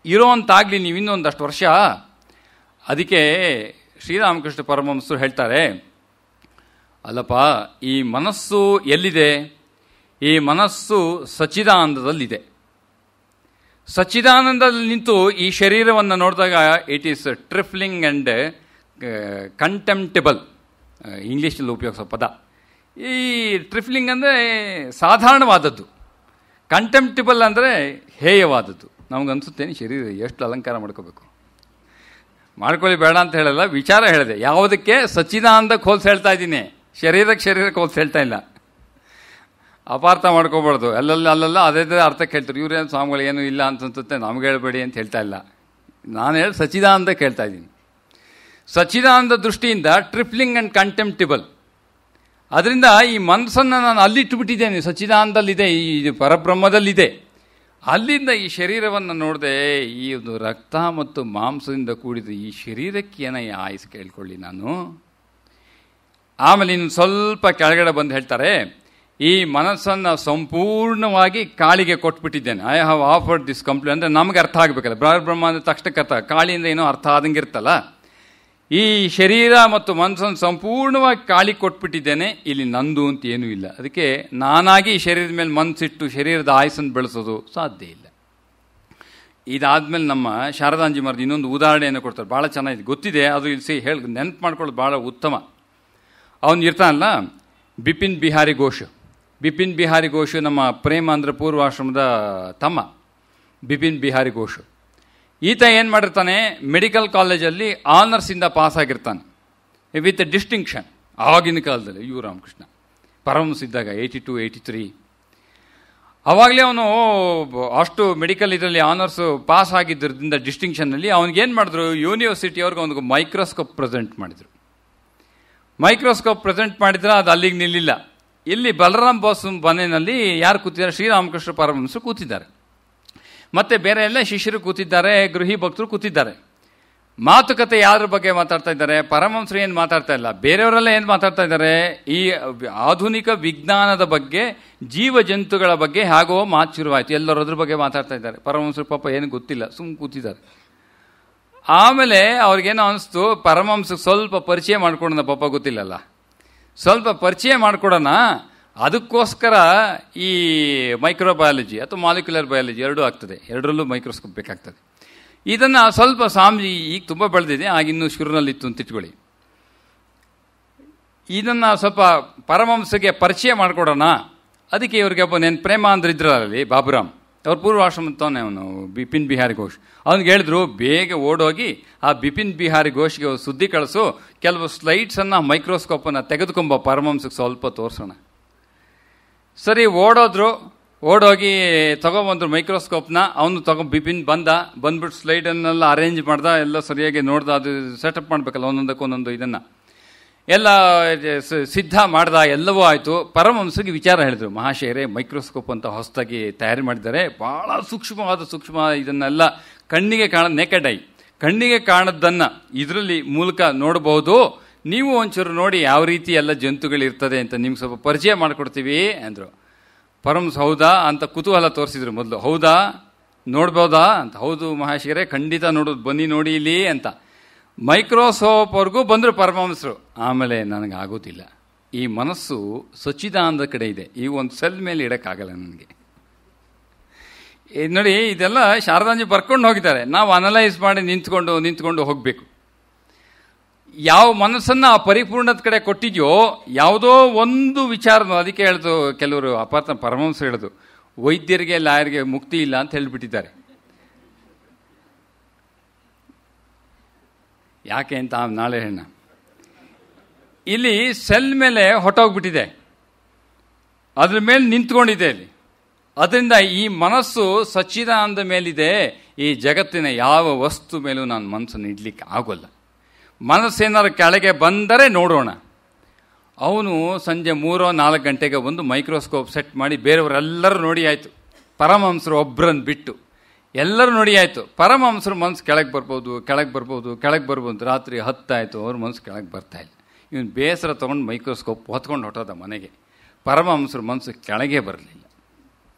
ಇರೋವಂತಾಗಲಿ ನೀವು ಇನ್ನೊಂದಷ್ಟು ವರ್ಷ. ಅದಕ್ಕೆ ಶ್ರೀರಾಮಕೃಷ್ಣ ಪರಮಹಂಸರು ಹೇಳ್ತಾರೆ, ಅಲ್ಲಪ್ಪ ಈ ಮನಸ್ಸು ಎಲ್ಲಿದೆ, ಈ ಮನಸ್ಸು ಸಚ್ಚಿದಾನಂದದಲ್ಲಿದೆ. ಸಚ್ಚಿದಾನಂದದಲ್ಲಿ ನಿಂತು ಈ ಶರೀರವನ್ನು ನೋಡಿದಾಗ ಇಟ್ ಈಸ್ ಟ್ರಿಫ್ಲಿಂಗ್ ಆ್ಯಂಡ್ ಕಂಟೆಂಪ್ಟಬಲ್, ಇಂಗ್ಲೀಷಲ್ಲಿ ಉಪಯೋಗಿಸೋ ಪದ. ಈ ಟ್ರಿಫ್ಲಿಂಗ್ ಅಂದರೆ ಸಾಧಾರಣವಾದದ್ದು, ಕಂಟೆಂಪ್ಟಬಲ್ ಅಂದರೆ ಹೇಯವಾದದ್ದು. ನಮಗನ್ಸುತ್ತೇನೆ ಶರೀರ ಎಷ್ಟು ಅಲಂಕಾರ ಮಾಡ್ಕೋಬೇಕು, ಮಾಡ್ಕೊಳ್ಳಿ ಬೇಡ ಅಂತ ಹೇಳಲ್ಲ, ವಿಚಾರ ಹೇಳಿದೆ. ಯಾವುದಕ್ಕೆ ಸಚ್ಚಿದಾನಂದಕ್ಕೆ ಹೋಲ್ಸಿ ಹೇಳ್ತಾ ಇದ್ದೀನಿ, ಶರೀರಕ್ಕೆ ಹೋಲ್ಸಿ ಹೇಳ್ತಾ ಇಲ್ಲ. ಅಪಾರ್ಥ ಮಾಡ್ಕೋಬಾರ್ದು. ಅಲ್ಲೆಲ್ಲ ಅದೇ ಅರ್ಥಕ್ಕೆ ಹೇಳ್ತಾರೆ. ಇವ್ರೇನು ಸ್ವಾಮಿಗಳು ಏನೂ ಇಲ್ಲ ಅಂತ ಅನ್ಸುತ್ತೆ, ನಮ್ಗೆ ಹೇಳ್ಬೇಡಿ ಅಂತ ಹೇಳ್ತಾ ಇಲ್ಲ. ನಾನು ಹೇಳಿ ಸಚ್ಚಿದಾನಂದಕ್ಕೆ ಹೇಳ್ತಾ ಇದ್ದೀನಿ. ಸಚ್ಚಿದಾನಂದ ದೃಷ್ಟಿಯಿಂದ ಟ್ರಿಫ್ಲಿಂಗ್ ಆ್ಯಂಡ್ ಕಂಟೆಂಪ್ಟಿಬಲ್. ಅದರಿಂದ ಈ ಮನಸ್ಸನ್ನು ನಾನು ಅಲ್ಲಿಟ್ಟುಬಿಟ್ಟಿದ್ದೇನೆ, ಸಚ್ಚಿದಾನಂದಲ್ಲಿದೆ, ಈ ಪರಬ್ರಹ್ಮದಲ್ಲಿದೆ. ಅಲ್ಲಿಂದ ಈ ಶರೀರವನ್ನು ನೋಡಿದೆ, ಈ ಒಂದು ರಕ್ತ ಮತ್ತು ಮಾಂಸದಿಂದ ಕೂಡಿದ ಈ ಶರೀರಕ್ಕೆ ಏನಯ್ಯ ಆಯ್ಸ್ ಕೇಳ್ಕೊಳ್ಳಿ ನಾನು. ಆಮೇಲೆ ಇನ್ನು ಸ್ವಲ್ಪ ಕೆಳಗಡೆ ಬಂದು ಹೇಳ್ತಾರೆ, ಈ ಮನಸ್ಸನ್ನು ಸಂಪೂರ್ಣವಾಗಿ ಕಾಳಿಗೆ ಕೊಟ್ಬಿಟ್ಟಿದ್ದೇನೆ. I have offered this complete. ಅಂದರೆ ನಮಗೆ ಅರ್ಥ ಆಗಬೇಕಲ್ಲ, ಬ್ರಹ್ಮ ಅಂದ್ರೆ ತಕ್ಷಣಕ್ಕೆ ಅರ್ಥ, ಕಾಳಿಯಿಂದ ಏನೋ ಅರ್ಥ ಆದಂಗೆ ಇರ್ತಲ್ಲ. ಈ ಶರೀರ ಮತ್ತು ಮನಸ್ಸನ್ನು ಸಂಪೂರ್ಣವಾಗಿ ಕಾಳಿಗೆ ಕೊಟ್ಬಿಟ್ಟಿದ್ದೇನೆ, ಇಲ್ಲಿ ನಂದು ಅಂತ ಏನೂ ಇಲ್ಲ. ಅದಕ್ಕೆ ನಾನಾಗಿ ಈ ಶರೀರದ ಮೇಲೆ ಮನಸ್ಸಿಟ್ಟು ಶರೀರದ ಆಯಸ್ಸನ್ನು ಬೆಳೆಸೋದು ಸಾಧ್ಯ ಇಲ್ಲ. ಇದಾದ್ಮೇಲೆ ನಮ್ಮ ಶಾರದಾಂಜಿ ಮರದ ಇನ್ನೊಂದು ಉದಾಹರಣೆಯನ್ನು ಕೊಡ್ತಾರೆ, ಭಾಳ ಚೆನ್ನಾಗಿದೆ, ಗೊತ್ತಿದೆ, ಅದು ಇಲ್ಲಿ ಹೇಳಿ ನೆನಪು ಮಾಡ್ಕೊಳ್ಳೋದು ಭಾಳ ಉತ್ತಮ. ಅವನು ಇರ್ತಾನಲ್ಲ ಬಿಪಿನ್ ಬಿಹಾರಿ ಘೋಷ್. ಬಿಪಿನ್ ಬಿಹಾರಿ ಘೋಷ್ ನಮ್ಮ ಪ್ರೇಮಾಂಧ್ರ ಪೂರ್ವಾಶ್ರಮದ ತಮ್ಮ ಬಿಪಿನ್ ಬಿಹಾರಿ ಘೋಷ್. ಈತ ಏನು ಮಾಡಿರ್ತಾನೆ, ಮೆಡಿಕಲ್ ಕಾಲೇಜಲ್ಲಿ ಆನರ್ಸಿಂದ ಪಾಸ್ ಆಗಿರ್ತಾನೆ ವಿತ್ ಡಿಸ್ಟಿಂಕ್ಷನ್. ಆವಾಗಿನ ಕಾಲದಲ್ಲಿ ಯು ರಾಮಕೃಷ್ಣ ಪರಮಹಂಸ ಇದ್ದಾಗ 82, 83 ಆವಾಗಲೇ ಅವನು ಅಷ್ಟು ಮೆಡಿಕಲ್ ಇದರಲ್ಲಿ ಆನರ್ಸ್ ಪಾಸ್ ಆಗಿದ್ದರಿಂದ ಡಿಸ್ಟಿಂಕ್ಷನ್ನಲ್ಲಿ ಅವನಿಗೇನು ಮಾಡಿದ್ರು, ಯೂನಿವರ್ಸಿಟಿಯವ್ರಿಗೆ ಅವನಿಗೆ ಮೈಕ್ರೋಸ್ಕೋಪ್ ಪ್ರೆಸೆಂಟ್ ಮಾಡಿದರು. ಮೈಕ್ರೋಸ್ಕೋಪ್ ಪ್ರೆಸೆಂಟ್ ಮಾಡಿದ್ರೆ ಅದು ಅಲ್ಲಿಗೆ ನಿಲ್ಲಿಲ್ಲ. ಇಲ್ಲಿ ಬಲರಾಮ್ ಬೋಸ್ ಮನೆಯಲ್ಲಿ ಯಾರು ಕೂತಿದ್ದಾರೆ, ಶ್ರೀರಾಮಕೃಷ್ಣ ಪರಮಹಂಸರು ಕೂತಿದ್ದಾರೆ, ಮತ್ತು ಬೇರೆ ಎಲ್ಲ ಶಿಷ್ಯರು ಕೂತಿದ್ದಾರೆ, ಗೃಹಿ ಭಕ್ತರು ಕೂತಿದ್ದಾರೆ. ಮಾತುಕತೆ ಯಾರ ಬಗ್ಗೆ ಮಾತಾಡ್ತಾ ಇದ್ದಾರೆ, ಪರಮಹಂಸರು ಏನು ಮಾತಾಡ್ತಾ ಇಲ್ಲ, ಬೇರೆಯವರೆಲ್ಲ ಏನು ಮಾತಾಡ್ತಾ ಇದ್ದಾರೆ, ಈ ಆಧುನಿಕ ವಿಜ್ಞಾನದ ಬಗ್ಗೆ, ಜೀವ ಜಂತುಗಳ ಬಗ್ಗೆ ಹೇಗೋ ಮಾತು ಶುರುವಾಯಿತು, ಎಲ್ಲರೂ ಅದ್ರ ಬಗ್ಗೆ ಮಾತಾಡ್ತಾ ಇದ್ದಾರೆ. ಪರಮಹಂಸರು ಪಾಪ ಏನು ಗೊತ್ತಿಲ್ಲ, ಸುಮ್ಮನೆ ಕೂತಿದ್ದಾರೆ. ಆಮೇಲೆ ಅವ್ರಿಗೇನೋ ಅನಿಸ್ತು, ಪರಮಹಂಸಕ್ಕೆ ಸ್ವಲ್ಪ ಪರಿಚಯ ಮಾಡ್ಕೊಡೋಣ, ಪಾಪ ಗೊತ್ತಿಲ್ಲಲ್ಲ, ಸ್ವಲ್ಪ ಪರಿಚಯ ಮಾಡಿಕೊಡೋಣ. ಅದಕ್ಕೋಸ್ಕರ ಈ ಮೈಕ್ರೋಬಯಾಲಜಿ ಅಥವಾ ಮಾಲಿಕ್ಯುಲರ್ ಬಯಾಲಜಿ ಎರಡೂ ಆಗ್ತದೆ, ಎರಡರಲ್ಲೂ ಮೈಕ್ರೋಸ್ಕೋಪ್ ಬೇಕಾಗ್ತದೆ. ಇದನ್ನು ಸ್ವಲ್ಪ ಸ್ವಾಮೀಜಿ ಈಗ ತುಂಬ ಬೆಳೆದಿದೆ, ಆಗಿನ್ನೂ ಶುರುನಲ್ಲಿತ್ತು ಅಂತ ಇಟ್ಕೊಳ್ಳಿ. ಇದನ್ನು ಸ್ವಲ್ಪ ಪರಮಹಂಸಗೆ ಪರಿಚಯ ಮಾಡಿಕೊಡೋಣ. ಅದಕ್ಕೆ ಇವ್ರಿಗೆ ಒಬ್ಬ ನೆನ್ ಪ್ರೇಮಾಂಧ್ರ ಇದ್ರಲ್ಲಿ ಬಾಬುರಾಮ್, ಅವ್ರ ಪೂರ್ವಾಶ್ರಮದವನೇ ಅವನು ಬಿಪಿನ್ ಬಿಹಾರಿ ಘೋಷ್. ಅವ್ನಿಗೆ ಹೇಳಿದ್ರು, ಬೇಗ ಓಡೋಗಿ ಆ ಬಿಪಿನ್ ಬಿಹಾರಿ ಘೋಷ್ಗೆ ಸುದ್ದಿ ಕಳಿಸು, ಕೆಲವು ಸ್ಲೈಡ್ಸನ್ನು ಮೈಕ್ರೋಸ್ಕೋಪನ್ನು ತೆಗೆದುಕೊಂಬ, ಪರಮಹಂಸಕ್ಕೆ ಸ್ವಲ್ಪ ತೋರಿಸೋಣ. ಸರಿ, ಓಡೋಗಿ ತೊಗೊಂಬಂದ್ರು ಮೈಕ್ರೋಸ್ಕೋಪ್ನ. ಅವನು ಬಿಪಿನ್ ಬಂದ್ಬಿಟ್ಟು ಸ್ಲೈಡನ್ನೆಲ್ಲ ಅರೇಂಜ್ ಮಾಡ್ದ, ಎಲ್ಲ ಸರಿಯಾಗಿ ನೋಡ್ದ, ಅದು ಸೆಟಪ್ ಮಾಡಬೇಕಲ್ಲ ಒಂದೊಂದಕ್ಕೊಂದೊಂದು ಇದನ್ನು ಎಲ್ಲ ಸಿದ್ಧ ಮಾಡ್ದ, ಎಲ್ಲವೂ ಆಯಿತು. ಪರಮಹಂಸರಿಗೆ ವಿಚಾರ ಹೇಳಿದ್ರು, ಮಹಾಶಯರೇ ಮೈಕ್ರೋಸ್ಕೋಪ್ ಅಂತ ಹೊಸದಾಗಿ ತಯಾರಿ ಮಾಡಿದ್ದಾರೆ, ಭಾಳ ಸೂಕ್ಷ್ಮ ಇದನ್ನೆಲ್ಲ ಕಣ್ಣಿಗೆ ನೆಕೆಡ್ ಐ, ಕಣ್ಣಿಗೆ ಕಾಣದ್ದನ್ನು ಇದರಲ್ಲಿ ಮೂಲಕ ನೋಡಬಹುದು, ನೀವು ಒಂಚೂರು ನೋಡಿ ಯಾವ ರೀತಿ ಎಲ್ಲ ಜಂತುಗಳಿರ್ತದೆ ಅಂತ ನಿಮ್ಗೆ ಸ್ವಲ್ಪ ಪರಿಚಯ ಮಾಡಿಕೊಡ್ತೀವಿ ಅಂದರು. ಪರಮಹಂಸ ಹೌದಾ ಅಂತ ಕುತೂಹಲ ತೋರಿಸಿದ್ರು. ಮೊದಲು ಹೌದಾ ನೋಡ್ಬೋದಾ ಅಂತ, ಹೌದು ಮಹಾಶಯರೇ ಖಂಡಿತ ನೋಡೋದು, ಬನ್ನಿ ನೋಡಿ ಇಲ್ಲಿ ಅಂತ. ಮೈಕ್ರೋಸ್ಕೋಪ್ವರೆಗೂ ಬಂದರು ಪರಮಹಂಸರು. ಆಮೇಲೆ ನನಗೆ ಆಗೋದಿಲ್ಲ, ಈ ಮನಸ್ಸು ಸಚ್ಚಿದಾನಂದ ಕಡೆ ಇದೆ, ಈ ಒಂದು ಸೆಲ್ ಮೇಲೆ ಇಡೋಕ್ಕಾಗಲ್ಲ ನನಗೆ. ನೋಡಿ, ಇದೆಲ್ಲ ಶಾರದಾಂಜಿ ಬರ್ಕೊಂಡು ಹೋಗಿದ್ದಾರೆ, ನಾವು ಅನಲೈಸ್ ಮಾಡಿ ನಿಂತ್ಕೊಂಡು ಹೋಗಬೇಕು. ಯಾವ ಮನಸ್ಸನ್ನು ಆ ಪರಿಪೂರ್ಣದ ಕಡೆ ಕೊಟ್ಟಿದೆಯೋ, ಯಾವುದೋ ಒಂದು ವಿಚಾರ, ಅದಕ್ಕೆ ಹೇಳ್ದು ಕೆಲವರು ಪರಮಹಂಸ ಹೇಳೋದು, ವೈದ್ಯರಿಗೆ ಲಾಯರ್ಗೆ ಮುಕ್ತಿ ಇಲ್ಲ ಅಂತ ಹೇಳಿಬಿಟ್ಟಿದ್ದಾರೆ. ಯಾಕೆ ಅಂತ ನಾಳೆ ಹೇಳೋಣ. ಇಲ್ಲಿ ಸೆಲ್ ಮೇಲೆ ಹೊಟ್ಟೋಗ್ಬಿಟ್ಟಿದೆ, ಅದ್ರ ಮೇಲೆ ನಿಂತ್ಕೊಂಡಿದೆ ಇಲ್ಲಿ. ಅದರಿಂದ ಈ ಮನಸ್ಸು ಸಚ್ಚಿದಾನಂದ ಮೇಲಿದೆ, ಈ ಜಗತ್ತಿನ ಯಾವ ವಸ್ತು ಮೇಲೂ ನಾನು ಮನಸ್ಸನ್ನು ಇಡ್ಲಿಕ್ಕೆ ಆಗೋಲ್ಲ. ಮನಸ್ಸೇನಾದ್ರು ಕೆಳಗೆ ಬಂದರೆ ನೋಡೋಣ. ಅವನು ಸಂಜೆ 3-4 ಗಂಟೆಗೆ ಒಂದು ಮೈಕ್ರೋಸ್ಕೋಪ್ ಸೆಟ್ ಮಾಡಿ ಬೇರೆಯವರೆಲ್ಲರೂ ನೋಡಿ ಆಯಿತು, ಪರಮಹಂಸರು ಒಬ್ಬರನ್ನು ಬಿಟ್ಟು ಎಲ್ಲರೂ ನೋಡಿ ಆಯಿತು. ಪರಮಹಂಸರು ಮನಸ್ಸು ಕೆಳಗೆ ಬರ್ಬೋದು. ರಾತ್ರಿ 10 ಆಯಿತು, ಅವ್ರ ಮನಸ್ಸು ಕೆಳಗೆ ಬರ್ತಾಯಿಲ್ಲ. ಇವನು ಬೇಸರ ತೊಗೊಂಡು ಮೈಕ್ರೋಸ್ಕೋಪ್ ಹೊತ್ಕೊಂಡು ಹೊಟ್ಟೋದ ಮನೆಗೆ. ಪರಮಹಂಸರು ಮನಸ್ಸು ಕೆಳಗೆ ಬರಲಿಲ್ಲ.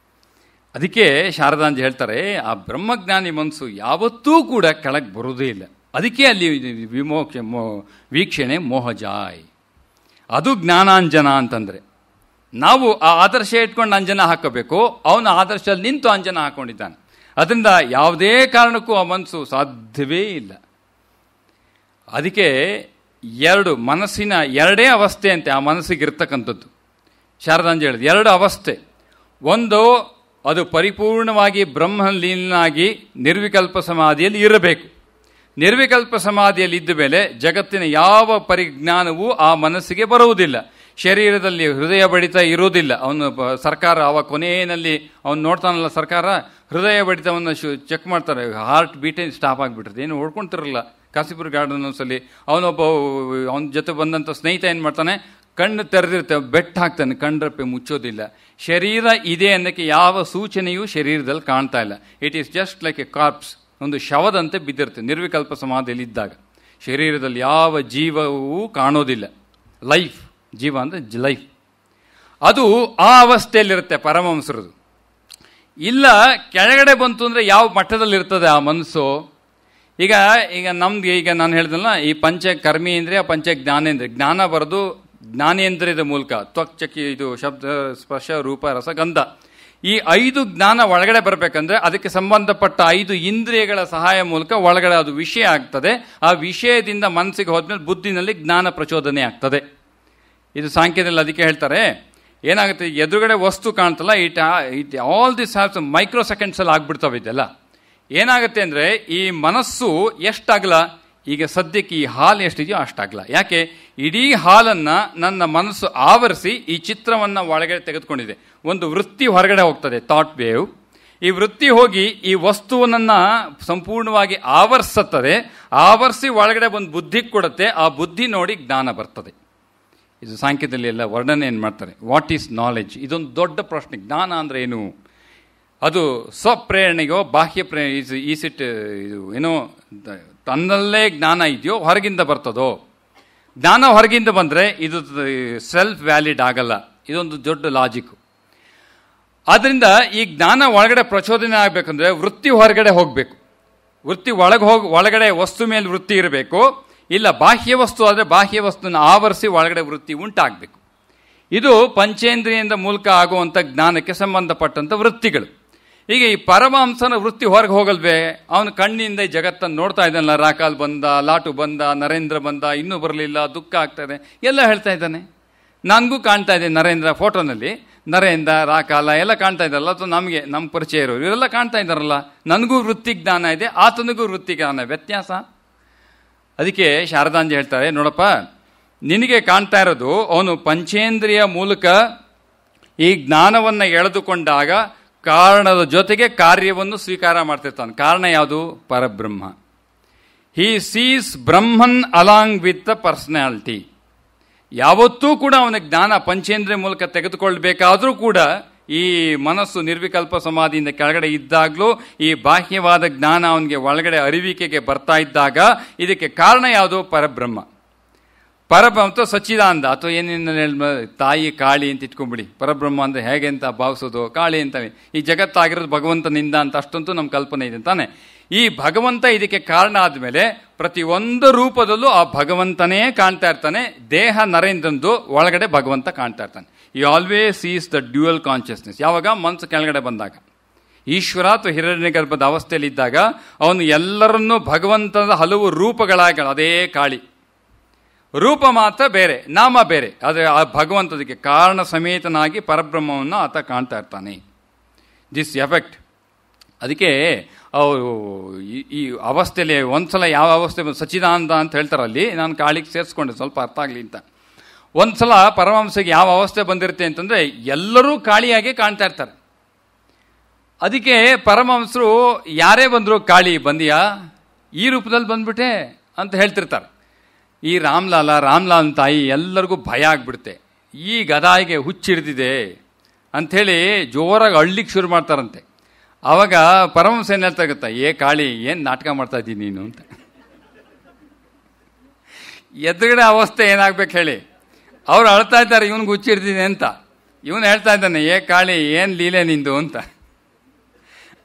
ಅದಕ್ಕೆ ಶಾರದಾಂಜಿ ಹೇಳ್ತಾರೆ, ಆ ಬ್ರಹ್ಮಜ್ಞಾನಿ ಮನಸ್ಸು ಯಾವತ್ತೂ ಕೂಡ ಕೆಳಗೆ ಬರೋದೇ ಇಲ್ಲ. ಅದಕ್ಕೆ ಅಲ್ಲಿ ವೀಕ್ಷಣೆ ಮೋಹಜಾಯ್, ಅದು ಜ್ಞಾನಾಂಜನ ಅಂತಂದರೆ. ನಾವು ಆ ಆದರ್ಶ ಇಟ್ಕೊಂಡು ಅಂಜನ ಹಾಕಬೇಕು, ಅವನ ಆದರ್ಶದಲ್ಲಿ ನಿಂತು ಅಂಜನ ಹಾಕ್ಕೊಂಡಿದ್ದಾನೆ. ಅದರಿಂದ ಯಾವುದೇ ಕಾರಣಕ್ಕೂ ಆ ಮನಸ್ಸು ಸಾಧ್ಯವೇ ಇಲ್ಲ. ಅದಕ್ಕೆ ಮನಸ್ಸಿನ ಎರಡೇ ಅವಸ್ಥೆ ಅಂತೆ ಆ ಮನಸ್ಸಿಗೆ ಇರ್ತಕ್ಕಂಥದ್ದು. ಶಾರದಾಂಜಿ ಹೇಳಿದ 2 ಅವಸ್ಥೆ. ಒಂದು, ಅದು ಪರಿಪೂರ್ಣವಾಗಿ ಬ್ರಹ್ಮಲೀನಾಗಿ ನಿರ್ವಿಕಲ್ಪ ಸಮಾಧಿಯಲ್ಲಿ ಇರಬೇಕು. ನಿರ್ವಿಕಲ್ಪ ಸಮಾಧಿಯಲ್ಲಿ ಇದ್ದ ಮೇಲೆ ಜಗತ್ತಿನ ಯಾವ ಪರಿಜ್ಞಾನವೂ ಆ ಮನಸ್ಸಿಗೆ ಬರುವುದಿಲ್ಲ. ಶರೀರದಲ್ಲಿ ಹೃದಯ ಬಡಿತ ಇರುವುದಿಲ್ಲ. ಅವನು ಸರ್ಕಾರ ಕೊನೆಯಲ್ಲಿ ಅವನು ನೋಡ್ತಾನಲ್ಲ, ಸರ್ಕಾರ ಹೃದಯ ಬಡಿತವನ್ನು ಚೆಕ್ ಮಾಡ್ತಾರೆ, ಹಾರ್ಟ್ ಬೀಟೇ ಸ್ಟಾಪ್ ಆಗಿಬಿಟ್ಟಿರುತ್ತೆ. ಏನು ಓಡ್ಕೊಳ್ತಿರಲ್ಲ ಕಾಸಿಪುರ ಗಾರ್ಡನ್ ಒಂದ್ಸಲಿ ಅವನ ಜೊತೆ ಬಂದಂಥ ಸ್ನೇಹಿತ ಏನು ಮಾಡ್ತಾನೆ, ಕಣ್ಣು ತೆರೆದಿರುತ್ತೆ, ಬೆಟ್ಟ ಹಾಕ್ತಾನೆ, ಕಣ್ರಪ್ಪೆ ಮುಚ್ಚೋದಿಲ್ಲ. ಶರೀರ ಇದೆ ಅನ್ನೋಕ್ಕೆ ಯಾವ ಸೂಚನೆಯೂ ಶರೀರದಲ್ಲಿ ಕಾಣ್ತಾ ಇಲ್ಲ. It is just like A corps, ಒಂದು ಶವದಂತೆ ಬಿದ್ದಿರುತ್ತೆ ನಿರ್ವಿಕಲ್ಪ ಸಮಾಧಿಯಲ್ಲಿ ಇದ್ದಾಗ. ಶರೀರದಲ್ಲಿ ಯಾವ ಜೀವವೂ ಕಾಣೋದಿಲ್ಲ. ಲೈಫ್, ಜೀವ ಅಂದರೆ ಲೈಫ್, ಅದು ಆ ಅವಸ್ಥೆಯಲ್ಲಿರುತ್ತೆ ಪರಮಹಂಸರದು. ಇಲ್ಲ ಕೆಳಗಡೆ ಬಂತು ಅಂದರೆ ಯಾವ ಮಟ್ಟದಲ್ಲಿರ್ತದೆ ಆ ಮನಸ್ಸು. ಈಗ ನಮ್ಗೆ ನಾನು ಹೇಳಿದ್ನಲ್ಲ, ಈ ಪಂಚ ಕರ್ಮೇಂದ್ರಿಯ ಪಂಚ ಜ್ಞಾನೇಂದ್ರಿಯ, ಜ್ಞಾನ ಬರೋದು ಜ್ಞಾನೇಂದ್ರಿಯದ ಮೂಲಕ, ತ್ವಕ್ಚಕಿ ಇದು ಶಬ್ದ ಸ್ಪರ್ಶ ರೂಪ ರಸ ಗಂಧ, ಈ 5 ಜ್ಞಾನ ಒಳಗಡೆ ಬರಬೇಕಂದ್ರೆ ಅದಕ್ಕೆ ಸಂಬಂಧಪಟ್ಟ 5 ಇಂದ್ರಿಯಗಳ ಸಹಾಯ ಮೂಲಕ ಒಳಗಡೆ ಅದು ವಿಷಯ ಆಗ್ತದೆ. ಆ ವಿಷಯದಿಂದ ಮನಸ್ಸಿಗೆ ಹೋದ್ಮೇಲೆ ಬುದ್ಧಿನಲ್ಲಿ ಜ್ಞಾನ ಪ್ರಚೋದನೆ ಆಗ್ತದೆ. ಇದು ಸಾಂಖ್ಯದಲ್ಲಿ ಅದಕ್ಕೆ ಹೇಳ್ತಾರೆ, ಏನಾಗುತ್ತೆ, ಎದುರುಗಡೆ ವಸ್ತು ಕಾಣ್ತಲ್ಲ, ಇಟ್ ಆಲ್ ದಿಸ್ ಹ್ಯಾವ್ಸ್ ಮೈಕ್ರೋ ಸೆಕೆಂಡ್ಸಲ್ಲಿ ಆಗ್ಬಿಡ್ತವೆ ಇದೆಲ್ಲ. ಏನಾಗುತ್ತೆ ಅಂದರೆ ಈ ಮನಸ್ಸು ಎಷ್ಟಾಗಲ್ಲ, ಈಗ ಸದ್ಯಕ್ಕೆ ಈ ಹಾಲು ಎಷ್ಟಿದೆಯೋ ಅಷ್ಟಾಗಲ್ಲ. ಯಾಕೆ, ಇಡೀ ಹಾಲನ್ನು ನನ್ನ ಮನಸ್ಸು ಆವರಿಸಿ ಈ ಚಿತ್ರವನ್ನು ಒಳಗಡೆ ತೆಗೆದುಕೊಂಡಿದೆ. ಒಂದು ವೃತ್ತಿ ಹೊರಗಡೆ ಹೋಗ್ತದೆ, ಥಾಟ್ ವೇವ್. ಈ ವೃತ್ತಿ ಹೋಗಿ ಈ ವಸ್ತುವನ್ನ ಸಂಪೂರ್ಣವಾಗಿ ಆವರಿಸುತ್ತದೆ. ಆವರಿಸಿ ಒಳಗಡೆ ಒಂದು ಬುದ್ಧಿ ಕೊಡುತ್ತೆ. ಆ ಬುದ್ಧಿ ನೋಡಿ ಜ್ಞಾನ ಬರ್ತದೆ. ಇದು ಸಾಂಖ್ಯದಲ್ಲಿ ಎಲ್ಲ ವರ್ಣನೆ ಏನು ಮಾಡ್ತಾರೆ. What is knowledge? ಇದೊಂದು ದೊಡ್ಡ ಪ್ರಶ್ನೆ. ಜ್ಞಾನ ಅಂದರೆ ಏನು? ಅದು ಸ್ವಪ್ರೇರಣೆಗೋ ಬಾಹ್ಯ ಈಸ್ ಇಟ್ ಇದು ಏನೋ ತನ್ನಲ್ಲೇ ಜ್ಞಾನ ಇದೆಯೋ ಹೊರಗಿಂದ ಬರ್ತದೋ? ಜ್ಞಾನ ಹೊರಗಿಂದ ಬಂದರೆ ಇದು ಸೆಲ್ಫ್ ವ್ಯಾಲಿಡ್ ಆಗಲ್ಲ. ಇದೊಂದು ದೊಡ್ಡ ಲಾಜಿಕ್. ಆದ್ದರಿಂದ ಈ ಜ್ಞಾನ ಒಳಗಡೆ ಪ್ರಚೋದನೆ ಆಗಬೇಕಂದ್ರೆ ವೃತ್ತಿ ಹೊರಗಡೆ ಹೋಗಬೇಕು. ವೃತ್ತಿ ಒಳಗಡೆ ವಸ್ತು ಮೇಲೆ ವೃತ್ತಿ ಇರಬೇಕು. ಇಲ್ಲ ಬಾಹ್ಯ ವಸ್ತು ಆದರೆ ಬಾಹ್ಯ ವಸ್ತುನ ಆವರಿಸಿ ಒಳಗಡೆ ವೃತ್ತಿ ಉಂಟಾಗಬೇಕು. ಇದು ಪಂಚೇಂದ್ರಿಯದ ಮೂಲಕ ಆಗುವಂಥ ಜ್ಞಾನಕ್ಕೆ ಸಂಬಂಧಪಟ್ಟಂಥ ವೃತ್ತಿಗಳು. ಈಗ ಈ ಪರಮಹಂಸನ ವೃತ್ತಿ ಹೊರಗೆ ಹೋಗಲ್ವೇ? ಅವನು ಕಣ್ಣಿಂದ ಈ ಜಗತ್ತನ್ನು ನೋಡ್ತಾ ಇದ್ದಾನಲ್ಲ, ರಾಕಾಲ್ ಬಂದ, ಲಾಟು ಬಂದ, ನರೇಂದ್ರ ಬಂದ, ಇನ್ನೂ ಬರಲಿಲ್ಲ, ದುಃಖ ಆಗ್ತಾ ಇದೆ, ಎಲ್ಲ ಹೇಳ್ತಾ ಇದ್ದಾನೆ. ನನಗೂ ಕಾಣ್ತಾ ಇದೆ ನರೇಂದ್ರ, ಫೋಟೋನಲ್ಲಿ ನರೇಂದ್ರ, ರಾಕಾಲ ಎಲ್ಲ ಕಾಣ್ತಾ ಇದ್ದಾರಲ್ಲ, ಅಥವಾ ನಮಗೆ ನಮ್ಮ ಪರಿಚಯ ಇರೋರು ಇವರೆಲ್ಲ ಕಾಣ್ತಾ ಇದ್ದಾರಲ್ಲ. ನನಗೂ ವೃತ್ತಿ ಜ್ಞಾನ ಇದೆ, ಆತನಿಗೂ ವೃತ್ತಿ ಜ್ಞಾನ, ವ್ಯತ್ಯಾಸ. ಅದಕ್ಕೆ ಶಾರದಾಂಜಿ ಹೇಳ್ತಾರೆ, ನೋಡಪ್ಪ, ನಿನಗೆ ಕಾಣ್ತಾ ಇರೋದು ಅವನು ಪಂಚೇಂದ್ರಿಯ ಮೂಲಕ ಈ ಜ್ಞಾನವನ್ನು ಎಳೆದುಕೊಂಡಾಗ ಕಾರಣದ ಜೊತೆಗೆ ಕಾರ್ಯವನ್ನು ಸ್ವೀಕಾರ ಮಾಡ್ತಿರ್ತಾನೆ. ಕಾರಣ ಯಾವುದು? Parabrahma. He sees Brahman along with the personality. ಯಾವತ್ತೂ ಕೂಡ ಅವನ ಜ್ಞಾನ ಪಂಚೇಂದ್ರಿಯ ಮೂಲಕ ತೆಗೆದುಕೊಳ್ಬೇಕಾದ್ರೂ ಕೂಡ ಈ ಮನಸ್ಸು ನಿರ್ವಿಕಲ್ಪ ಸಮಾಧಿಯಿಂದ ಕೆಳಗಡೆ ಇದ್ದಾಗಲೂ ಈ ಬಾಹ್ಯವಾದ ಜ್ಞಾನ ಅವನಿಗೆ ಒಳಗಡೆ ಅರಿವಿಕೆಗೆ ಬರ್ತಾ ಇದ್ದಾಗ ಇದಕ್ಕೆ ಕಾರಣ ಯಾವುದು? ಪರಬ್ರಹ್ಮ. ಪರಬ್ರಹ್ಮ ಸಚ್ಚಿದಾನಂದ, ಅಥವಾ ಏನೇನು ತಾಯಿ ಕಾಳಿ ಅಂತ ಇಟ್ಕೊಂಡ್ಬಿಡಿ. ಪರಬ್ರಹ್ಮ ಅಂದರೆ ಹೇಗೆ ಅಂತ ಭಾವಿಸೋದು, ಕಾಳಿ ಅಂತವೆ. ಈ ಜಗತ್ತಾಗಿರೋದು ಭಗವಂತನಿಂದ ಅಂತ ಅಷ್ಟಂತೂ ನಮ್ಮ ಕಲ್ಪನೆ ಇದೆ ತಾನೆ. ಈ ಭಗವಂತ ಇದಕ್ಕೆ ಕಾರಣ ಆದಮೇಲೆ ಪ್ರತಿಯೊಂದು ರೂಪದಲ್ಲೂ ಆ ಭಗವಂತನೇ ಕಾಣ್ತಾ ಇರ್ತಾನೆ. ದೇಹ ನರೇಂದ್ರಂದು, ಒಳಗಡೆ ಭಗವಂತ ಕಾಣ್ತಾ ಇರ್ತಾನೆ. ಈ always sees the dual consciousness. ಯಾವಾಗ ಮನಸ್ಸು ಕೆಳಗಡೆ ಬಂದಾಗ, ಈಶ್ವರ ಅಥವಾ ಹಿರಣ್ಯ ಗರ್ಭದ ಅವಸ್ಥೆಯಲ್ಲಿದ್ದಾಗ ಅವನು ಎಲ್ಲರನ್ನೂ ಭಗವಂತನ ಹಲವು ರೂಪಗಳಾಗ, ಅದೇ ಕಾಳಿ ರೂಪ ಮಾತ್ರ ಬೇರೆ, ನಾಮ ಬೇರೆ. ಆದರೆ ಆ ಭಗವಂತದಕ್ಕೆ ಕಾರಣ ಸಮೇತನಾಗಿ ಪರಬ್ರಹ್ಮವನ್ನು ಆತ ಕಾಣ್ತಾ ಇರ್ತಾನೆ. This effect. ಅದಕ್ಕೆ ಅವರು ಈ ಅವಸ್ಥೆಯಲ್ಲಿ ಒಂದ್ಸಲ ಯಾವ ಅವಸ್ಥೆ ಸಚ್ಚಿದಾನಂದ ಅಂತ ಹೇಳ್ತಾರಲ್ಲಿ, ನಾನು ಕಾಳಿಗೆ ಸೇರಿಸ್ಕೊಂಡೆ ಸ್ವಲ್ಪ ಅರ್ಥ ಆಗಲಿ ಅಂತ. ಒಂದ್ಸಲ ಪರಮಹಂಸಗೆ ಯಾವ ಅವಸ್ಥೆ ಬಂದಿರುತ್ತೆ ಅಂತಂದರೆ ಎಲ್ಲರೂ ಕಾಳಿಯಾಗೆ ಕಾಣ್ತಾ ಇರ್ತಾರೆ. ಅದಕ್ಕೆ ಪರಮಹಂಸರು ಯಾರೇ ಬಂದರೂ, ಕಾಳಿ ಬಂದಿಯಾ, ಈ ರೂಪದಲ್ಲಿ ಬಂದ್ಬಿಟ್ಟೆ ಅಂತ ಹೇಳ್ತಿರ್ತಾರೆ. ಈ ರಾಮ್ಲಾಲ್ ತಾಯಿ ಎಲ್ಲರಿಗೂ ಭಯ ಆಗ್ಬಿಡುತ್ತೆ. ಈ ಗದಾಯಿಗೆ ಹುಚ್ಚಿಡ್ದಿದೆ ಅಂಥೇಳಿ ಜೋರಾಗಿ ಅಳ್ಲಿಕ್ಕೆ ಶುರು ಮಾಡ್ತಾರಂತೆ. ಆವಾಗ ಪರಮಹಂಸ ಏನು ಹೇಳ್ತಾ ಗೊತ್ತಾ, ಏ ಕಾಳಿ, ಏನು ನಾಟಕ ಮಾಡ್ತಾ ಇದ್ದೀನಿ ನೀನು ಅಂತ. ಎದುರುಗಡೆ ಅವಸ್ಥೆ ಏನಾಗ್ಬೇಕು ಹೇಳಿ? ಅವ್ರು ಅಳ್ತಾ ಇದ್ದಾರೆ ಇವನಿಗೆ ಹುಚ್ಚಿಡ್ದಿದೆ ಅಂತ. ಇವನು ಹೇಳ್ತಾ ಇದ್ದಾನೆ, ಏ ಕಾಳಿ, ಏನು ಲೀಲೆ ನಿಂದು ಅಂತ.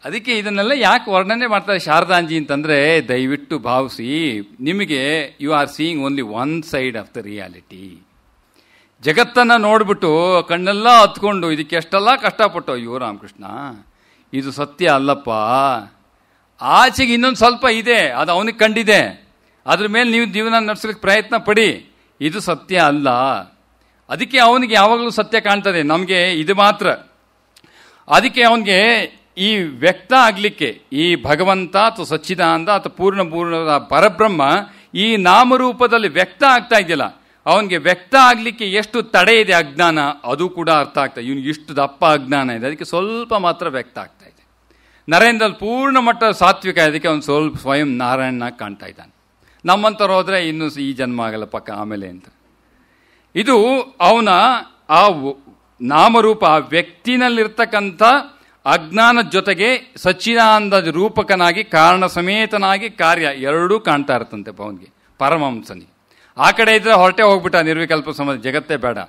ಅದಕ್ಕೆ ಇದನ್ನೆಲ್ಲ ಯಾಕೆ ವರ್ಣನೆ ಮಾಡ್ತಾರೆ ಶಾರದಾಂಜಿ ಅಂತಂದರೆ, ದಯವಿಟ್ಟು ಭಾವಿಸಿ, ನಿಮಗೆ you are seeing only one side of the reality. ಜಗತ್ತನ್ನು ನೋಡ್ಬಿಟ್ಟು ಕಣ್ಣೆಲ್ಲ ಹತ್ಕೊಂಡು ಇದಕ್ಕೆ ಎಷ್ಟೆಲ್ಲ ಕಷ್ಟಪಟ್ಟು, ಅಯ್ಯೋ ರಾಮಕೃಷ್ಣ ಇದು ಸತ್ಯ ಅಲ್ಲಪ್ಪ, ಆಚೆಗೆ ಇನ್ನೊಂದು ಸ್ವಲ್ಪ ಇದೆ, ಅದು ಅವನಿಗೆ ಕಂಡಿದೆ, ಅದ್ರ ಮೇಲೆ ನೀವು ಜೀವನ ನಡೆಸಲಿಕ್ಕೆ ಪ್ರಯತ್ನ ಪಡಿ, ಇದು ಸತ್ಯ ಅಲ್ಲ. ಅದಕ್ಕೆ ಅವನಿಗೆ ಯಾವಾಗಲೂ ಸತ್ಯ ಕಾಣ್ತದೆ, ನಮಗೆ ಇದು ಮಾತ್ರ. ಅದಕ್ಕೆ ಅವನಿಗೆ ಈ ವ್ಯಕ್ತ ಆಗಲಿಕ್ಕೆ ಈ ಭಗವಂತ ಅಥವಾ ಸಚ್ಚಿದಾನಂದ ಅಥವಾ ಪೂರ್ಣ ಪರಬ್ರಹ್ಮ ಈ ನಾಮರೂಪದಲ್ಲಿ ವ್ಯಕ್ತ ಆಗ್ತಾ ಇದೆಯಲ್ಲ, ಅವನಿಗೆ ವ್ಯಕ್ತ ಆಗಲಿಕ್ಕೆ ಎಷ್ಟು ತಡೆ ಇದೆ ಅಜ್ಞಾನ, ಅದು ಕೂಡ ಅರ್ಥ ಆಗ್ತದೆ. ಇವನಿಗೆ ಇಷ್ಟು ದಪ್ಪ ಅಜ್ಞಾನ ಇದೆ, ಅದಕ್ಕೆ ಸ್ವಲ್ಪ ಮಾತ್ರ ವ್ಯಕ್ತ ಆಗ್ತಾ ಇದೆ. ನರೇಂದ್ರಲ್ಲಿ ಪೂರ್ಣ ಮಟ್ಟ ಸಾತ್ವಿಕ, ಅದಕ್ಕೆ ಅವನು ಸ್ವಲ್ಪ ಸ್ವಯಂ ನಾರಾಯಣನಾಗಿ ಕಾಣ್ತಾ ಇದ್ದಾನೆ. ನಮ್ಮಂಥವ್ರು ಹೋದರೆ ಇನ್ನೂ ಈ ಜನ್ಮ ಆಗಲ್ಲ ಪಕ್ಕ ಆಮೇಲೆ ಅಂತ. ಇದು ಅವನ ಆ ನಾಮರೂಪ, ಆ ವ್ಯಕ್ತಿನಲ್ಲಿರ್ತಕ್ಕಂಥ ಅಜ್ಞಾನದ ಜೊತೆಗೆ ಸಚ್ಚಿದಾನಂದ ರೂಪಕನಾಗಿ ಕಾರಣ ಸಮೇತನಾಗಿ ಕಾರ್ಯ ಎರಡೂ ಕಾಣ್ತಾ ಇರ್ತಂತೆ ಅವನಿಗೆ, ಪರಮಹಂಸನಿಗೆ. ಆ ಕಡೆ ಇದ್ರೆ ಹೊರಟೆ ಹೋಗ್ಬಿಟ್ಟ ನಿರ್ವಿಕಲ್ಪ ಸಮಾಧಿ, ಜಗತ್ತೇ ಬೇಡ.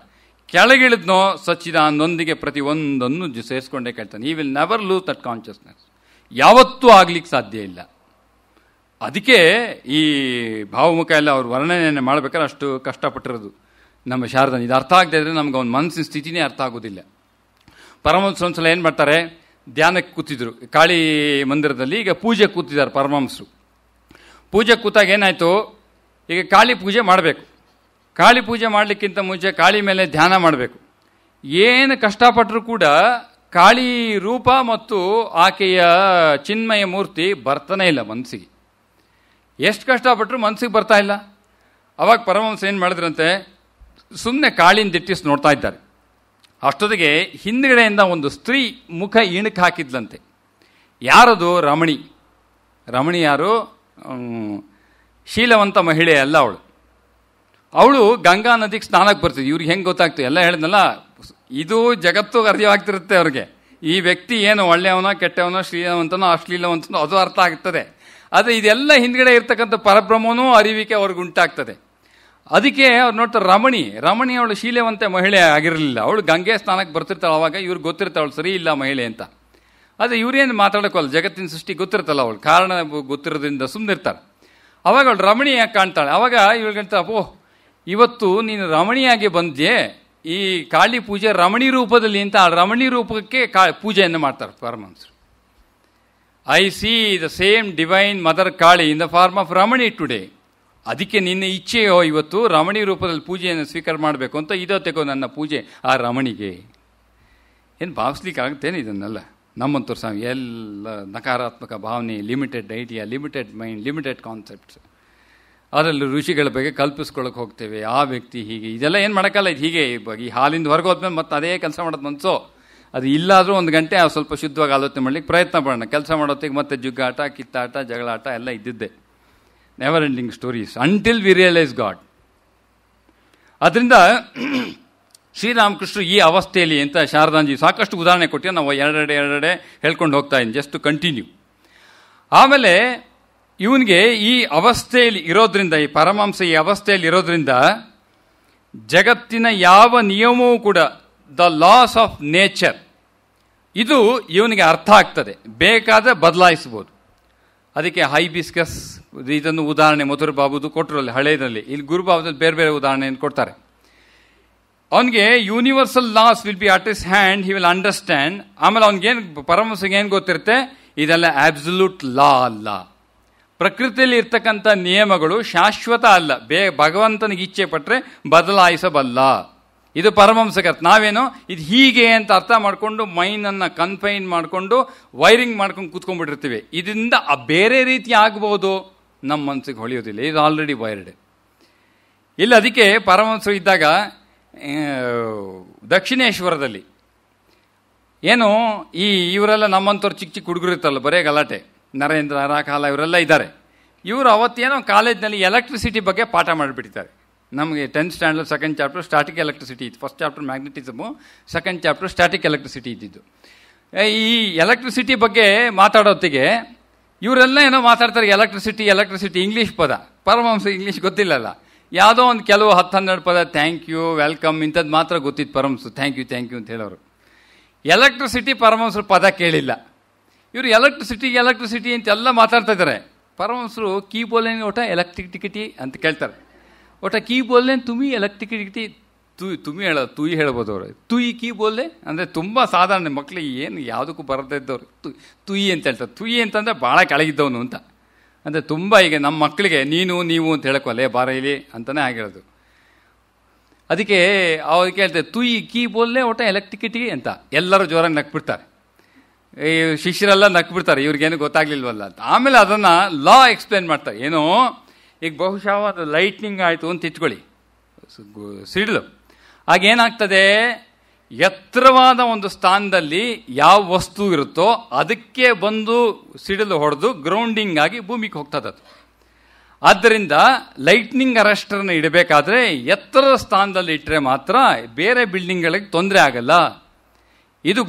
ಕೆಳಗಿಳಿದ್ನೋ ಸಚ್ಚಿದಾನಂದೊಂದಿಗೆ ಪ್ರತಿ ಒಂದನ್ನು ಸೇರಿಸ್ಕೊಂಡೇ ಕೇಳ್ತಾನೆ. ಈ will never loose that consciousness, ಯಾವತ್ತೂ ಆಗ್ಲಿಕ್ಕೆ ಸಾಧ್ಯ ಇಲ್ಲ. ಅದಕ್ಕೆ ಈ ಭಾವಮುಖ ಎಲ್ಲ ಅವ್ರು ವರ್ಣನೆಯನ್ನು ಮಾಡ್ಬೇಕಾದ್ರೆ ಅಷ್ಟು ಕಷ್ಟಪಟ್ಟಿರೋದು ನಮ್ಮ ಶಾರದನ್. ಇದು ಅರ್ಥ ಆಗದೆ ಇದ್ರೆ ನಮ್ಗೆ ಅವ್ನ ಮನಸ್ಸಿನ ಸ್ಥಿತಿನೇ ಅರ್ಥ ಆಗೋದಿಲ್ಲ. ಪರಮಹಂಸರು ಒಂದ್ಸಲ ಏನು ಮಾಡ್ತಾರೆ, ಧ್ಯಾನಕ್ಕೆ ಕೂತಿದ್ರು ಕಾಳಿ ಮಂದಿರದಲ್ಲಿ. ಈಗ ಪೂಜೆ ಕೂತಿದ್ದಾರೆ ಪರಮಹಂಸರು. ಪೂಜೆ ಕೂತಾಗ ಏನಾಯಿತು, ಈಗ ಕಾಳಿ ಪೂಜೆ ಮಾಡಬೇಕು. ಕಾಳಿ ಪೂಜೆ ಮಾಡಲಿಕ್ಕಿಂತ ಮುಂಚೆ ಕಾಳಿ ಮೇಲೆ ಧ್ಯಾನ ಮಾಡಬೇಕು. ಏನು ಕಷ್ಟಪಟ್ಟರೂ ಕೂಡ ಕಾಳಿ ರೂಪ ಮತ್ತು ಆಕೆಯ ಚಿನ್ಮಯ ಮೂರ್ತಿ ಬರ್ತಾನೆ ಇಲ್ಲ ಮನಸ್ಸಿಗೆ. ಎಷ್ಟು ಕಷ್ಟಪಟ್ಟರು ಮನಸ್ಸಿಗೆ ಬರ್ತಾ ಇಲ್ಲ. ಅವಾಗ ಪರಮಹಂಸ ಏನು ಮಾಡಿದ್ರಂತೆ, ಸುಮ್ಮನೆ ಕಾಳಿನ ದಿಟ್ಟಿಸಿ ನೋಡ್ತಾ ಇದ್ದಾರೆ. ಅಷ್ಟೊತ್ತಿಗೆ ಹಿಂದ್ಗಡೆಯಿಂದ ಒಂದು ಸ್ತ್ರೀ ಮುಖ ಇಣಕ್ಕೆ ಹಾಕಿದ್ಲಂತೆ. ಯಾರದು? ರಮಣಿ. ರಮಣಿ ಯಾರು? ಶೀಲವಂತ ಮಹಿಳೆ ಅಲ್ಲ ಅವಳು. ಅವಳು ಗಂಗಾ ನದಿಗೆ ಸ್ನಾನಕ್ಕೆ ಬರ್ತಿದ್ವಿ. ಇವ್ರಿಗೆ ಹೆಂಗೆ ಗೊತ್ತಾಗ್ತದೆ? ಎಲ್ಲ ಹೇಳಿದ್ನಲ್ಲ, ಇದು ಜಗತ್ತು ಅರಿವಾಗ್ತಿರುತ್ತೆ ಅವ್ರಿಗೆ. ಈ ವ್ಯಕ್ತಿ ಏನು ಒಳ್ಳೆಯವನೋ ಕೆಟ್ಟವನೋ ಶ್ರೀಲವಂತನೋ ಅಶ್ಲೀಲವಂತನೋ ಅದು ಅರ್ಥ ಆಗ್ತದೆ. ಆದರೆ ಇದೆಲ್ಲ ಹಿಂದ್ಗಡೆ ಇರ್ತಕ್ಕಂಥ ಪರಬ್ರಹ್ಮನೂ ಅರಿವಿಕೆ ಅವ್ರಿಗೆ ಉಂಟಾಗ್ತದೆ. ಅದಕ್ಕೆ ಅವ್ರು ನೋಡ್ತಾರೆ, ರಮಣಿ ಅವಳು ಶೀಲವಂತ ಮಹಿಳೆ ಆಗಿರಲಿಲ್ಲ. ಅವಳು ಗಂಗೆ ಸ್ನಾನಕ್ಕೆ ಬರ್ತಿರ್ತಾಳೆ. ಅವಾಗ ಇವ್ರಿಗೆ ಗೊತ್ತಿರ್ತಾಳೆ ಅವಳು ಸರಿ ಇಲ್ಲ ಮಹಿಳೆ ಅಂತ. ಆದರೆ ಇವ್ರೇನು ಮಾತಾಡೋಕ್ಕಲ್ಲ, ಜಗತ್ತಿನ ಸೃಷ್ಟಿ ಗೊತ್ತಿರ್ತಲ್ಲ, ಅವಳು ಕಾರಣ ಗೊತ್ತಿರೋದ್ರಿಂದ ಸುಮ್ಮನಿರ್ತಾರೆ. ಅವಾಗ ಅವಳು ರಮಣಿಯಾಗಿ ಕಾಣ್ತಾಳೆ. ಅವಾಗ ಇವ್ರಿಗಂತ, ಓಹ್ ಇವತ್ತು ನೀನು ರಮಣಿಯಾಗಿ ಬಂದ್ಯೆ, ಈ ಕಾಳಿ ಪೂಜೆ ರಮಣಿ ರೂಪದಲ್ಲಿ ಅಂತ. ಆ ರಮಣಿ ರೂಪಕ್ಕೆ ಪೂಜೆಯನ್ನು ಮಾಡ್ತಾರೆ ಪರಮಹಂಸರು. I see the same divine mother Kali in the form of ramani today. ಅದಕ್ಕೆ ನಿನ್ನ ಇಚ್ಛೆಯೋ ಇವತ್ತು ರಮಣಿ ರೂಪದಲ್ಲಿ ಪೂಜೆಯನ್ನು ಸ್ವೀಕಾರ ಮಾಡಬೇಕು ಅಂತ. ಇದೋ ತೆಗೋ ನನ್ನ ಪೂಜೆ ಆ ರಮಣಿಗೆ. ಏನು ಭಾವಿಸ್ಲಿಕ್ಕೆ ಆಗುತ್ತೇನೆ ಇದನ್ನೆಲ್ಲ? ನಮ್ಮಂತವ್ರು ಸ್ವಾಮಿ ಎಲ್ಲ ನಕಾರಾತ್ಮಕ ಭಾವನೆ, limited idea, limited mind, limited concepts. ಅದರಲ್ಲಿ ಋಷಿಗಳ ಬಗ್ಗೆ ಕಲ್ಪಿಸ್ಕೊಳ್ಳೋಕೆ ಹೋಗ್ತೇವೆ. ಆ ವ್ಯಕ್ತಿ ಹೀಗೆ, ಇದೆಲ್ಲ ಏನು ಮಾಡೋಕ್ಕಲ್ಲ. ಇದು ಹೀಗೆ ಈ ಹಾಲಿಂದ ಹೊರಗೆ ಹೋದ್ಮೇಲೆ ಮತ್ತೆ ಅದೇ ಕೆಲಸ ಮಾಡೋದು ಮನಸ್ಸು. ಅದು ಇಲ್ಲಾದರೂ ಒಂದು ಗಂಟೆ ಸ್ವಲ್ಪ ಶುದ್ಧವಾಗಿ ಆಲೋಚನೆ ಮಾಡಲಿಕ್ಕೆ ಪ್ರಯತ್ನ ಪಡೋಣ. ಕೆಲಸ ಮಾಡೋತ್ತಿಗೆ ಮತ್ತೆ ಜುಗ್ಗಾಟ, ಕಿತ್ತಾಟ, ಜಗಳಾಟ ಎಲ್ಲ ಇದ್ದಿದ್ದೆ. Never ending stories until we realise god. ಅದರಿಂದ ಶ್ರೀರಾಮಕೃಷ್ಣರು ಈ ಅವಸ್ಥೆಯಲ್ಲಿ ಅಂತ ಶಾರದಾಂಜಿ ಸಾಕಷ್ಟು ಉದಾಹರಣೆ ಕೊಟ್ಟು ನಾವು ಎರಡೆಡೆ ಹೇಳ್ಕೊಂಡು ಹೋಗ್ತಾ ಇದ್ದೀನಿ, ಜಸ್ಟ್ ಟು ಕಂಟಿನ್ಯೂ. ಆಮೇಲೆ ಇವನಿಗೆ ಈ ಅವಸ್ಥೆಯಲ್ಲಿ ಇರೋದ್ರಿಂದ, ಈ ಪರಮಹಂಸ ಈ ಅವಸ್ಥೆಯಲ್ಲಿ ಇರೋದ್ರಿಂದ ಜಗತ್ತಿನ ಯಾವ ನಿಯಮವೂ ಕೂಡ ದ ಲಾಸ್ ಆಫ್ ನೇಚರ್ ಇದು ಇವನಿಗೆ ಅರ್ಥ ಆಗ್ತದೆ. ಬೇಕಾದರೆ ಬದಲಾಯಿಸ್ಬೋದು. ಅದಕ್ಕೆ ಹೈಬಿಸ್ಕಸ್ ಇದನ್ನು ಉದಾಹರಣೆ ಮಧುರ ಬಾಬುದು ಕೊಟ್ಟರು ಅಲ್ಲಿ ಹಳೇದಲ್ಲಿ. ಇಲ್ಲಿ ಗುರುಬಾಬುದಲ್ಲಿ ಬೇರೆ ಬೇರೆ ಉದಾಹರಣೆಯನ್ನು ಕೊಡ್ತಾರೆ. ಅವನಿಗೆ universal loss will be at is hand, he will understand. ಆಮೇಲೆ ಅವನಿಗೇನು, ಪರಮಹಂಸಗೆ ಏನು ಗೊತ್ತಿರುತ್ತೆ, ಇದೆಲ್ಲ ಆಬ್ಸಲ್ಯೂಟ್ ಲಾ ಅಲ್ಲ. ಪ್ರಕೃತಿಯಲ್ಲಿ ಇರ್ತಕ್ಕಂಥ ನಿಯಮಗಳು ಶಾಶ್ವತ ಅಲ್ಲ. ಭಗವಂತನಿಗೆ ಇಚ್ಛೆ ಪಟ್ಟರೆ ಬದಲಾಯಿಸಬಲ್ಲ. ಇದು ಪರಮಹಂಸಕ್ಕೆ ಅರ್ಥ. ನಾವೇನೋ ಇದು ಹೀಗೆ ಅಂತ ಅರ್ಥ ಮಾಡಿಕೊಂಡು ಮೈನನ್ನು ಕನ್ಫೈನ್ ಮಾಡಿಕೊಂಡು ವೈರಿಂಗ್ ಮಾಡ್ಕೊಂಡು ಕೂತ್ಕೊಂಡ್ಬಿಟ್ಟಿರ್ತೀವಿ. ಇದರಿಂದ ಬೇರೆ ರೀತಿ ಆಗ್ಬೋದು, ನಮ್ಮ ಮನಸ್ಸಿಗೆ ಹೊಳೆಯೋದಿಲ್ಲ. ಇದು ಆಲ್ರೆಡಿ ವೈರ್ಡ್ ಇಲ್ಲ. ಅದಕ್ಕೆ ಪರಮಹಂಸರು ಇದ್ದಾಗ ದಕ್ಷಿಣೇಶ್ವರದಲ್ಲಿ ಏನು ಇವರೆಲ್ಲ ನಮ್ಮಂಥವ್ರು ಚಿಕ್ಕ ಚಿಕ್ಕ ಹುಡುಗರು ಇರ್ತಾರಲ್ಲ, ಬರೇ ಗಲಾಟೆ, ನರೇಂದ್ರ, ರಾಕಾಲ ಇವರೆಲ್ಲ ಇದ್ದಾರೆ. ಇವರು ಅವತ್ತೇನೋ ಕಾಲೇಜ್ನಲ್ಲಿ ಎಲೆಕ್ಟ್ರಿಸಿಟಿ ಬಗ್ಗೆ ಪಾಠ ಮಾಡಿಬಿಟ್ಟಿದ್ದಾರೆ. ನಮಗೆ 10th standard 2nd chapter static electricity ಇತ್ತು. 1st chapter magnetism, 2nd chapter static electricity ಇದ್ದಿದ್ದು. ಈ ಎಲೆಕ್ಟ್ರಿಸಿಟಿ ಬಗ್ಗೆ ಮಾತಾಡೋತ್ತಿಗೆ ಇವರೆಲ್ಲ ಏನೋ ಮಾತಾಡ್ತಾರೆ, ಎಲೆಕ್ಟ್ರಿಸಿಟಿ ಇಂಗ್ಲೀಷ್ ಪದ. ಪರಮಹಂಸ ಇಂಗ್ಲೀಷ್ ಗೊತ್ತಿಲ್ಲಲ್ಲ. ಯಾವುದೋ ಒಂದು ಕೆಲವು 10-12 ಪದ, ಥ್ಯಾಂಕ್ ಯು, ವೆಲ್ಕಮ್ ಇಂಥದ್ದು ಮಾತ್ರ ಗೊತ್ತಿತ್ತು ಪರಮಹಂಸ. ಥ್ಯಾಂಕ್ ಯು ಅಂತ ಹೇಳೋರು. ಎಲೆಕ್ಟ್ರಿಸಿಟಿ ಪರಮಹಂಸರು ಪದ ಕೇಳಿಲ್ಲ. ಇವರು ಎಲೆಕ್ಟ್ರಿಸಿಟಿ ಅಂತೆಲ್ಲ ಮಾತಾಡ್ತಾ ಇದ್ದಾರೆ. ಪರಮಹಂಸರು ಕೀ ಬೋಲೇನ್ ಒಟ ಎಲೆಕ್ಟ್ರಿಸಿಟಿ ಅಂತ ಕೇಳ್ತಾರೆ. ಒಟ ಕೀ ಬೋಲ್ನೆ ತುಮಿ ಎಲೆಕ್ಟ್ರಿಸಿಟಿ ತುಮಿ ಹೇಳೋದು, ತುಯಿ ಹೇಳ್ಬೋದು ಅವರು. ತುಯಿ ಕೀ ಬೋಲ್ಲೆ ಅಂದರೆ ತುಂಬ ಸಾಧಾರಣ ಮಕ್ಕಳಿಗೆ ಏನು ಯಾವುದಕ್ಕೂ ಬರದೇ ಇದ್ದವ್ರು ತುಯಿ ಅಂತ ಹೇಳ್ತಾರೆ. ತುಯಿ ಅಂತಂದರೆ ಭಾಳ ಕೆಳಗಿದ್ದವನು ಅಂತ. ಅಂದರೆ ತುಂಬ ಈಗ ನಮ್ಮ ಮಕ್ಕಳಿಗೆ ನೀವು ಅಂತ ಹೇಳೋಕ್ಕಲ್ಲೇ ಬಾರ ಇಲ್ಲಿ ಅಂತಲೇ ಆಗಿರೋದು. ಅದಕ್ಕೆ ಅವ್ರಿಗೆ ಹೇಳ್ತಾರೆ ತುಯಿ ಕೀ ಬೋಲ್ಲೆ ಒಟ ಎಲೆಕ್ಟ್ರಿಸಿಟಿ ಅಂತ. ಎಲ್ಲರೂ ಜೋರಾಗಿ ನಕ್ಬಿಡ್ತಾರೆ. ಈ ಶಿಷ್ಯರೆಲ್ಲ ನಕ್ಬಿಡ್ತಾರೆ, ಇವ್ರಿಗೇನು ಗೊತ್ತಾಗ್ಲಿಲ್ವಲ್ಲ ಅಂತ. ಆಮೇಲೆ ಅದನ್ನು ಲಾ ಎಕ್ಸ್ಪ್ಲೇನ್ ಮಾಡ್ತಾರೆ. ಏನೋ ಈಗ ಬಹುಶಃ ಅದು ಲೈಟ್ನಿಂಗ್ ಆಯಿತು ಅಂತ ಇಟ್ಕೊಳ್ಳಿ, ಸಿಡಿಲು. ಆಗೇನಾಗ್ತದೆ, ಎತ್ತರವಾದ ಒಂದು ಸ್ಥಾನದಲ್ಲಿ ಯಾವ ವಸ್ತು ಇರುತ್ತೋ ಅದಕ್ಕೆ ಬಂದು ಸಿಡಿಲು ಹೊಡೆದು ಗ್ರೌಂಡಿಂಗ್ ಆಗಿ ಭೂಮಿಗೆ ಹೋಗ್ತದೆ. ಅದು ಆದ್ದರಿಂದ ಲೈಟ್ನಿಂಗ್ ಅರೆಸ್ಟರ್ನ ಇಡಬೇಕಾದ್ರೆ ಎತ್ತರ ಸ್ಥಾನದಲ್ಲಿ ಇಟ್ಟರೆ ಮಾತ್ರ ಬೇರೆ ಬಿಲ್ಡಿಂಗ್ಗಳಿಗೆ ತೊಂದರೆ ಆಗಲ್ಲ. ಇದು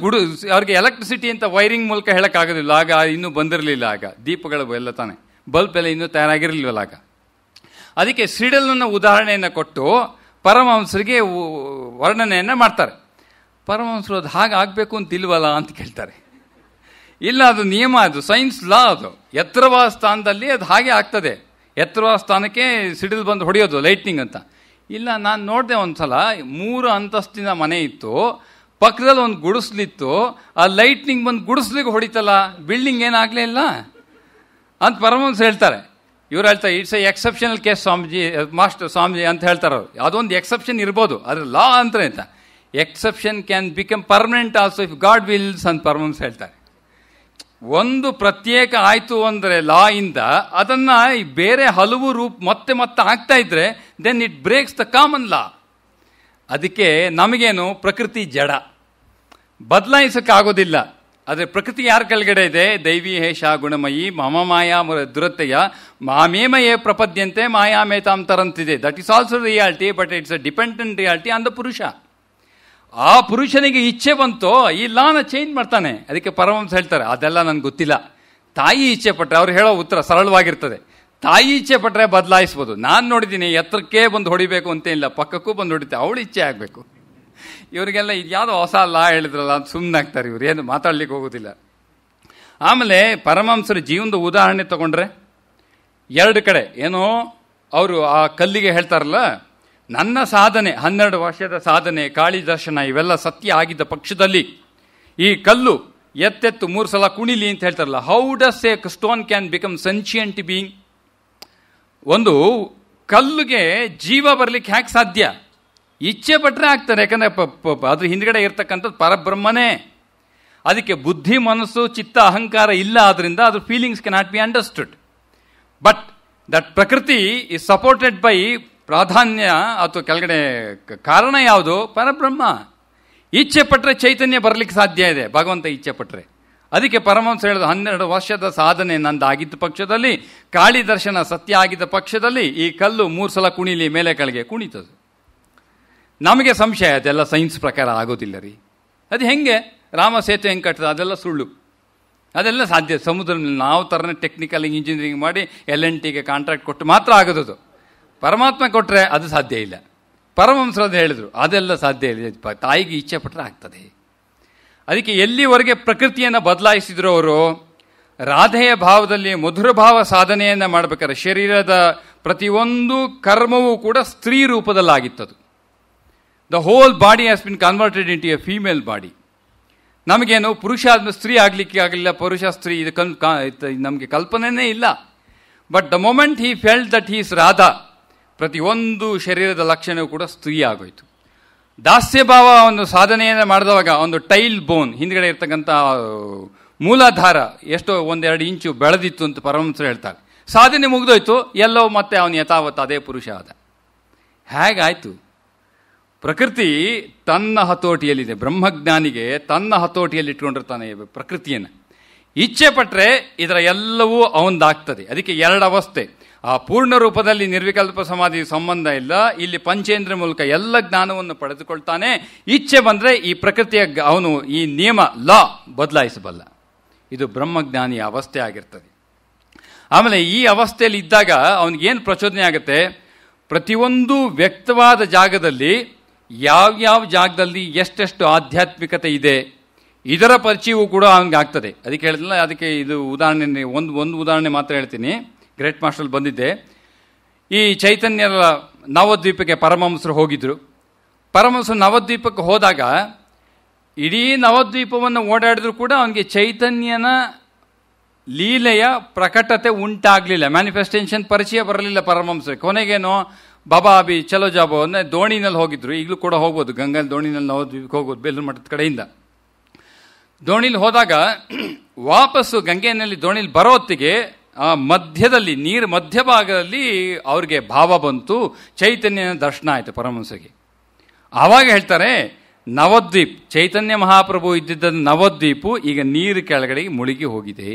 ಅವ್ರಿಗೆ ಎಲೆಕ್ಟ್ರಿಸಿಟಿ ಅಂತ ವೈರಿಂಗ್ ಮೂಲಕ ಹೇಳೋಕ್ಕಾಗೋದಿಲ್ಲ, ಆಗ ಇನ್ನೂ ಬಂದಿರಲಿಲ್ಲ, ಆಗ ದೀಪಗಳು ಎಲ್ಲ ತಾನೆ, ಬಲ್ಬ್ ಎಲ್ಲ ಇನ್ನೂ ತಯಾರಾಗಿರಲಿಲ್ಲವಲ್ಲ ಆಗ. ಅದಕ್ಕೆ ಸಿಡಿಲನ್ನು ಉದಾಹರಣೆಯನ್ನು ಕೊಟ್ಟು ಪರಮಹಂಸರಿಗೆ ವರ್ಣನೆಯನ್ನು ಮಾಡ್ತಾರೆ. ಪರಮಹಂಸರು ಅದು ಹಾಗೆ ಆಗಬೇಕು ಅಂತ ಇಲ್ವಲ್ಲ ಅಂತ ಕೇಳ್ತಾರೆ. ಇಲ್ಲ, ಅದು ನಿಯಮ, ಅದು ಸೈನ್ಸ್ ಲಾ, ಅದು ಎತ್ತರವಾದ ಸ್ಥಾನದಲ್ಲಿ ಅದು ಹಾಗೆ ಆಗ್ತದೆ, ಎತ್ತರವಾದ ಸ್ಥಾನಕ್ಕೆ ಸಿಡಿಲು ಬಂದು ಹೊಡೆಯೋದು ಲೈಟ್ನಿಂಗ್ ಅಂತ. ಇಲ್ಲ, ನಾನು ನೋಡಿದೆ ಒಂದು ಸಲ, 3 ಅಂತಸ್ತಿನ ಮನೆ ಇತ್ತು, ಪಕ್ಕದಲ್ಲಿ ಒಂದು ಗುಡಿಸ್ಲಿತ್ತು, ಆ ಲೈಟ್ನಿಂಗ್ ಬಂದು ಗುಡಿಸ್ಲಿಕ್ಕೆ ಹೊಡಿತಲ್ಲ, ಬಿಲ್ಡಿಂಗ್ ಏನಾಗಲೇ ಇಲ್ಲ ಅಂತ ಪರಮಹಂಸ ಹೇಳ್ತಾರೆ. ಇವ್ರು ಹೇಳ್ತಾರೆ it's A exceptional case Swamiji, master Swamiji ಅಂತ ಹೇಳ್ತಾರೆ ಅವರು. ಅದೊಂದು ಎಕ್ಸೆಪ್ಷನ್ ಇರ್ಬೋದು, ಅದ್ರ ಲಾ ಅಂತಾರೆ ಅಂತ. Exception can become permanent also if god wills ಅಂತ ಪರಮಹಂಸ ಹೇಳ್ತಾರೆ. ಒಂದು ಪ್ರತ್ಯೇಕ ಆಯಿತು ಅಂದರೆ ಲಾ ಇಂದ ಅದನ್ನು ಬೇರೆ ಹಲವು ಮತ್ತೆ ಮತ್ತೆ ಆಗ್ತಾ ಇದ್ರೆ then it breaks the common law. ಅದಕ್ಕೆ ನಮಗೇನು ಪ್ರಕೃತಿ ಜಡ, ಬದಲಾಯಿಸೋಕ್ಕಾಗೋದಿಲ್ಲ. ಆದರೆ ಪ್ರಕೃತಿ ಯಾರ ಕೆಳಗಡೆ ಇದೆ? ದೈವಿ ಹೇಷ ಗುಣಮಯಿ ಮಮ ಮಾಯಾ ದುರತ್ತೆಯ ಮಾಮೇಮಯೇ ಪ್ರಪದ್ಯಂತೆ ಮಾಯಾಮೇತಾಂ ತರಂತಿದೆ. That is also reality, but it's a dependent reality on the Purusha. ಆ ಪುರುಷನಿಗೆ ಇಚ್ಛೆ ಬಂತೋ ಈ ಲಾನ ಚೇಂಜ್ ಮಾಡ್ತಾನೆ. ಅದಕ್ಕೆ ಪರಮಹಂಸ ಹೇಳ್ತಾರೆ ಅದೆಲ್ಲ ನನಗೆ ಗೊತ್ತಿಲ್ಲ. ತಾಯಿ ಇಚ್ಛೆ ಪಟ್ಟರೆ, ಅವ್ರು ಹೇಳೋ ಉತ್ತರ ಸರಳವಾಗಿರ್ತದೆ, ತಾಯಿ ಇಚ್ಛೆ ಪಟ್ಟರೆ ಬದಲಾಯಿಸ್ಬೋದು. ನಾನು ನೋಡಿದ್ದೀನಿ, ಎತ್ತರಕ್ಕೆ ಬಂದು ಹೊಡಿಬೇಕು ಅಂತ ಇಲ್ಲ, ಪಕ್ಕಕ್ಕೂ ಬಂದು ಹೊಡಿತೆ, ಅವಳು ಇಚ್ಛೆ ಆಗಬೇಕು. ಇವರಿಗೆಲ್ಲ ಇದು ಯಾವುದೋ ಹೊಸ ಲಾ ಹೇಳಿದ್ರಲ್ಲ ಅಂತ ಸುಮ್ಮನೆ ಆಗ್ತಾರೆ, ಇವ್ರು ಏನು ಮಾತಾಡ್ಲಿಕ್ಕೆ ಹೋಗೋದಿಲ್ಲ. ಆಮೇಲೆ ಪರಮಹಂಸರ ಜೀವನದ ಉದಾಹರಣೆ ತಗೊಂಡ್ರೆ 2 ಕಡೆ ಏನೋ ಅವರು ಆ ಕಲ್ಲಿಗೆ ಹೇಳ್ತಾರಲ್ಲ, ನನ್ನ ಸಾಧನೆ 12 ವರ್ಷದ ಸಾಧನೆ, ಕಾಳಿ ದರ್ಶನ ಇವೆಲ್ಲ ಸತ್ಯ ಆಗಿದ್ದ ಪಕ್ಷದಲ್ಲಿ ಈ ಕಲ್ಲು ಎತ್ತೆತ್ತು 3 ಸಲ ಕುಣಿಲಿ ಅಂತ ಹೇಳ್ತಾರಲ್ಲ. How does a stone can become sentient being? ಒಂದು ಕಲ್ಲುಗೆ ಜೀವ ಬರಲಿಕ್ಕೆ ಹ್ಯಾಕ್ ಸಾಧ್ಯ? ಇಚ್ಛೆ ಪಟ್ಟರೆ ಆಗ್ತಾರೆ, ಯಾಕಂದರೆ ಅದ್ರ ಹಿಂದ್ಗಡೆ ಇರ್ತಕ್ಕಂಥದ್ದು ಪರಬ್ರಹ್ಮನೇ. ಅದಕ್ಕೆ ಬುದ್ಧಿ, ಮನಸ್ಸು, ಚಿತ್ತ, ಅಹಂಕಾರ ಇಲ್ಲ, ಆದ್ರಿಂದ ಅದ್ರ feelings cannot be understood. But that ಪ್ರಕೃತಿ ಇಸ್ ಸಪೋರ್ಟೆಡ್ ಬೈ ಪ್ರಾಧಾನ್ಯ ಅಥವಾ ಕೆಳಗಡೆ ಕಾರಣ ಯಾವುದು? ಪರಬ್ರಹ್ಮ. ಇಚ್ಛೆ ಪಟ್ಟರೆ ಚೈತನ್ಯ ಬರಲಿಕ್ಕೆ ಸಾಧ್ಯ ಇದೆ, ಭಗವಂತ ಇಚ್ಛೆ ಪಟ್ಟರೆ. ಅದಕ್ಕೆ ಪರಮಹಂಸ ಹೇಳೋದು 12 ವರ್ಷದ ಸಾಧನೆ ನಂದಾಗಿದ್ದ ಪಕ್ಷದಲ್ಲಿ, ಕಾಳಿ ದರ್ಶನ ಸತ್ಯ ಆಗಿದ್ದ ಪಕ್ಷದಲ್ಲಿ ಈ ಕಲ್ಲು 3 ಸಲ ಕುಣಿಲಿ, ಮೇಲೆ ಕೆಳಗೆ ಕುಣಿತದು. ನಮಗೆ ಸಂಶಯ, ಅದೆಲ್ಲ ಸೈನ್ಸ್ ಪ್ರಕಾರ ಆಗೋದಿಲ್ಲ ರೀ. ಅದು ಹೆಂಗೆ ರಾಮ ಸೇತುವೆ ಹೆಂಗೆ ಕಟ್ತದೆ? ಅದೆಲ್ಲ ಸುಳ್ಳು, ಅದೆಲ್ಲ ಸಾಧ್ಯ. ಸಮುದ್ರದಲ್ಲಿ ನಾವು ಥರನೇ ಟೆಕ್ನಿಕಲ್ ಇಂಜಿನಿಯರಿಂಗ್ ಮಾಡಿ LNTಗೆ ಕಾಂಟ್ರಾಕ್ಟ್ ಕೊಟ್ಟು ಮಾತ್ರ ಆಗೋದು. ಪರಮಾತ್ಮ ಕೊಟ್ಟರೆ ಅದು ಸಾಧ್ಯ ಇಲ್ಲ. ಪರಮಹಂಸರದ್ದು ಹೇಳಿದರು ಅದೆಲ್ಲ ಸಾಧ್ಯ ಇಲ್ಲ, ತಾಯಿಗೆ ಇಚ್ಛೆ ಪಟ್ಟರೆ ಆಗ್ತದೆ. ಅದಕ್ಕೆ ಎಲ್ಲಿವರೆಗೆ ಪ್ರಕೃತಿಯನ್ನು ಬದಲಾಯಿಸಿದ್ರು ಅವರು, ರಾಧೆಯ ಭಾವದಲ್ಲಿ ಮಧುರ ಭಾವ ಸಾಧನೆಯನ್ನು ಮಾಡಬೇಕಾದ್ರೆ ಶರೀರದ ಪ್ರತಿಯೊಂದು ಕರ್ಮವೂ ಕೂಡ ಸ್ತ್ರೀ ರೂಪದಲ್ಲಾಗಿತ್ತದು. The whole body has been converted into a female body. ನಮಗೇನು ಪುರುಷ ಆದ್ಮೇಲೆ ಸ್ತ್ರೀ ಆಗಲಿಕ್ಕೆ ಆಗಲಿಲ್ಲ, ಪುರುಷ ಸ್ತ್ರೀ ಇದು ನಮಗೆ ಕಲ್ಪನೆಯೇ ಇಲ್ಲ. But the moment he felt that he's Radha, ಪ್ರತಿಯೊಂದು ಶರೀರದ ಲಕ್ಷಣವೂ ಕೂಡ ಸ್ತ್ರೀ ಆಗೋಯ್ತು. ದಾಸ್ಯಭಾವ ಒಂದು ಸಾಧನೆಯನ್ನು ಮಾಡಿದವಾಗ ಒಂದು ಟೈಲ್ ಬೋನ್ ಹಿಂದ್ಗಡೆ ಇರ್ತಕ್ಕಂಥ ಮೂಲಾಧಾರ ಎಷ್ಟೋ 1-2 ಇಂಚು ಬೆಳೆದಿತ್ತು ಅಂತ ಪರಮಹಂಸರು ಹೇಳ್ತಾರೆ. ಸಾಧನೆ ಮುಗಿದೋಯ್ತು, ಎಲ್ಲೋ ಮತ್ತೆ ಅವನು ಯಥಾವತ್ತು ಅದೇ ಪುರುಷ ಆದ. ಹೇಗಾಯ್ತು? ಪ್ರಕೃತಿ ತನ್ನ ಹತೋಟಿಯಲ್ಲಿದೆ. ಬ್ರಹ್ಮಜ್ಞಾನಿಗೆ ತನ್ನ ಹತೋಟಿಯಲ್ಲಿ ಇಟ್ಕೊಂಡಿರ್ತಾನೆ ಪ್ರಕೃತಿಯನ್ನು. ಇಚ್ಛೆ ಪಟ್ಟರೆ ಇದರ ಎಲ್ಲವೂ ಅವಂದಾಗ್ತದೆ. ಅದಕ್ಕೆ 2 ಅವಸ್ಥೆ. ಆ ಪೂರ್ಣ ರೂಪದಲ್ಲಿ ನಿರ್ವಿಕಲ್ಪ ಸಮಾಧಿ ಸಂಬಂಧ ಇಲ್ಲ, ಇಲ್ಲಿ ಪಂಚೇಂದ್ರ ಮೂಲಕ ಎಲ್ಲ ಜ್ಞಾನವನ್ನು ಪಡೆದುಕೊಳ್ತಾನೆ. ಇಚ್ಛೆ ಬಂದರೆ ಈ ಪ್ರಕೃತಿಯ ಅವನು ಈ ನಿಯಮ ಲಾ ಬದಲಾಯಿಸಬಲ್ಲ. ಇದು ಬ್ರಹ್ಮಜ್ಞಾನಿಯ ಅವಸ್ಥೆ ಆಗಿರ್ತದೆ. ಆಮೇಲೆ ಈ ಅವಸ್ಥೆಯಲ್ಲಿ ಇದ್ದಾಗ ಅವನಿಗೇನು ಪ್ರಚೋದನೆ ಆಗುತ್ತೆ? ಪ್ರತಿಯೊಂದು ವ್ಯಕ್ತವಾದ ಜಾಗದಲ್ಲಿ ಯಾವ್ಯಾವ ಜಾಗದಲ್ಲಿ ಎಷ್ಟೆಷ್ಟು ಆಧ್ಯಾತ್ಮಿಕತೆ ಇದೆ ಇದರ ಪರಿಚಯವೂ ಕೂಡ ಅವನಿಗೆ ಆಗ್ತದೆ. ಅದಕ್ಕೆ ಹೇಳಿದ್ನಲ್ಲ, ಅದಕ್ಕೆ ಇದು ಉದಾಹರಣೆ ಒಂದು ಉದಾಹರಣೆ ಮಾತ್ರ ಹೇಳ್ತೀನಿ. ಗ್ರೇಟ್ ಮಾಸ್ಟರ್ ಬಂದಿದ್ದೆ. ಈ ಚೈತನ್ಯರ ನವದ್ವೀಪಕ್ಕೆ ಪರಮಹಂಸರು ಹೋಗಿದ್ರು. ಪರಮಹಂಸರು ನವದ್ವೀಪಕ್ಕೆ ಹೋದಾಗ ಇಡೀ ನವದ್ವೀಪವನ್ನು ಓಡಾಡಿದ್ರು ಕೂಡ ಅವನಿಗೆ ಚೈತನ್ಯನ ಲೀಲೆಯ ಪ್ರಕಟತೆ ಉಂಟಾಗಲಿಲ್ಲ, ಮ್ಯಾನಿಫೆಸ್ಟೇಷನ್ ಪರಿಚಯ ಬರಲಿಲ್ಲ ಪರಮಹಂಸರಿಗೆ. ಕೊನೆಗೇನೋ ಬಾಬಾ ಅಭಿ ಚಲೋ ಜಾಬೋ ಅಂದರೆ ದೋಣಿನಲ್ಲಿ ಹೋಗಿದ್ರು. ಈಗಲೂ ಕೂಡ ಹೋಗ್ಬೋದು, ಗಂಗಲ್ಲಿ ದೋಣಿನಲ್ಲಿ ನವದ್ವೀಪಕ್ಕೆ ಹೋಗ್ಬೋದು ಬೇಲೂರು ಮಠದ ಕಡೆಯಿಂದ. ದೋಣಿಲಿ ಹೋದಾಗ ವಾಪಸ್ಸು ಗಂಗೆಯಲ್ಲಿ ದೋಣಿಲಿ ಬರೋ ಹೊತ್ತಿಗೆ ಆ ಮಧ್ಯದಲ್ಲಿ ನೀರು ಮಧ್ಯಭಾಗದಲ್ಲಿ ಅವ್ರಿಗೆ ಭಾವ ಬಂತು, ಚೈತನ್ಯನ ದರ್ಶನ ಆಯಿತು ಪರಮಹಂಸರಿಗೆ. ಆವಾಗ ಹೇಳ್ತಾರೆ, ನವದ್ವೀಪ್ ಚೈತನ್ಯ ಮಹಾಪ್ರಭು ಇದ್ದಿದ್ದ ನವದ್ವೀಪು ಈಗ ನೀರು ಕೆಳಗಡೆಗೆ ಮುಳುಗಿ ಹೋಗಿದೆ.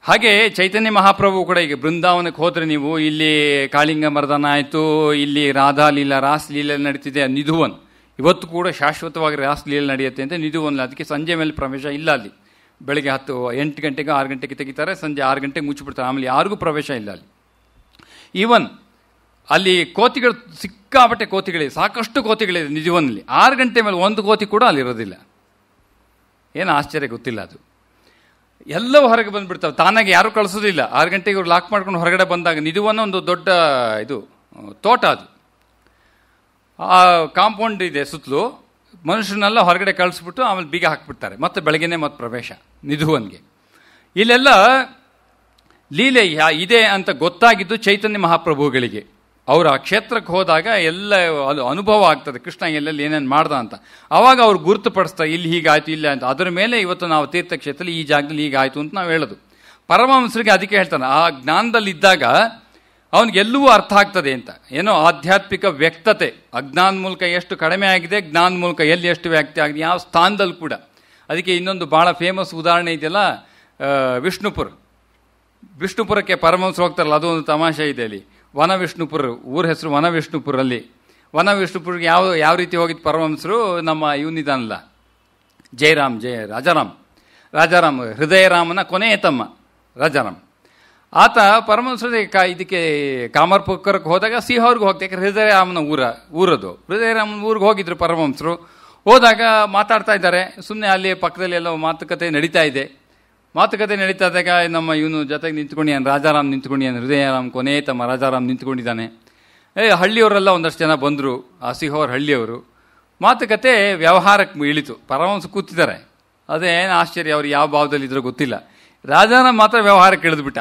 ಹಾಗೆ ಚೈತನ್ಯ ಮಹಾಪ್ರಭು ಕೂಡ ಈಗ ಬೃಂದಾವನಕ್ಕೆ ಹೋದರೆ ನೀವು ಇಲ್ಲಿ ಕಾಳಿಂಗ ಮರ್ದನ ಆಯಿತು, ಇಲ್ಲಿ ರಾಧಾಲೀಲಾ ರಾಸಲೀಲೆ ನಡೀತಿದೆ ನಿಧುವನ್, ಇವತ್ತು ಕೂಡ ಶಾಶ್ವತವಾಗಿ ರಾಸಲೀಲೆ ನಡೆಯುತ್ತೆ ಅಂತ ನಿಧುವನ್. ಅದಕ್ಕೆ ಸಂಜೆ ಮೇಲೆ ಪ್ರವೇಶ ಇಲ್ಲ, ಅಲ್ಲಿ ಬೆಳಗ್ಗೆ 8 ಗಂಟೆಗೆ 6 ಗಂಟೆಗೆ ತೆಗಿತಾರೆ, ಸಂಜೆ 6 ಗಂಟೆಗೆ ಮುಚ್ಚಿಬಿಡ್ತಾರೆ, ಆಮೇಲೆ ಯಾರಿಗೂ ಪ್ರವೇಶ ಇಲ್ಲ ಅಲ್ಲಿ. ಈವನ್ ಅಲ್ಲಿ ಕೋತಿಗಳು ಸಿಕ್ಕಾಪಟ್ಟೆ ಕೋತಿಗಳಿದೆ, ಸಾಕಷ್ಟು ಕೋತಿಗಳಿದೆ ನಿಜವನ್ನಲ್ಲಿ. 6 ಗಂಟೆ ಮೇಲೆ ಒಂದು ಕೋತಿ ಕೂಡ ಅಲ್ಲಿ ಇರೋದಿಲ್ಲ. ಏನು ಆಶ್ಚರ್ಯ ಗೊತ್ತಿಲ್ಲ. ಅದು ಎಲ್ಲವೂ ಹೊರಗೆ ಬಂದುಬಿಡ್ತಾವೆ ತಾನಾಗಿ, ಯಾರೂ ಕಳಿಸೋದಿಲ್ಲ. 6 ಗಂಟೆಗೆ ಇವ್ರು ಲಾಕ್ ಮಾಡ್ಕೊಂಡು ಹೊರಗಡೆ ಬಂದಾಗ ನಿಜವನ್ನ ಒಂದು ದೊಡ್ಡ ಇದು ತೋಟ, ಅದು ಆ ಕಾಂಪೌಂಡ್ ಇದೆ ಸುತ್ತಲೂ, ಮನುಷ್ಯನೆಲ್ಲ ಹೊರಗಡೆ ಕಳಿಸ್ಬಿಟ್ಟು ಆಮೇಲೆ ಬೀಗ ಹಾಕಿಬಿಡ್ತಾರೆ, ಮತ್ತೆ ಬೆಳಗ್ಗೆನೇ ಮತ್ತೆ ಪ್ರವೇಶ ನಿಧುವನ್ಗೆ. ಇಲ್ಲೆಲ್ಲ ಲೀಲೆ ಇದೆ ಅಂತ ಗೊತ್ತಾಗಿದ್ದು ಚೈತನ್ಯ ಮಹಾಪ್ರಭುಗಳಿಗೆ. ಅವರು ಆ ಕ್ಷೇತ್ರಕ್ಕೆ ಹೋದಾಗ ಎಲ್ಲ ಅದು ಅನುಭವ ಆಗ್ತದೆ, ಕೃಷ್ಣ ಎಲ್ಲೆಲ್ಲಿ ಏನೇನು ಮಾಡ್ದ ಅಂತ. ಆವಾಗ ಅವ್ರು ಗುರುತುಪಡಿಸ್ತಾರೆ, ಇಲ್ಲಿ ಹೀಗಾಯಿತು ಇಲ್ಲ ಅಂತ. ಅದರ ಮೇಲೆ ಇವತ್ತು ನಾವು ತೀರ್ಥಕ್ಷೇತ್ರದಲ್ಲಿ ಈ ಜಾಗದಲ್ಲಿ ಹೀಗಾಯಿತು ಅಂತ ನಾವು ಹೇಳೋದು. ಪರಮಹಂಸರಿಗೆ ಅದಕ್ಕೆ ಹೇಳ್ತಾನೆ, ಆ ಜ್ಞಾನದಲ್ಲಿದ್ದಾಗ ಅವನಿಗೆಲ್ಲವೂ ಅರ್ಥ ಆಗ್ತದೆ ಅಂತ. ಏನೋ ಆಧ್ಯಾತ್ಮಿಕ ವ್ಯಕ್ತತೆ ಅಜ್ಞಾನ ಮೂಲಕ ಎಷ್ಟು ಕಡಿಮೆ ಆಗಿದೆ, ಜ್ಞಾನ ಮೂಲಕ ಎಲ್ಲಿ ಎಷ್ಟು ವ್ಯಕ್ತಿ ಆಗಿದೆ, ಯಾವ ಸ್ಥಾನದಲ್ಲಿ ಕೂಡ. ಅದಕ್ಕೆ ಇನ್ನೊಂದು ಭಾಳ ಫೇಮಸ್ ಉದಾಹರಣೆ ಇದೆಯಲ್ಲ, ವಿಷ್ಣುಪುರಕ್ಕೆ ಪರಮಹಂಸರು ಹೋಗ್ತಾರಲ್ಲ, ಅದೊಂದು ತಮಾಷೆ ಇದೆ. ಅಲ್ಲಿ ವನ ವಿಷ್ಣುಪುರ, ಊರ ಹೆಸರು ವನ ವಿಷ್ಣುಪುರಲ್ಲಿ. ವನ ವಿಷ್ಣುಪುರ್ಗೆ ಯಾವ ರೀತಿ ಹೋಗಿದ್ದು ಪರಮಹಂಸರು, ನಮ್ಮ ಇವನಿದಾನಲ್ಲ ರಾಜಾರಾಮ್ ಹೃದಯರಾಮನ ಕೊನೆಯ ತಮ್ಮ ರಾಜಾರಾಮ್. ಆತ ಪರಮಹಂಸರು ಇದಕ್ಕೆ ಕಾಮರ್ಪುರಕ್ಕೆ ಹೋದಾಗ ಸಿಹೋರ್ಗೆ ಹೋಗ್ತಾ, ಯಾಕಂದ್ರೆ ಹೃದಯರಾಮನ ಊರದು. ಹೃದಯರಾಮನ ಊರಿಗೆ ಹೋಗಿದ್ರು ಪರಮಹಂಸರು. ಹೋದಾಗ ಮಾತಾಡ್ತಾ ಇದ್ದಾರೆ, ಸುಮ್ಮನೆ ಅಲ್ಲಿ ಪಕ್ಕದಲ್ಲಿ ಎಲ್ಲ ಮಾತುಕತೆ ನಡೀತಾ ಇದ್ದಾಗ ನಮ್ಮ ಇವನು ಜೊತೆಗೆ ನಿಂತ್ಕೊಂಡಿದ್ದಾನೆ, ರಾಜಾರಾಮ್ ನಿಂತ್ಕೊಂಡಿದ್ದಾನೆ, ಹೃದಯರಾಮ್ ಕೊನೆಯ ತಮ್ಮ ರಾಜಾರಾಮ್ ನಿಂತ್ಕೊಂಡಿದ್ದಾನೆ. ಹಳ್ಳಿಯವರೆಲ್ಲ ಒಂದಷ್ಟು ಜನ ಬಂದರು, ಆ ಸಿಹೋರ್ ಹಳ್ಳಿಯವರು. ಮಾತುಕತೆ ವ್ಯವಹಾರಕ್ಕೆ ಇಳಿತು. ಪರಮಹಂಸ ಕೂತಿದ್ದಾರೆ, ಅದೇನು ಆಶ್ಚರ್ಯ, ಅವ್ರು ಯಾವ ಭಾವದಲ್ಲಿದ್ದರೂ ಗೊತ್ತಿಲ್ಲ. ರಾಜಾರಾಮ್ ಮಾತ್ರ ವ್ಯವಹಾರಕ್ಕೆ ಇಳಿದ್ಬಿಟ್ಟ.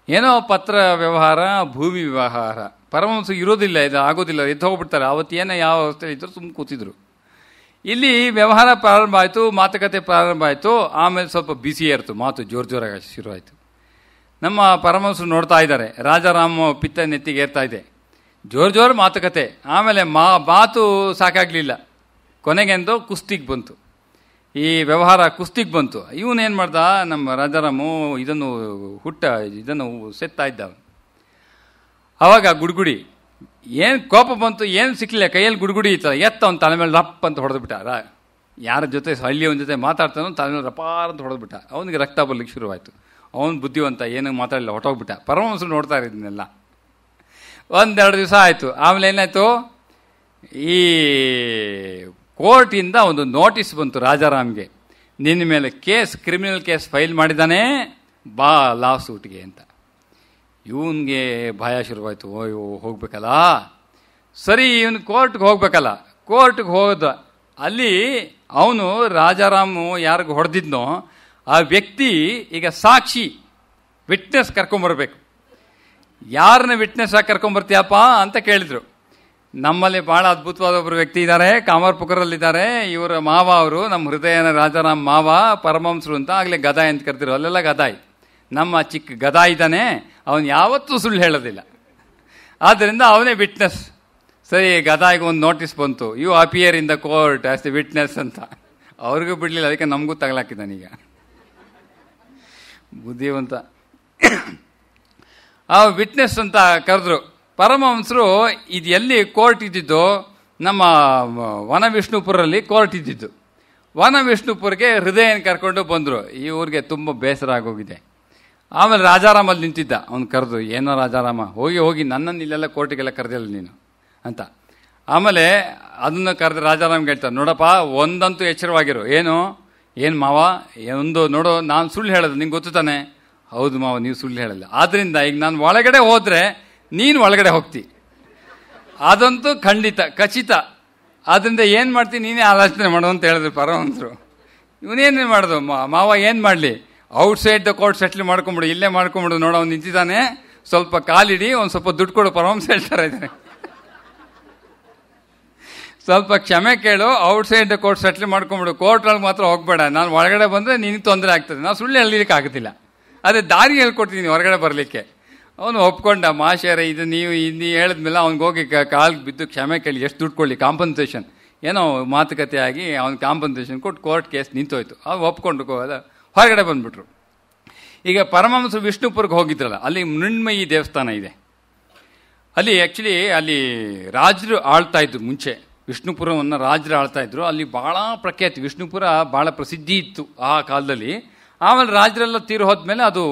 ಏನೋ ಪತ್ರ ವ್ಯವಹಾರ, ಭೂಮಿ ವ್ಯವಹಾರ. ಪರಮಹಂಸ ಇರೋದಿಲ್ಲ, ಇದು ಆಗೋದಿಲ್ಲ, ಎದ್ದು ಹೋಗ್ಬಿಡ್ತಾರೆ. ಅವತ್ತೇನೋ ಯಾವ ಅವಸ್ಥೆಯಲ್ಲಿ ಇದ್ದರೂ ಸುಮ್ಮನೆ ಕೂತಿದ್ರು. ಇಲ್ಲಿ ವ್ಯವಹಾರ ಪ್ರಾರಂಭ ಆಯಿತು, ಮಾತುಕತೆ ಪ್ರಾರಂಭ ಆಯಿತು. ಆಮೇಲೆ ಸ್ವಲ್ಪ ಬಿಸಿ ಏರ್ತು, ಮಾತು ಜೋರಾಗಿ ಶುರುವಾಯಿತು. ನಮ್ಮ ಪರಮಹಂಸರು ನೋಡ್ತಾ ಇದ್ದಾರೆ, ರಾಜಾರಾಮ್ ಪಿತ್ತ ನೆತ್ತಿಗೆ ಏರ್ತಾ ಇದೆ, ಜೋರು ಮಾತುಕತೆ. ಆಮೇಲೆ ಮಾತು ಸಾಕಾಗಲಿಲ್ಲ, ಕೊನೆಗೆಂದು ಕುಸ್ತಿಗೆ ಬಂತು. ಈ ವ್ಯವಹಾರ ಕುಸ್ತಿಗೆ ಬಂತು. ಇವನೇನು ಮಾಡ್ದ, ನಮ್ಮ ರಾಜಾರಾಮು ಇದನ್ನು ಸೆತ್ತಾ ಇದ್ದ. ಆವಾಗ ಗುಡ್ಗುಡಿ ಏನು ಕೋಪ ಬಂತು, ಏನು ಸಿಕ್ಕಲಿಲ್ಲ, ಕೈಯಲ್ಲಿ ಗುಡ್ಗುಡಿ ಇತ್ತ, ಅವನ ತಲೆ ಮೇಲೆ ರಪ್ಪ ಅಂತ ಹೊಡೆದ್ಬಿಟ್ಟ. ಯಾರ ಜೊತೆ ಹಳ್ಳಿಯವನ ಜೊತೆ ಮಾತಾಡ್ತಾನೋ ತಲೆ ಮೇಲೆ ರಪಾರ ಅಂತ ಹೊಡೆದ್ಬಿಟ್ಟ. ಅವನಿಗೆ ರಕ್ತ ಬರ್ಲಿಕ್ಕೆ ಶುರುವಾಯಿತು. ಅವನು ಬುದ್ಧಿವಂತ, ಏನೂ ಮಾತಾಡಲಿಲ್ಲ, ಹೊಟ್ಟೋಗ್ಬಿಟ್ಟ. ಪರಮಹಂಸರು ನೋಡ್ತಾ ಇರೋದನ್ನೆಲ್ಲ. 1-2 ದಿವಸ ಆಯಿತು. ಆಮೇಲೆ ಏನಾಯಿತು, ಈ ಕೋರ್ಟಿಂದ ಒಂದು ನೋಟಿಸ್ ಬಂತು ರಾಜಾರಾಮ್ಗೆ, ನಿನ್ನ ಮೇಲೆ ಕ್ರಿಮಿನಲ್ ಕೇಸ್ ಫೈಲ್ ಮಾಡಿದ್ದಾನೆ, ಬಾ ಲಾ ಸೂಟ್ಗೆ ಅಂತ. ಇವನಿಗೆ ಭಯ ಶುರುವಾಯಿತು. ಓಯ್ಯೋ ಹೋಗ್ಬೇಕಲ್ಲ, ಸರಿ ಇವನು ಕೋರ್ಟ್ಗೆ ಹೋಗ್ಬೇಕಲ್ಲ. ಕೋರ್ಟ್ಗೆ ಹೋದ. ಅಲ್ಲಿ ಅವನು ರಾಜಾರಾಮು ಯಾರಿಗೂ ಹೊಡೆದಿದ್ನೋ ಆ ವ್ಯಕ್ತಿ ಈಗ ಸಾಕ್ಷಿ, ವಿಟ್ನೆಸ್ ಕರ್ಕೊಂಬರ್ಬೇಕು. ಯಾರನ್ನ ವಿಟ್ನೆಸ್ ಆಗಿ ಕರ್ಕೊಂಬರ್ತೀಯಪ್ಪ ಅಂತ ಕೇಳಿದ್ರು. ನಮ್ಮಲ್ಲಿ ಭಾಳ ಅದ್ಭುತವಾದ ಒಬ್ಬರು ವ್ಯಕ್ತಿ ಇದ್ದಾರೆ, ಕಾಮರ್ಪುಕರಲ್ಲಿದ್ದಾರೆ. ಇವರ ಮಾವ ಅವರು, ನಮ್ಮ ಹೃದಯನ ರಾಜಾರಾಮ್ ಮಾವ ಪರಮಹಂಸರು ಅಂತ. ಆಗಲೇ ಗದಾಯ್ ಅಂತ ಕರ್ತಿರು, ಅಲ್ಲೆಲ್ಲ ಗದಾಯ್. ನಮ್ಮ ಚಿಕ್ಕ ಗದಾಯ್ ಇದ್ದಾನೆ, ಅವನು ಯಾವತ್ತೂ ಸುಳ್ಳು ಹೇಳೋದಿಲ್ಲ. ಆದ್ದರಿಂದ ಅವನೇ ವಿಟ್ನೆಸ್. ಸರಿ, ಗದಾಯಿಗೆ ಒಂದು ನೋಟಿಸ್ ಬಂತು, you appear in the court as the witness ಅಂತ. ಅವ್ರಿಗೂ ಬಿಡಲಿಲ್ಲ, ಅದಕ್ಕೆ ನಮಗೂ ತಗಲಾಕಿದ್ದಾನೀಗ. ಬುದ್ಧಿವಂತ. ಆ ವಿಟ್ನೆಸ್ ಅಂತ ಕರೆದ್ರು. ಪರಮಹಂಸರು ಇದು ಎಲ್ಲಿ ಕೋರ್ಟ್ ಇದ್ದಿದ್ದು, ನಮ್ಮ ವನ ವಿಷ್ಣುಪುರಲ್ಲಿ ಕೋರ್ಟ್ ಇದ್ದಿದ್ದು. ವನ ವಿಷ್ಣುಪುರ್ಗೆ ಹೃದಯನ ಕರ್ಕೊಂಡು ಬಂದರು. ಈ ಊರಿಗೆ ತುಂಬ ಬೇಸರ ಆಗೋಗಿದೆ. ಆಮೇಲೆ ರಾಜಾರಾಮಲ್ಲಿ ನಿಂತಿದ್ದ. ಅವ್ನು ಕರೆದು, ಏನೋ ರಾಜಾರಾಮ, ಹೋಗಿ ನನ್ನನ್ನು ಇಲ್ಲೆಲ್ಲ ಕೋರ್ಟಿಗೆಲ್ಲ ಕರೆದಿಲ್ಲ ನೀನು ಅಂತ. ಆಮೇಲೆ ಅದನ್ನು ಕರೆದು ರಾಜಾರಾಮ್ಗೆ ಹೇಳ್ತಾರೆ, ನೋಡಪ್ಪ ಒಂದಂತೂ ಎಚ್ಚರವಾಗಿರು. ಏನು ಮಾವ, ನೋಡೋ, ನಾನು ಸುಳ್ಳು ಹೇಳೋದು ನಿಂಗೆ ಗೊತ್ತು ತಾನೆ? ಹೌದು ಮಾವ, ನೀವು ಸುಳ್ಳು ಹೇಳಲ್ಲ. ಆದ್ದರಿಂದ ಈಗ ನಾನು ಒಳಗಡೆ ಹೋದರೆ ನೀನು ಒಳಗಡೆ ಹೋಗ್ತಿ, ಅದಂತೂ ಖಚಿತ. ಆದ್ದರಿಂದ ಏನು ಮಾಡ್ತೀನಿ ನೀನೇ ಆಲೋಚನೆ ಮಾಡು ಅಂತ ಹೇಳಿದ್ರು ಪರಮಹಂಸರು. ಇವನೇನು ಮಾಡೋದು ಮಾವ, ಏನು ಮಾಡಲಿ, ಔಟ್ಸೈಡ್ ದ ಕೋರ್ಟ್ ಸೆಟ್ಲ್ ಮಾಡ್ಕೊಂಬಿಡು, ಇಲ್ಲೇ ಮಾಡ್ಕೊಂಬಿಡು. ನೋಡೋ, ಅವ್ನು ನಿಂತಿದ್ದಾನೆ, ಸ್ವಲ್ಪ ಕಾಲಿಡಿ, ಒಂದು ಸ್ವಲ್ಪ ದುಡ್ಡು ಕೊಡು. ಪರಮಹಂಸ ಹೇಳ್ತಾರೆ ಇದ್ದಾರೆ, ಸ್ವಲ್ಪ ಕ್ಷಮೆ ಕೇಳು, ಔಟ್ಸೈಡ್ ದ ಕೋರ್ಟ್ ಸೆಟ್ಲ್ ಮಾಡ್ಕೊಂಬಿಡು, ಕೋರ್ಟ್ರೊಳಗೆ ಮಾತ್ರ ಹೋಗಬೇಡ. ನಾನು ಒಳಗಡೆ ಬಂದರೆ ನಿನಗೆ ತೊಂದರೆ ಆಗ್ತದೆ. ನಾನು ಸುಳ್ಳು ಹೇಳಲಿಕ್ಕೆ ಆಗೋದಿಲ್ಲ, ಅದೇ ದಾರಿ ಹೇಳ್ಕೊಡ್ತೀನಿ ಹೊರಗಡೆ ಬರಲಿಕ್ಕೆ. ಅವನು ಒಪ್ಕೊಂಡ. ಮಾಶೇರ, ಇದು ನೀವು ಹೇಳಿದ್ಮೇಲೆ ಅವ್ನಿಗೆ ಹೋಗಿ ಕಾಲಿಗೆ ಬಿದ್ದು ಕ್ಷಮೆ ಕೇಳಿ, ಎಷ್ಟು ದುಡ್ಡು ಕೊಡಲಿ, ಕಾಂಪನ್ಸೇಷನ್ ಏನೋ ಮಾತುಕತೆ ಆಗಿ ಅವ್ನು ಕಾಂಪನ್ಸೇಷನ್ ಕೊಟ್ಟು ಕೋರ್ಟ್ ಕೇಸ್ ನಿಂತೋಯ್ತು. ಅವ್ನು ಒಪ್ಕೊಂಡು ಹೊರಗಡೆ ಬಂದುಬಿಟ್ರು. ಈಗ ಪರಮಹಂಸರು ವಿಷ್ಣುಪುರಕ್ಕೆ ಹೋಗಿದ್ರಲ್ಲ, ಅಲ್ಲಿ ಮೃಣ್ಮಯಿ ದೇವಸ್ಥಾನ ಇದೆ. ಅಲ್ಲಿ ಆ್ಯಕ್ಚುಲಿ ಅಲ್ಲಿ ರಾಜರು ಆಳ್ತಾ ಇದ್ರು ಮುಂಚೆ, ವಿಷ್ಣುಪುರವನ್ನು ರಾಜರು ಆಳ್ತಾ ಇದ್ರು. ಅಲ್ಲಿ ಭಾಳ ಪ್ರಖ್ಯಾತಿ, ವಿಷ್ಣುಪುರ ಭಾಳ ಪ್ರಸಿದ್ಧಿ ಇತ್ತು ಆ ಕಾಲದಲ್ಲಿ. ಆಮೇಲೆ ರಾಜರೆಲ್ಲ ತೀರು ಹೋದ್ಮೇಲೆ ಅದು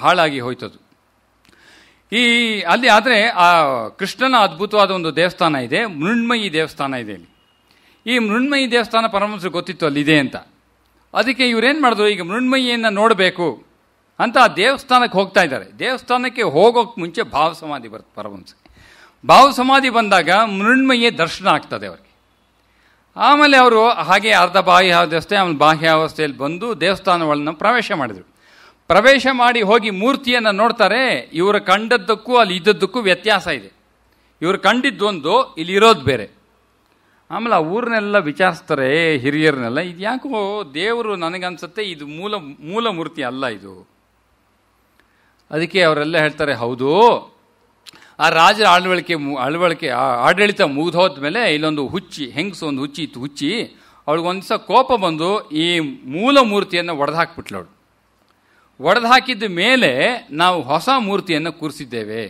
ಹಾಳಾಗಿ ಹೋಯ್ತದು. ಅಲ್ಲಿ ಆದರೆ ಆ ಕೃಷ್ಣನ ಅದ್ಭುತವಾದ ಒಂದು ದೇವಸ್ಥಾನ ಇದೆ, ಮೃಣ್ಮಯಿ ದೇವಸ್ಥಾನ ಇದೆ ಅಲ್ಲಿ. ಈ ಮೃಣ್ಮಯಿ ದೇವಸ್ಥಾನ ಪರಮಹಂಸರು ಗೊತ್ತಿತ್ತು ಅಲ್ಲಿದೆ ಅಂತ. ಅದಕ್ಕೆ ಇವರೇನು ಮಾಡಿದ್ರು, ಈಗ ಮೃಣ್ಮಯಿಯನ್ನು ನೋಡಬೇಕು ಅಂತ ಆ ದೇವಸ್ಥಾನಕ್ಕೆ ಹೋಗ್ತಾ ಇದ್ದಾರೆ. ದೇವಸ್ಥಾನಕ್ಕೆ ಹೋಗೋಕ್ಕೆ ಮುಂಚೆ ಭಾವ ಸಮಾಧಿ ಬರುತ್ತೆ ಪರಮಹಂಸಕ್ಕೆ. ಭಾವ ಸಮಾಧಿ ಬಂದಾಗ ಮೃಣ್ಮಯಿಯ ದರ್ಶನ ಆಗ್ತದೆ ಅವರಿಗೆ. ಆಮೇಲೆ ಅವರು ಹಾಗೆ ಅರ್ಧ ಬಾಹ್ಯಾವಸ್ಥೆ, ಆಮೇಲೆ ಬಾಹ್ಯಾವಸ್ಥೆಯಲ್ಲಿ ಬಂದು ದೇವಸ್ಥಾನಗಳನ್ನು ಪ್ರವೇಶ ಮಾಡಿದರು. ಪ್ರವೇಶ ಮಾಡಿ ಹೋಗಿ ಮೂರ್ತಿಯನ್ನು ನೋಡ್ತಾರೆ. ಇವರು ಕಂಡದ್ದಕ್ಕೂ ಅಲ್ಲಿ ಇದ್ದದ್ದಕ್ಕೂ ವ್ಯತ್ಯಾಸ ಇದೆ. ಇವರು ಕಂಡಿದ್ದೊಂದು, ಇಲ್ಲಿ ಇರೋದು ಬೇರೆ. ಆಮೇಲೆ ಆ ಊರನ್ನೆಲ್ಲ ವಿಚಾರಿಸ್ತಾರೆ, ಹಿರಿಯರನ್ನೆಲ್ಲ, ಇದು ಯಾಕೋ ದೇವರು ನನಗನ್ಸುತ್ತೆ ಇದು ಮೂಲ ಮೂರ್ತಿ ಅಲ್ಲ ಇದು. ಅದಕ್ಕೆ ಅವರೆಲ್ಲ ಹೇಳ್ತಾರೆ, ಹೌದು, ಆ ರಾಜರ ಆಡಳಿತ ಮುಗಿದೋದ ಮೇಲೆ ಇಲ್ಲೊಂದು ಹೆಂಗಸು ಒಂದು ಹುಚ್ಚಿ ಇತ್ತು. ಹುಚ್ಚಿ ಅವಳಿಗೊಂದು ದಿವಸ ಕೋಪ ಬಂದು ಈ ಮೂಲ ಮೂರ್ತಿಯನ್ನು ಒಡೆದಾಕ್ಬಿಟ್ಲು. ಅವಳು ಒಡೆದಾಕಿದ್ದ ಮೇಲೆ ನಾವು ಹೊಸ ಮೂರ್ತಿಯನ್ನು ಕೂರಿಸಿದ್ದೇವೆ.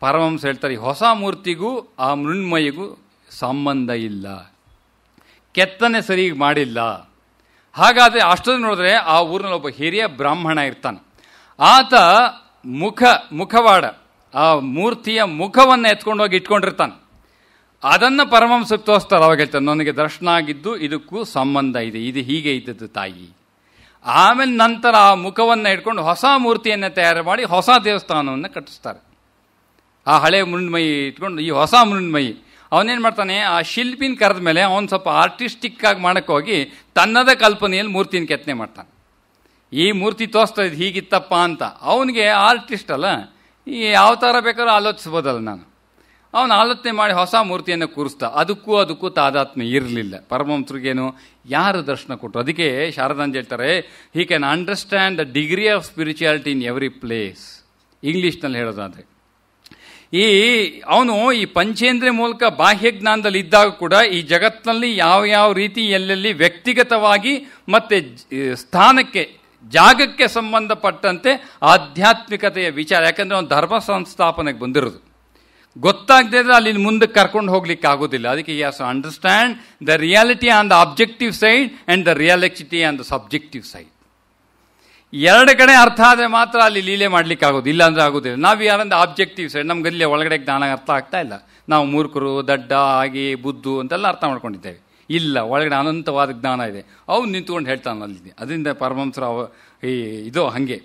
ಪರಮಹಂಸ ಹೇಳ್ತಾರೆ, ಈ ಹೊಸ ಮೂರ್ತಿಗೂ ಆ ಮೃಣ್ಮಯಿಗೂ ಸಂಬಂಧ ಇಲ್ಲ, ಕೆತ್ತನೆ ಸರಿ ಮಾಡಿಲ್ಲ. ಹಾಗಾದರೆ ಅಷ್ಟೊಂದು ನೋಡಿದ್ರೆ ಆ ಊರಿನಲ್ಲಿ ಒಬ್ಬ ಹಿರಿಯ ಬ್ರಾಹ್ಮಣ ಇರ್ತಾನೆ. ಆತ ಮುಖವಾಡ, ಆ ಮೂರ್ತಿಯ ಮುಖವನ್ನು ಎತ್ಕೊಂಡೋಗಿ ಇಟ್ಕೊಂಡಿರ್ತಾನೆ. ಅದನ್ನು ಪರಮಹಂಸಕ್ಕೆ ತೋರಿಸ್ತಾರೆ. ಅವಾಗ ಹೇಳ್ತಾನೆ, ನನಗೆ ದರ್ಶನ ಆಗಿದ್ದು ಇದಕ್ಕೂ ಸಂಬಂಧ ಇದೆ, ಇದು ಹೀಗೆ ಇದ್ದದ್ದು ತಾಯಿ. ಆಮೇಲೆ ನಂತರ ಆ ಮುಖವನ್ನು ಇಟ್ಕೊಂಡು ಹೊಸ ಮೂರ್ತಿಯನ್ನು ತಯಾರು ಮಾಡಿ ಹೊಸ ದೇವಸ್ಥಾನವನ್ನು ಕಟ್ಟಿಸ್ತಾರೆ. ಆ ಹಳೆ ಮೃಣ್ಮಯಿ ಇಟ್ಕೊಂಡು ಈ ಹೊಸ ಮೃಣ್ಮಯಿ ಅವನೇನು ಮಾಡ್ತಾನೆ, ಆ ಶಿಲ್ಪಿನ ಕರೆದ ಮೇಲೆ ಅವನು ಸ್ವಲ್ಪ ಆರ್ಟಿಸ್ಟಿಕ್ ಆಗಿ ಮಾಡೋಕ್ಕೆ ಹೋಗಿ ತನ್ನದೇ ಕಲ್ಪನೆಯಲ್ಲಿ ಮೂರ್ತಿನ ಕೆತ್ತನೆ ಮಾಡ್ತಾನೆ. ಈ ಮೂರ್ತಿ ತೋರಿಸ್ತಾ ಇದ್ದು ಹೀಗಿತ್ತಪ್ಪ ಅಂತ. ಅವನಿಗೆ ಆರ್ಟಿಸ್ಟ್ ಅಲ್ಲ, ಈ ಯಾವ ಥರ ಬೇಕಾದ್ರೂ ಆಲೋಚಿಸ್ಬೋದಲ್ಲ ನಾನು. ಅವನು ಆಲೋಚನೆ ಮಾಡಿ ಹೊಸ ಮೂರ್ತಿಯನ್ನು ಕೂರಿಸ್ತಾ. ಅದಕ್ಕೂ ತಾದಾತ್ಮ್ಯ ಇರಲಿಲ್ಲ. ಪರಮಹಂಸರಿಗೇನು ಯಾರು ದರ್ಶನ ಕೊಟ್ಟರು? ಅದಕ್ಕೆ ಶಾರದಾಂಜಿ ಹೇಳ್ತಾರೆ, he can understand the degree of spirituality in every place. ಇಂಗ್ಲೀಷ್ನಲ್ಲಿ ಹೇಳೋದಾದರೆ ಅವನು ಈ ಪಂಚೇಂದ್ರಿಯ ಮೂಲಕ ಬಾಹ್ಯ ಜ್ಞಾನದಲ್ಲಿ ಇದ್ದಾಗ ಕೂಡ ಈ ಜಗತ್ತಿನಲ್ಲಿ ಯಾವ ರೀತಿ ಎಲ್ಲೆಲ್ಲಿ ವ್ಯಕ್ತಿಗತವಾಗಿ ಮತ್ತು ಸ್ಥಾನಕ್ಕೆ ಜಾಗಕ್ಕೆ ಸಂಬಂಧಪಟ್ಟಂತೆ ಆಧ್ಯಾತ್ಮಿಕತೆಯ ವಿಚಾರ, ಯಾಕಂದರೆ ಅವನು ಧರ್ಮ ಸಂಸ್ಥಾಪನೆಗೆ ಬಂದಿರೋದು. ಗೊತ್ತಾಗದೇ ಇದ್ರೆ ಅಲ್ಲಿ ಮುಂದಕ್ಕೆ ಕರ್ಕೊಂಡು ಹೋಗ್ಲಿಕ್ಕೆ ಆಗೋದಿಲ್ಲ. ಅದಕ್ಕೆ you have to understand the reality on the objective side and the reality on the subjective side. ಎರಡು ಕಡೆ ಅರ್ಥ ಆದರೆ ಮಾತ್ರ ಅಲ್ಲಿ ಲೀಲೆ ಮಾಡ್ಲಿಕ್ಕೆ ಆಗೋದು, ಇಲ್ಲ ಅಂದರೆ ಆಗೋದಿಲ್ಲ. ನಾವು ಯಾರಂದ್ರೆ ಆಬ್ಜೆಕ್ಟಿವ್ ಸೈಡ್, ನಮ್ಗೆ ಇಲ್ಲಿ ಒಳಗಡೆ ಜ್ಞಾನ ಅರ್ಥ ಆಗ್ತಾ ಇಲ್ಲ. ನಾವು ಮೂರ್ಖರು, ದಡ್ಡ, ಹಾಗೆ ಬುದ್ಧು ಅಂತೆಲ್ಲ ಅರ್ಥ ಮಾಡ್ಕೊಂಡಿದ್ದೇವೆ. ಇಲ್ಲ, ಒಳಗಡೆ ಅನಂತವಾದ ಜ್ಞಾನ ಇದೆ. ಅವ್ನು ನಿಂತ್ಕೊಂಡು ಹೇಳ್ತಾನೆ ಅಲ್ಲಿ. ಅದರಿಂದ ಪರಮಹಂಸರ ಇದು ಹಾಗೆ.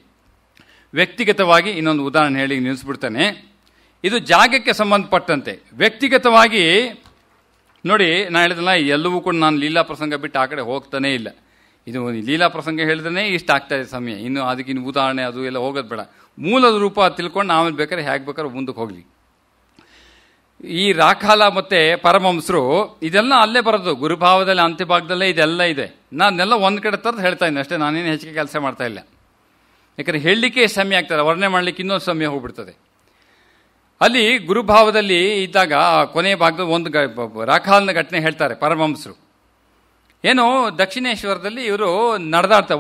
ವ್ಯಕ್ತಿಗತವಾಗಿ ಇನ್ನೊಂದು ಉದಾಹರಣೆ ಹೇಳಿ ನಿಲ್ಲಿಸ್ಬಿಡ್ತಾನೆ. ಇದು ಜಾಗಕ್ಕೆ ಸಂಬಂಧಪಟ್ಟಂತೆ. ವ್ಯಕ್ತಿಗತವಾಗಿ ನೋಡಿ, ನಾನು ಹೇಳಿದ್ನಲ್ಲ, ಎಲ್ಲವೂ ಕೂಡ ನಾನು ಲೀಲಾ ಪ್ರಸಂಗ ಬಿಟ್ಟು ಆ ಕಡೆ ಹೋಗ್ತಾನೇ ಇಲ್ಲ. ಇದು ಲೀಲಾ ಪ್ರಸಂಗ ಹೇಳಿದ್ರೆ ಇಷ್ಟ ಆಗ್ತಾಯಿದೆ ಸಮಯ. ಇನ್ನು ಅದಕ್ಕಿನ್ನು ಉದಾಹರಣೆ ಅದು ಎಲ್ಲ ಹೋಗೋದು ಬೇಡ. ಮೂಲದ ರೂಪ ತಿಳ್ಕೊಂಡು ಆಮೇಲೆ ಬೇಕಾದ್ರೆ ಹೇಗೆ ಬೇಕಾದ್ರೆ ಮುಂದಕ್ಕೆ ಹೋಗಲಿ. ಈ ರಾಖಾಲ ಮತ್ತು ಪರಮಹಂಸರು ಇದೆಲ್ಲ ಅಲ್ಲೇ ಬರೋದು, ಗುರುಭಾವದಲ್ಲಿ ಅಂತ್ಯಭಾಗದಲ್ಲೇ ಇದೆಲ್ಲ ಇದೆ. ನಾನೆಲ್ಲ ಒಂದು ಕಡೆ ತರದು ಹೇಳ್ತಾ ಇದ್ದೀನಿ ಅಷ್ಟೇ, ನಾನೇನು ಹೆಚ್ಚಿಗೆ ಕೆಲಸ ಮಾಡ್ತಾ ಇಲ್ಲ. ಯಾಕಂದರೆ ಹೇಳಲಿಕ್ಕೆ ಸಮಯ ಆಗ್ತದೆ, ವರ್ಣನೆ ಮಾಡಲಿಕ್ಕೆ ಇನ್ನೊಂದು ಸಮಯ ಹೋಗ್ಬಿಡ್ತದೆ. ಅಲ್ಲಿ ಗುರುಭಾವದಲ್ಲಿ ಇದ್ದಾಗ ಕೊನೆಯ ಭಾಗದ ಒಂದು ರಾಖಾಲನ ಘಟನೆ ಹೇಳ್ತಾರೆ ಪರಮಹಂಸರು. ಏನೋ ದಕ್ಷಿಣೇಶ್ವರದಲ್ಲಿ ಇವರು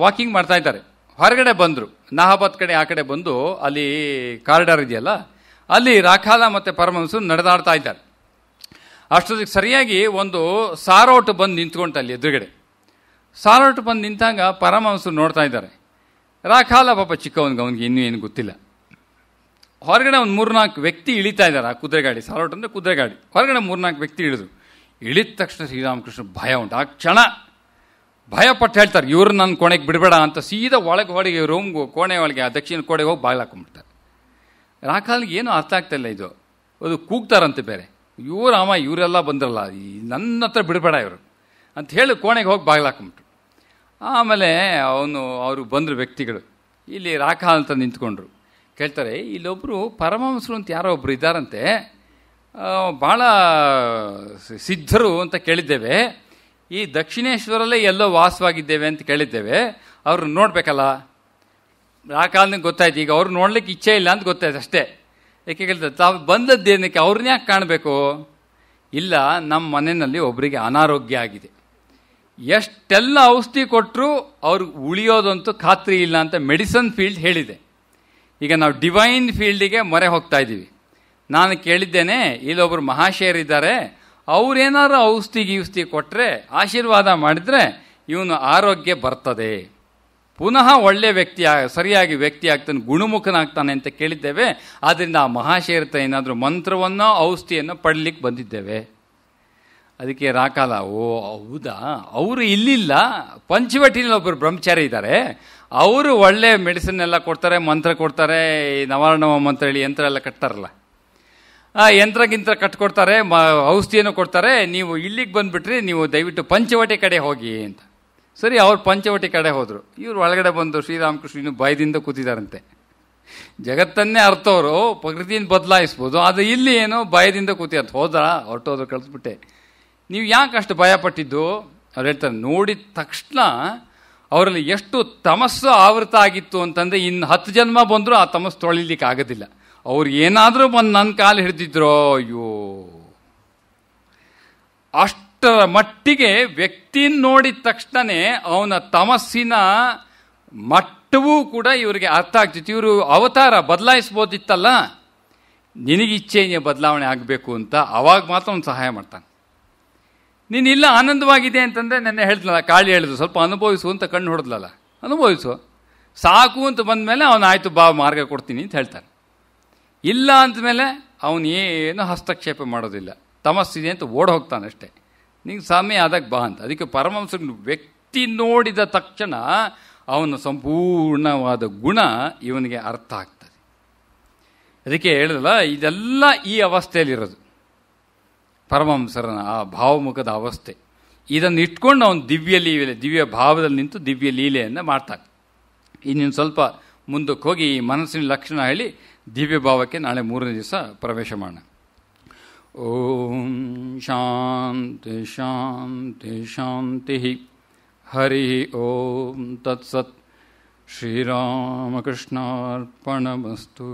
ವಾಕಿಂಗ್ ಮಾಡ್ತಾ ಇದ್ದಾರೆ. ಹೊರಗಡೆ ಬಂದರು, ನಾಹಾಬಾದ್ ಕಡೆ ಆ ಕಡೆ ಬಂದು ಅಲ್ಲಿ ಕಾರಿಡಾರ್ ಇದೆಯಲ್ಲ, ಅಲ್ಲಿ ರಾಖಾಲ ಮತ್ತು ಪರಮಹಂಸರು ನಡೆದಾಡ್ತಾ ಇದ್ದಾರೆ. ಅಷ್ಟೊತ್ತಿಗೆ ಸರಿಯಾಗಿ ಒಂದು ಸಾರೋಟು ಬಂದು ನಿಂತ್ಕೊಂತ ಅಲ್ಲಿ ಎದುರುಗಡೆ. ಸಾರೋಟು ಬಂದು ನಿಂತಾಗ ಪರಮಹಂಸರು ನೋಡ್ತಾ ಇದ್ದಾರೆ. ರಾಖಾಲ ಪಾಪ ಚಿಕ್ಕವನಿಗೆ, ಅವನಿಗೆ ಇನ್ನೂ ಏನು ಗೊತ್ತಿಲ್ಲ. ಹೊರಗಡೆ ಒಂದು 3-4 ವ್ಯಕ್ತಿ ಇಳಿತಾ ಇದ್ದಾರೆ. ಆ ಕುದುರೆ ಗಾಡಿ, ಸಾರೋಟು ಅಂದರೆ ಕುದುರೆ ಗಾಡಿ. ಹೊರಗಡೆ 3-4 ವ್ಯಕ್ತಿ ಇಳಿದ್ರು. ಇಳಿದ ತಕ್ಷಣ ಶ್ರೀರಾಮಕೃಷ್ಣ ಭಯ ಉಂಟು. ಆ ಕ್ಷಣ ಭಯಪಟ್ಟು ಹೇಳ್ತಾರೆ, ಇವ್ರು ನನ್ನ ಕೋಣೆಗೆ ಬಿಡಬೇಡ ಅಂತ. ಸೀದಾ ಒಳಗೆ ರೂಮ್ಗೂ ಕೋಣೆ ಒಳಗೆ, ಆ ದಕ್ಷಿಣ ಕೋಣೆಗೆ ಹೋಗಿ ಬಾಗಿಲು ಹಾಕೊಂಡ್ಬಿಡ್ತಾರೆ. ರಾಖಾಲಿಗೆ ಏನೂ ಅರ್ಥ ಆಗ್ತಾಯಿಲ್ಲ. ಅದು ಕೂಗ್ತಾರಂತೆ ಬೇರೆ. ಇವರೆಲ್ಲ ಬಂದ್ರಲ್ಲ, ನನ್ನ ಹತ್ರ ಬಿಡಬೇಡ ಇವರು ಅಂತ ಹೇಳಿ ಕೋಣೆಗೆ ಹೋಗಿ ಬಾಗಿಲು ಹಾಕೊಂಡ್ಬಿಟ್ರು. ಆಮೇಲೆ ಅವರು ಬಂದರು ವ್ಯಕ್ತಿಗಳು. ಇಲ್ಲಿ ರಾಖಾಲ್ ಅಂತ ನಿಂತ್ಕೊಂಡ್ರು. ಕೇಳ್ತಾರೆ, ಇಲ್ಲೊಬ್ಬರು ಪರಮಹಂಸರು ಅಂತ ಯಾರೋ ಒಬ್ಬರು ಇದ್ದಾರಂತೆ, ಭಾಳ ಸಿದ್ಧರು ಅಂತ ಕೇಳಿದ್ದೇವೆ. ಈ ದಕ್ಷಿಣೇಶ್ವರಲ್ಲೇ ಎಲ್ಲೋ ವಾಸವಾಗಿದ್ದೇವೆ ಅಂತ ಕೇಳಿದ್ದೇವೆ. ಅವ್ರನ್ನ ನೋಡಬೇಕಲ್ಲ. ರಾಖಾಲ್ನಿಗೆ ಗೊತ್ತಾಯ್ತು, ಈಗ ಅವ್ರು ನೋಡ್ಲಿಕ್ಕೆ ಇಚ್ಛೆ ಇಲ್ಲ ಅಂತ ಗೊತ್ತಾಯ್ತು ಅಷ್ಟೇ. ಯಾಕೆ ಕೇಳ್ತಾರೆ, ತಾವು ಬಂದದ್ದೇನಕ್ಕೆ, ಅವ್ರನ್ನ ಯಾಕೆ ಕಾಣಬೇಕು? ಇಲ್ಲ, ನಮ್ಮ ಮನೆಯಲ್ಲಿ ಒಬ್ಬರಿಗೆ ಅನಾರೋಗ್ಯ ಆಗಿದೆ, ಎಷ್ಟೆಲ್ಲ ಔಷಧಿ ಕೊಟ್ಟರು ಅವ್ರಿಗೆ ಉಳಿಯೋದಂತೂ ಖಾತ್ರಿ ಇಲ್ಲ ಅಂತ ಮೆಡಿಸನ್ ಫೀಲ್ಡ್ ಹೇಳಿದೆ. ಈಗ ನಾವು ಡಿವೈನ್ ಫೀಲ್ಡಿಗೆ ಮೊರೆ ಹೋಗ್ತಾ ಇದ್ದೀವಿ. ನಾನು ಕೇಳಿದ್ದೇನೆ, ಇಲ್ಲೊಬ್ಬರು ಮಹಾಶಯರಿದ್ದಾರೆ, ಅವರೇನಾದ್ರು ಔಷಧಿ ಕೊಟ್ಟರೆ, ಆಶೀರ್ವಾದ ಮಾಡಿದರೆ ಇವನು ಆರೋಗ್ಯ ಬರ್ತದೆ, ಪುನಃ ಒಳ್ಳೆಯ ಸರಿಯಾಗಿ ವ್ಯಕ್ತಿ ಆಗ್ತಾನೆ, ಗುಣಮುಖನಾಗ್ತಾನೆ ಅಂತ ಕೇಳಿದ್ದೇವೆ. ಆದ್ದರಿಂದ ಆ ಮಹಾಶಯರ್ತ ಏನಾದರೂ ಮಂತ್ರವನ್ನು ಔಷಧಿಯನ್ನು ಪಡಲಿಕ್ಕೆ ಬಂದಿದ್ದೇವೆ. ಅದಕ್ಕೆ ರಾಕಾಲ, ಓ ಹೌದಾ, ಅವರು ಇಲ್ಲಿಲ್ಲ, ಪಂಚವಟಿನಲ್ಲಿ ಒಬ್ಬರು ಬ್ರಹ್ಮಚಾರಿ ಇದ್ದಾರೆ, ಅವರು ಒಳ್ಳೆ ಮೆಡಿಸಿನ್ ಎಲ್ಲ ಕೊಡ್ತಾರೆ, ಮಂತ್ರ ಕೊಡ್ತಾರೆ, ನವಾರ್ಣ ಮಂತ್ರ ಹೇಳಿ ಯಂತ್ರ ಎಲ್ಲ ಕಟ್ತಾರಲ್ಲ, ಆ ಯಂತ್ರಗಿಂತ್ರ ಕಟ್ಕೊಡ್ತಾರೆ, ಔಷಧಿಯನ್ನು ಕೊಡ್ತಾರೆ. ನೀವು ಇಲ್ಲಿಗೆ ಬಂದುಬಿಟ್ರಿ, ನೀವು ದಯವಿಟ್ಟು ಪಂಚವಟಿ ಕಡೆ ಹೋಗಿ ಅಂತ. ಸರಿ, ಅವ್ರು ಪಂಚವಟಿ ಕಡೆ ಹೋದರು. ಇವ್ರು ಒಳಗಡೆ ಬಂದು ಶ್ರೀರಾಮಕೃಷ್ಣ ಇನ್ನೂ ಭಯದಿಂದ ಕೂತಿದ್ದಾರಂತೆ. ಜಗತ್ತನ್ನೇ ಅರ್ಥವರು ಪ್ರಕೃತಿಯನ್ನು ಬದಲಾಯಿಸ್ಬೋದು, ಅದು ಇಲ್ಲಿ ಏನೋ ಭಯದಿಂದ ಕೂತಿರ್ತ. ಹೊರಟೋದ್ರು, ಕಳಿಸ್ಬಿಟ್ಟೆ. ನೀವು ಯಾಕೆ ಅಷ್ಟು ಭಯಪಟ್ಟಿದ್ದು? ಅವ್ರು ಹೇಳ್ತಾರೆ, ನೋಡಿದ ತಕ್ಷಣ ಅವರಲ್ಲಿ ಎಷ್ಟು ತಮಸ್ಸು ಆವೃತ ಆಗಿತ್ತು ಅಂತಂದರೆ, ಇನ್ನು 10 ಜನ್ಮ ಬಂದರೂ ಆ ತಮಸ್ಸು ತೊಳಿಲಿಕ್ಕೆ ಆಗೋದಿಲ್ಲ. ಅವ್ರು ಏನಾದರೂ ಬಂದು ನನ್ನ ಕಾಲು ಹಿಡಿದಿದ್ರೋ, ಅಯ್ಯೋ, ಅಷ್ಟರ ಮಟ್ಟಿಗೆ ವ್ಯಕ್ತಿ ನೋಡಿದ ತಕ್ಷಣವೇ ಅವನ ತಮಸ್ಸಿನ ಮಟ್ಟವೂ ಕೂಡ ಇವರಿಗೆ ಅರ್ಥ ಆಗ್ತಿತ್ತು. ಇವರು ಅವತಾರ ಬದಲಾಯಿಸ್ಬೋದಿತ್ತಲ್ಲ, ನಿನಗೆ ಇಚ್ಛೆ ಬದಲಾವಣೆ ಆಗಬೇಕು ಅಂತ, ಅವಾಗ ಮಾತ್ರ ಅವನು ಸಹಾಯ ಮಾಡ್ತಾನೆ. ನೀನಿಲ್ಲ ಆನಂದವಾಗಿದೆ ಅಂತಂದರೆ, ನೆನ್ನೆ ಹೇಳ್ದಲ್ಲ, ಕಾಳಿ ಹೇಳಿದ್ರು, ಸ್ವಲ್ಪ ಅನುಭವಿಸು ಅಂತ ಕಣ್ಣು ಹೊಡೆದ್ಲಲ್ಲ, ಅನುಭವಿಸು ಸಾಕು ಅಂತ ಬಂದಮೇಲೆ ಅವನು ಆಯಿತು ಬಾ ಮಾರ್ಗ ಕೊಡ್ತೀನಿ ಅಂತ ಹೇಳ್ತಾನೆ. ಇಲ್ಲ ಅಂದಮೇಲೆ ಅವನು ಏನು ಹಸ್ತಕ್ಷೇಪ ಮಾಡೋದಿಲ್ಲ, ತಮಸ್ಸಿದೆ ಅಂತ ಓಡ್ ಹೋಗ್ತಾನೆ ಅಷ್ಟೇ. ನಿಂಗೆ ಸಮಯ ಆದಾಗ ಬಾ ಅಂತ. ಅದಕ್ಕೆ ಪರಮಹಂಸರು ವ್ಯಕ್ತಿ ನೋಡಿದ ತಕ್ಷಣ ಅವನ ಸಂಪೂರ್ಣವಾದ ಗುಣ ಇವನಿಗೆ ಅರ್ಥ ಆಗ್ತದೆ. ಅದಕ್ಕೆ ಹೇಳಿದಲ್ಲ, ಇದೆಲ್ಲ ಈ ಅವಸ್ಥೆಯಲ್ಲಿರೋದು ಪರಮಹಂಸರ ಆ ಭಾವಮುಖದ ಅವಸ್ಥೆ. ಇದನ್ನು ಇಟ್ಕೊಂಡು ಅವನು ದಿವ್ಯ ಭಾವದಲ್ಲಿ ನಿಂತು ದಿವ್ಯ ಲೀಲೆಯನ್ನು ಮಾಡ್ತಾನೆ. ಇನ್ನೊಂದು ಸ್ವಲ್ಪ ಮುಂದಕ್ಕೆ ಹೋಗಿ ಈ ಮನಸ್ಸಿನ ಲಕ್ಷಣ ಹೇಳಿ ದಿವ್ಯ ಭಾವಕ್ಕೆ ನಾಳೆ 3ನೇ ದಿವಸ ಪ್ರವೇಶ ಮಾಡೋಣ. ಓಂ ಶಾಂತಿ ಶಾಂತಿ ಶಾಂತಿ. ಹರಿ ಓಂ ತತ್ಸತ್. ಶ್ರೀರಾಮಕೃಷ್ಣಾರ್ಪಣಮಸ್ತು.